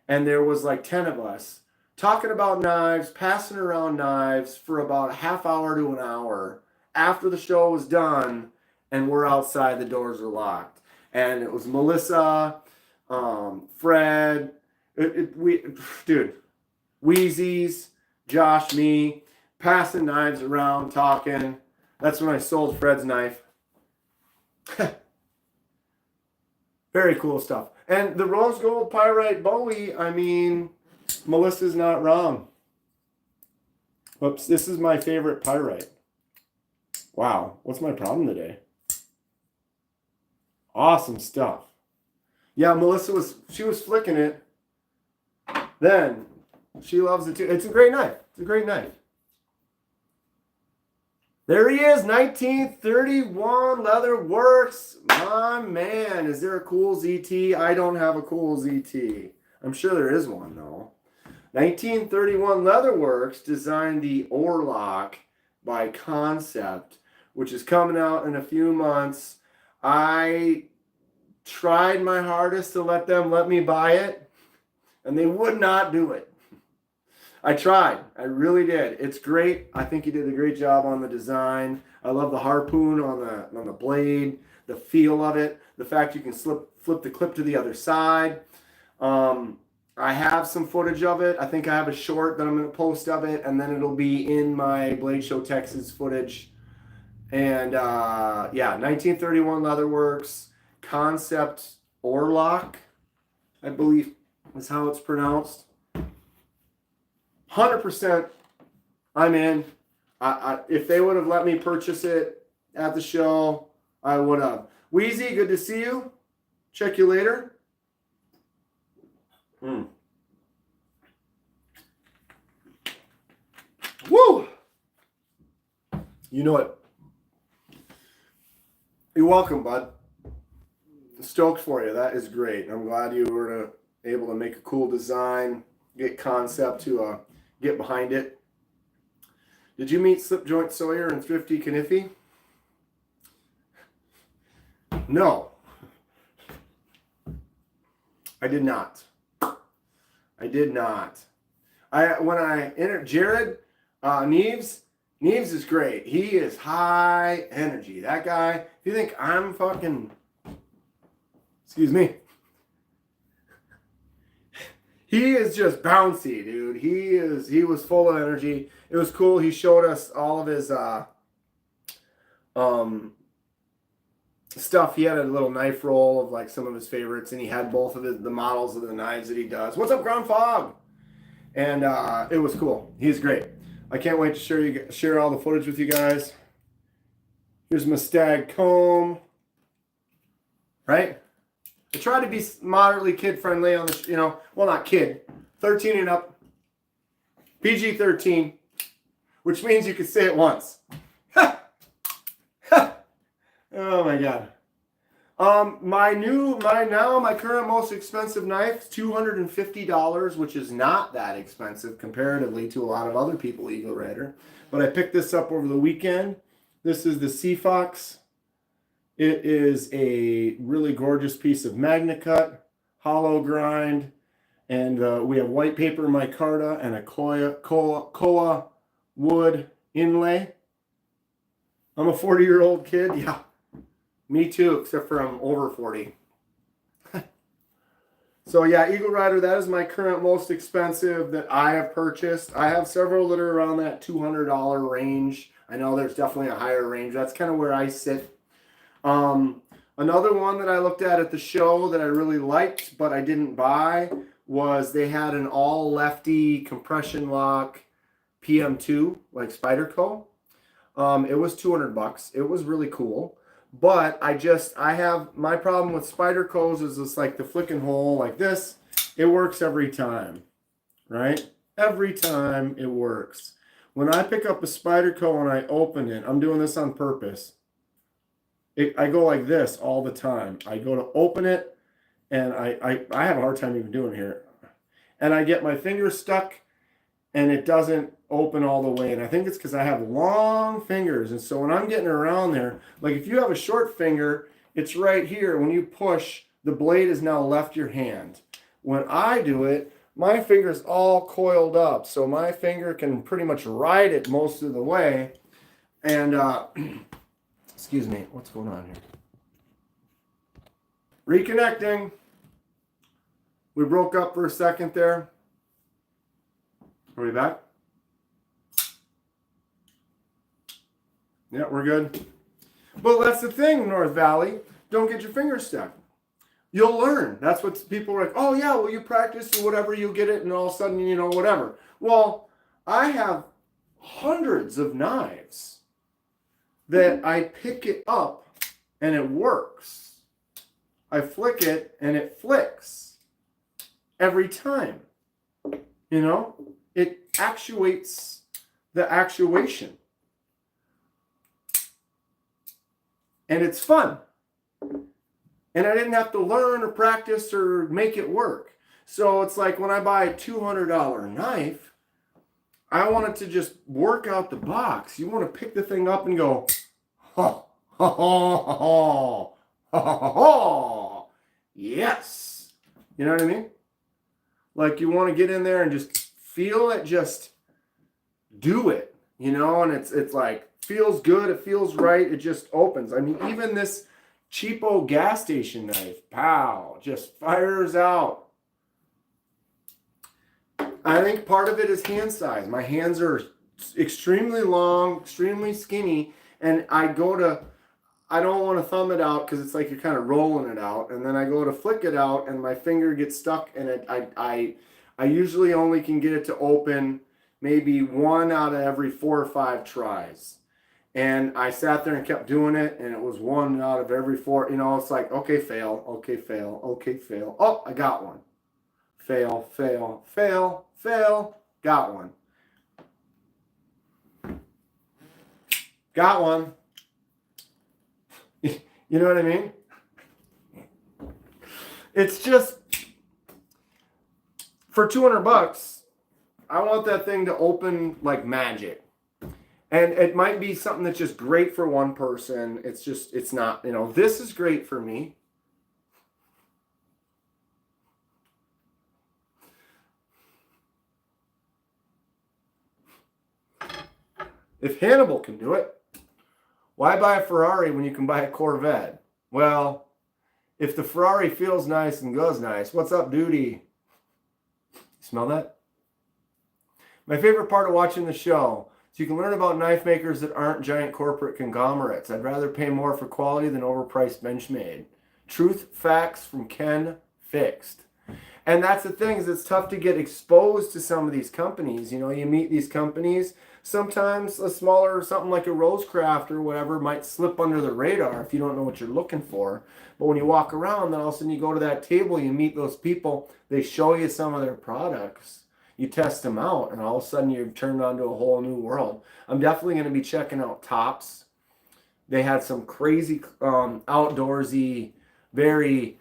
And there was like 10 of us talking about knives, passing around knives for about a half hour to an hour after the show was done. And we're outside, the doors are locked. And it was Melissa, Fred, Wheezy's, Josh, me, passing knives around, talking. That's when I sold Fred's knife. Very cool stuff. And the rose gold pyrite Bowie, I mean, Melissa's not wrong. Whoops, this is my favorite pyrite. Wow, what's my problem today? Awesome stuff. Yeah, Melissa was flicking it. Then she loves it too. It's a great knife. It's a great knife. There he is, 1931 Leather Works. My man, is there a cool ZT? I don't have a cool ZT. I'm sure there is one though. 1931 Leather Works designed the Orlock by Concept, which is coming out in a few months. I tried my hardest to let them let me buy it, and they would not do it. I tried. I really did. It's great. I think you did a great job on the design. I love the harpoon on the blade, the feel of it, the fact you can flip the clip to the other side. I have some footage of it. I think I have a short that I'm going to post of it, and then it'll be in my Blade Show Texas footage. And yeah, 1931 Leatherworks, Concept Orlock, I believe is how it's pronounced. 100% I'm in. If they would have let me purchase it at the show, I would have. Wheezy, good to see you. Check you later. Woo! You know it. You're welcome, bud. Stoked for you. That is great. I'm glad you were able to make a cool design, get Concept to get behind it. Did you meet Slip Joint Sawyer and Thrifty Kniffy? No. I did not. I did not. When I entered Jared Neves is great. He is high energy. That guy, if you think I'm fucking, excuse me, he is just bouncy, dude. He was full of energy. It was cool. He showed us all of his stuff. He had a little knife roll of like some of his favorites, and he had both of the models of the knives that he does. What's up, Ground Fog? And it was cool. He's great. I can't wait to share all the footage with you guys. Here's my Stag comb. Right? I try to be moderately kid-friendly on the, well, not kid, 13 and up, PG-13, which means you can say it once. Oh my God. My current most expensive knife, $250, which is not that expensive comparatively to a lot of other people, Eagle Rider. But I picked this up over the weekend. This is the Seox. It is a really gorgeous piece of MagnaCut, hollow grind, and we have white paper micarta and a koa wood inlay. I'm a 40-year-old kid. Yeah, me too, except for I'm over 40. So yeah, Eagle Rider, that is my current most expensive that I have purchased. I have several that are around that $200 range. I know there's definitely a higher range. That's kind of where I sit. Another one that I looked at the show that I really liked, but I didn't buy, was they had an all lefty compression lock PM2, like Spyderco. It was $200. It was really cool. But I have, my problem with Spydercos is it's like the flicking hole like this. It works every time, right? Every time it works. When I pick up a Spyderco and I open it, I'm doing this on purpose. I go like this all the time. I go to open it, and I have a hard time even doing it here. And I get my finger stuck, and it doesn't open all the way. And I think it's because I have long fingers. And so when I'm getting around there, like if you have a short finger, it's right here. When you push, the blade has now left your hand. When I do it, my finger's all coiled up. So my finger can pretty much ride it most of the way. And, excuse me, what's going on here? Reconnecting. We broke up for a second there. Are we back? Yeah, we're good. But that's the thing, North Valley. Don't get your fingers stuck. You'll learn. That's what people are like, oh yeah, well you practice or whatever, you get it, and all of a sudden, you know, whatever. Well, I have hundreds of knives that I pick it up and it works. I flick it and it flicks every time. You know, it actuates the actuation. And it's fun. And I didn't have to learn or practice or make it work. So it's like when I buy a $200 knife, I want it to just work out the box. You want to pick the thing up and go, ho, ho, ho, ho, ho, ho, ho. Yes. You know what I mean? Like you want to get in there and just feel it, just do it, you know? And it's like, feels good, it feels right, it just opens. I mean, even this cheapo gas station knife, pow, just fires out. I think part of it is hand size. My hands are extremely long, extremely skinny, and I don't want to thumb it out because it's like you're kind of rolling it out, and then I go to flick it out and my finger gets stuck, and I usually only can get it to open maybe 1 out of every 4 or 5 tries. And I sat there and kept doing it, and it was 1 out of every 4. You know, it's like, okay, fail, okay, fail, okay, fail. Oh, I got one. Fail, fail, fail, fail. Got one. Got one. You know what I mean? It's just, for $200, I want that thing to open like magic. And it might be something that's just great for one person. It's not, you know, this is great for me. If Hannibal can do it, why buy a Ferrari when you can buy a Corvette? Well, if the Ferrari feels nice and goes nice, what's up, duty? Smell that? My favorite part of watching the show is you can learn about knife makers that aren't giant corporate conglomerates. I'd rather pay more for quality than overpriced Benchmade. Truth, facts from Ken Fixed. And that's the thing, is it's tough to get exposed to some of these companies. You know, you meet these companies, sometimes a smaller, something like a Rosecraft or whatever might slip under the radar if you don't know what you're looking for. But when you walk around, then all of a sudden you go to that table, you meet those people, they show you some of their products. You test them out, and all of a sudden you've turned onto a whole new world. I'm definitely going to be checking out Tops. They had some crazy outdoorsy very,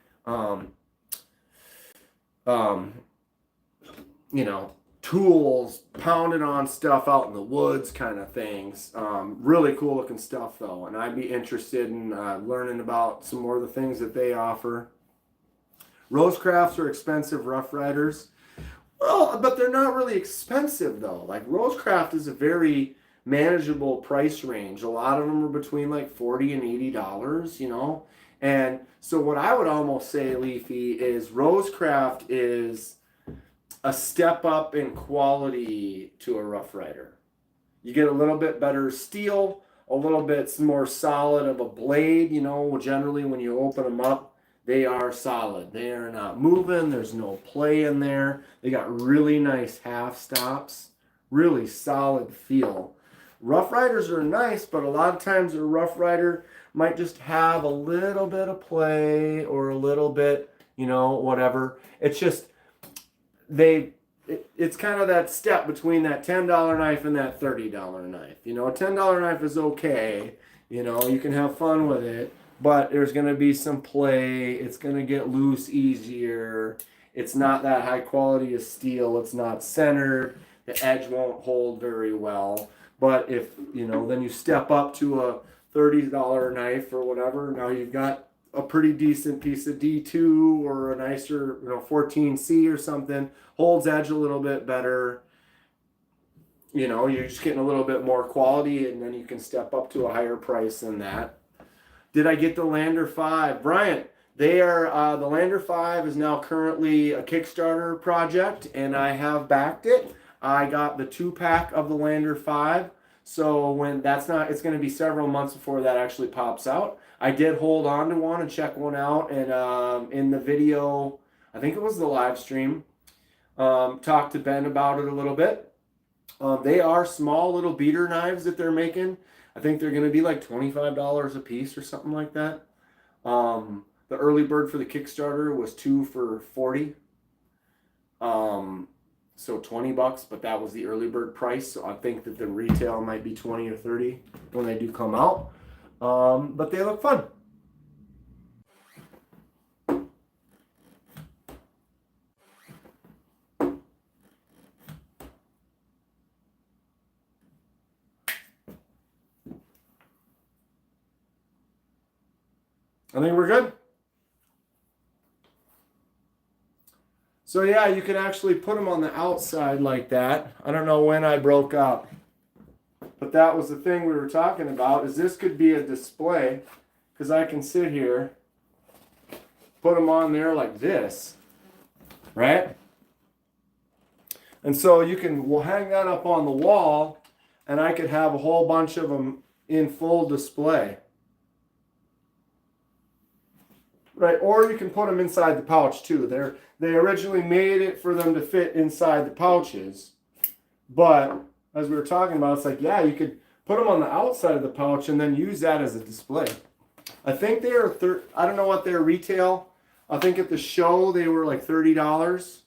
you know, tools, pounding on stuff out in the woods kind of things. Really cool looking stuff though. And I'd be interested in learning about some more of the things that they offer. Rosecrafts are expensive Rough Riders. Well, but they're not really expensive though. Like Rosecraft is a very manageable price range. A lot of them are between like $40 and $80, you know. And so what I would almost say, Leafy, is Rosecraft is a step up in quality to a Rough Rider. You get a little bit better steel, a little bit more solid of a blade, you know. Generally when you open them up, they are solid. They are not moving. There's no play in there. They got really nice half stops, really solid feel. Rough Riders are nice, but a lot of times a Rough Rider might just have a little bit of play or a little bit, you know, whatever. It's just, it's kind of that step between that $10 knife and that $30 knife. You know, a $10 knife is okay. You know, you can have fun with it. But there's going to be some play. It's going to get loose easier. It's not that high quality of steel. It's not centered. The edge won't hold very well. But if, you know, then you step up to a $30 knife or whatever, now you've got a pretty decent piece of D2 or a nicer, you know, 14C or something. Holds edge a little bit better. You know, you're just getting a little bit more quality, and then you can step up to a higher price than that. Did I get the Lander 5? Bryant, they are, the Lander 5 is now currently a Kickstarter project, and I have backed it. I got the 2-pack of the Lander 5, so when that's not, it's going to be several months before that actually pops out. I did hold on to one and check one out, and in the video, I think it was the live stream, talked to Ben about it a little bit. They are small little beater knives that they're making. I think they're going to be like $25 a piece or something like that. The early bird for the Kickstarter was 2 for $40. So $20, but that was the early bird price. So I think that the retail might be 20 or 30 when they do come out. But they look fun. I think we're good. So yeah, you can actually put them on the outside like that. I don't know when I broke up, but that was the thing we were talking about, is this could be a display, because I can sit here, put them on there like this, right? And so you can hang that up on the wall, and I could have a whole bunch of them in full display. Right, or you can put them inside the pouch too. They originally made it for them to fit inside the pouches, but as we were talking about, it's like, yeah, you could put them on the outside of the pouch and then use that as a display. I think they are, I don't know what their retail. I think at the show they were like $30.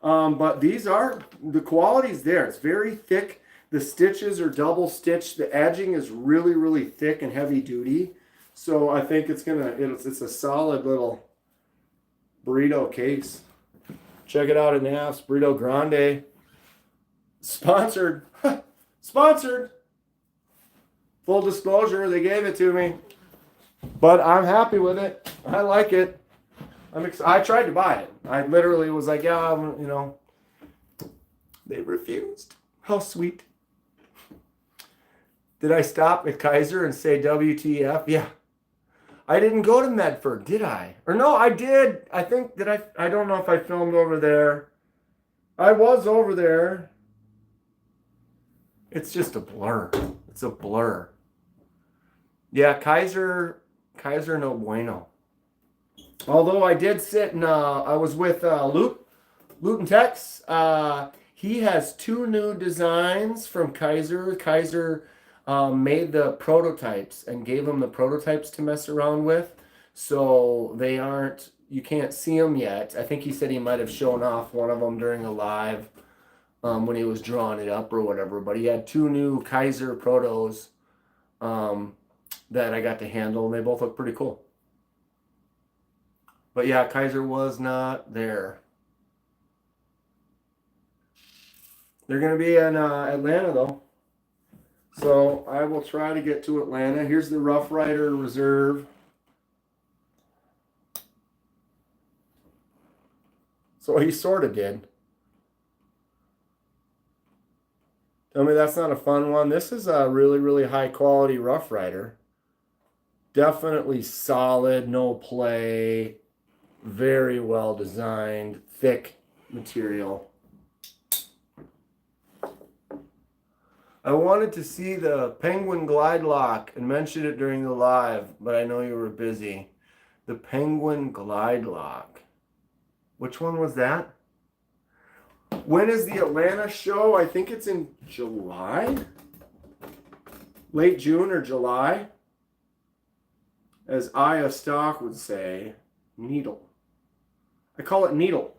But these are, the quality's there. It's very thick. The stitches are double stitched. The edging is really, really thick and heavy duty. So I think it's a solid little burrito case. Check it out in apps, Burrito Grande. Sponsored. Sponsored. Full disclosure, they gave it to me. But I'm happy with it. I like it. I tried to buy it. I literally was like, yeah, you know. They refused. How sweet. Did I stop at Kaiser and say WTF? Yeah. I didn't go to Medford, did I? Or no, I did. I think that I don't know if I filmed over there. I was over there. It's just a blur. It's a blur. Yeah, Kaiser no bueno. Although I did sit and I was with Luton Tex. He has 2 new designs from Kaiser. Kaiser made the prototypes and gave them the prototypes to mess around with. So they aren't, you can't see them yet. I think he said he might have shown off one of them during a live when he was drawing it up or whatever. But he had 2 new Kaiser protos that I got to handle, and they both look pretty cool. But yeah, Kaiser was not there. They're going to be in Atlanta, though. So I will try to get to Atlanta. Here's the Rough Rider Reserve. So he sort of did. Tell me that's not a fun one. This is a really, really high quality Rough Rider. Definitely solid, no play, very well designed, thick material. I wanted to see the Penguin Glide Lock and mention it during the live, but I know you were busy. The Penguin Glide Lock. Which one was that? When is the Atlanta show? I think it's in July? Late June or July? As Aya Stock would say, needle. I call it needle.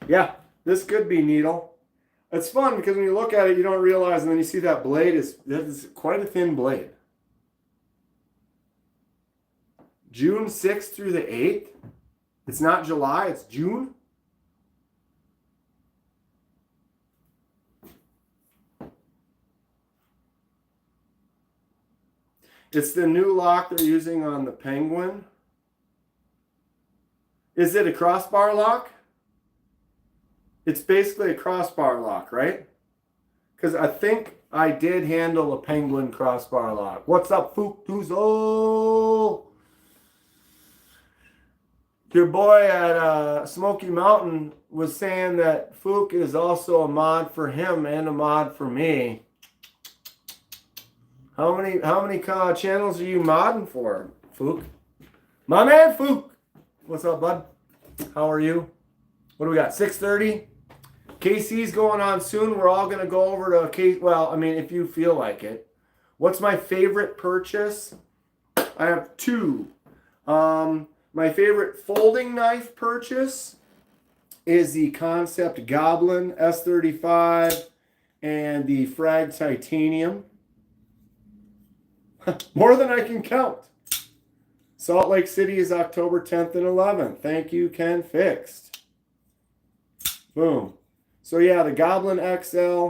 Yeah, this could be needle. It's fun because when you look at it, you don't realize, and then you see that blade is quite a thin blade. June 6th through the 8th. It's not July, it's June. It's the new lock they're using on the Penguin. Is it a crossbar lock? It's basically a crossbar lock, right? Because I think I did handle a Penguin crossbar lock. What's up, Fook Tuzo? Your boy at Smoky Mountain was saying that Fook is also a mod for him and a mod for me. How many channels are you modding for, Fook? My man, Fook. What's up, bud? How are you? What do we got? 6:30. KC's going on soon. We're all gonna go over to KC. Well, I mean, if you feel like it. What's my favorite purchase? I have two. My favorite folding knife purchase is the Concept Goblin S35 and the Frag Titanium. More than I can count. Salt Lake City is October 10th and 11th. Thank you, Ken Fixed. Boom. So yeah, the Goblin XL,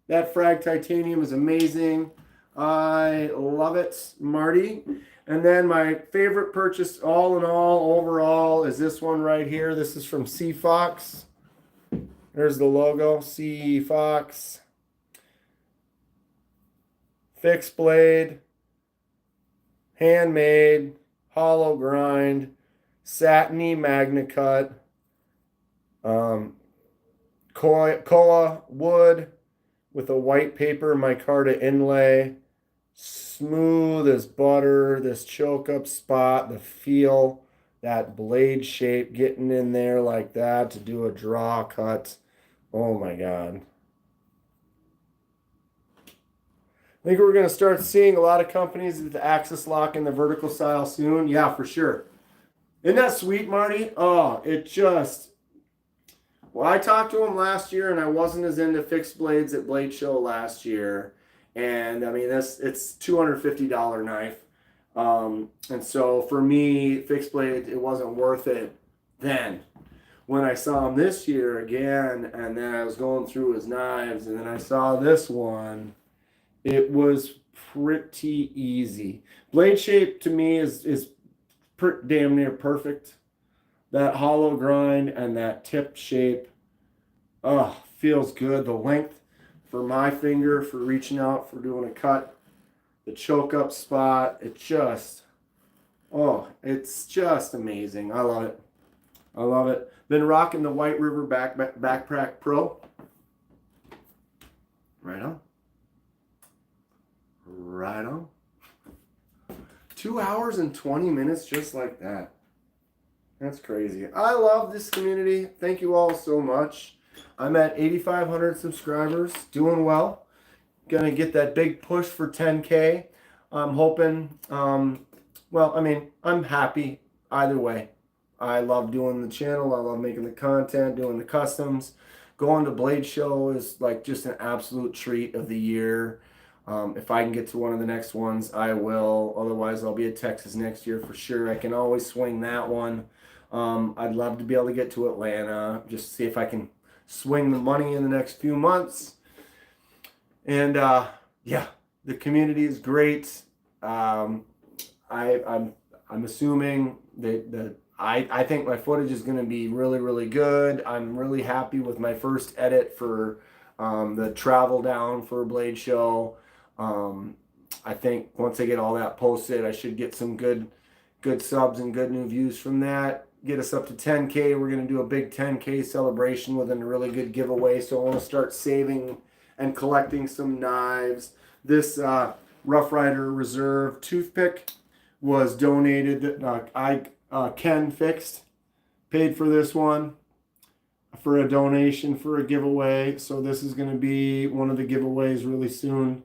that Frag Titanium is amazing. I love it, Marty. And then my favorite purchase, all in all, overall, is this one right here. This is from Seox. There's the logo, Seox. Fixed blade. Handmade, hollow grind, satiny magna cut, koa wood with a white paper micarta inlay, smooth as butter, this choke up spot, the feel, that blade shape getting in there like that to do a draw cut. Oh my God. I think we're going to start seeing a lot of companies with the axis lock and the vertical style soon. Yeah, for sure. Isn't that sweet, Marty? Oh, it just... Well, I talked to him last year, and I wasn't as into fixed blades at Blade Show last year. And, I mean, it's $250 knife. And so, for me, fixed blade, it wasn't worth it then. When I saw him this year again, and then I was going through his knives, and then I saw this one... It was pretty easy. Blade shape to me is damn near perfect. That hollow grind and that tip shape, feels good. The length for my finger, for reaching out, for doing a cut, the choke up spot, it's just amazing. I love it. I love it. Been rocking the White River Backpack Pro. Right on. Right on. 2 hours and 20 minutes just like that. That's crazy. I love this community. Thank you all so much. I'm at 8,500 subscribers. Doing well. Gonna get that big push for 10K. I'm hoping, I'm happy either way. I love doing the channel. I love making the content, doing the customs. Going to Blade Show is like just an absolute treat of the year. If I can get to one of the next ones, I will. Otherwise, I'll be at Texas next year for sure. I can always swing that one. I'd love to be able to get to Atlanta, just see if I can swing the money in the next few months. And yeah, the community is great. I'm assuming that I think my footage is going to be really, really good. I'm really happy with my first edit for the travel down for a blade show. I think once I get all that posted, I should get some good subs and good new views from that. Get us up to 10K. We're going to do a big 10K celebration with a really good giveaway. So I want to start saving and collecting some knives. This Rough Rider Reserve toothpick was donated. Ken fixed, paid for this one for a donation for a giveaway. So this is going to be one of the giveaways really soon.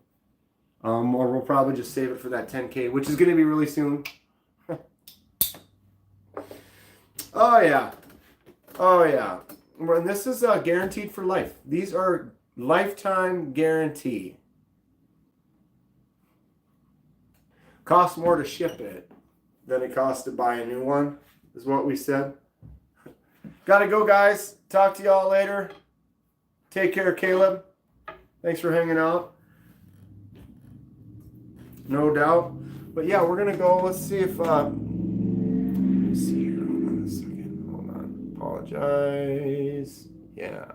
Or we'll probably just save it for that 10K, which is going to be really soon. Oh yeah. Oh yeah. And this is guaranteed for life. These are lifetime guarantee. Costs more to ship it than it costs to buy a new one, is what we said. Gotta go, guys. Talk to y'all later. Take care, Caleb. Thanks for hanging out. No doubt. But yeah, we're gonna go. Let's see if let me see here. Hold on a second. Hold on. Apologize. Yeah.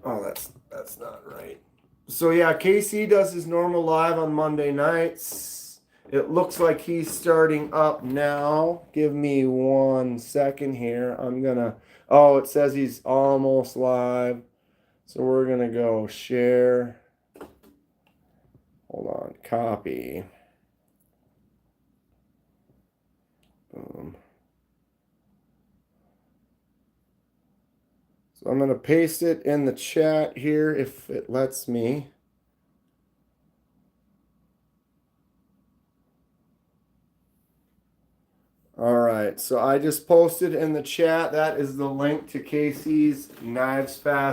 Oh, that's not right. So yeah, Casey does his normal live on Monday nights. It looks like he's starting up now. Give me 1 second here. Oh, it says he's almost live. So we're gonna go share. Hold on, copy. Boom. So I'm going to paste it in the chat here if it lets me. All right, so I just posted in the chat. That is the link to Casey's Knives Fast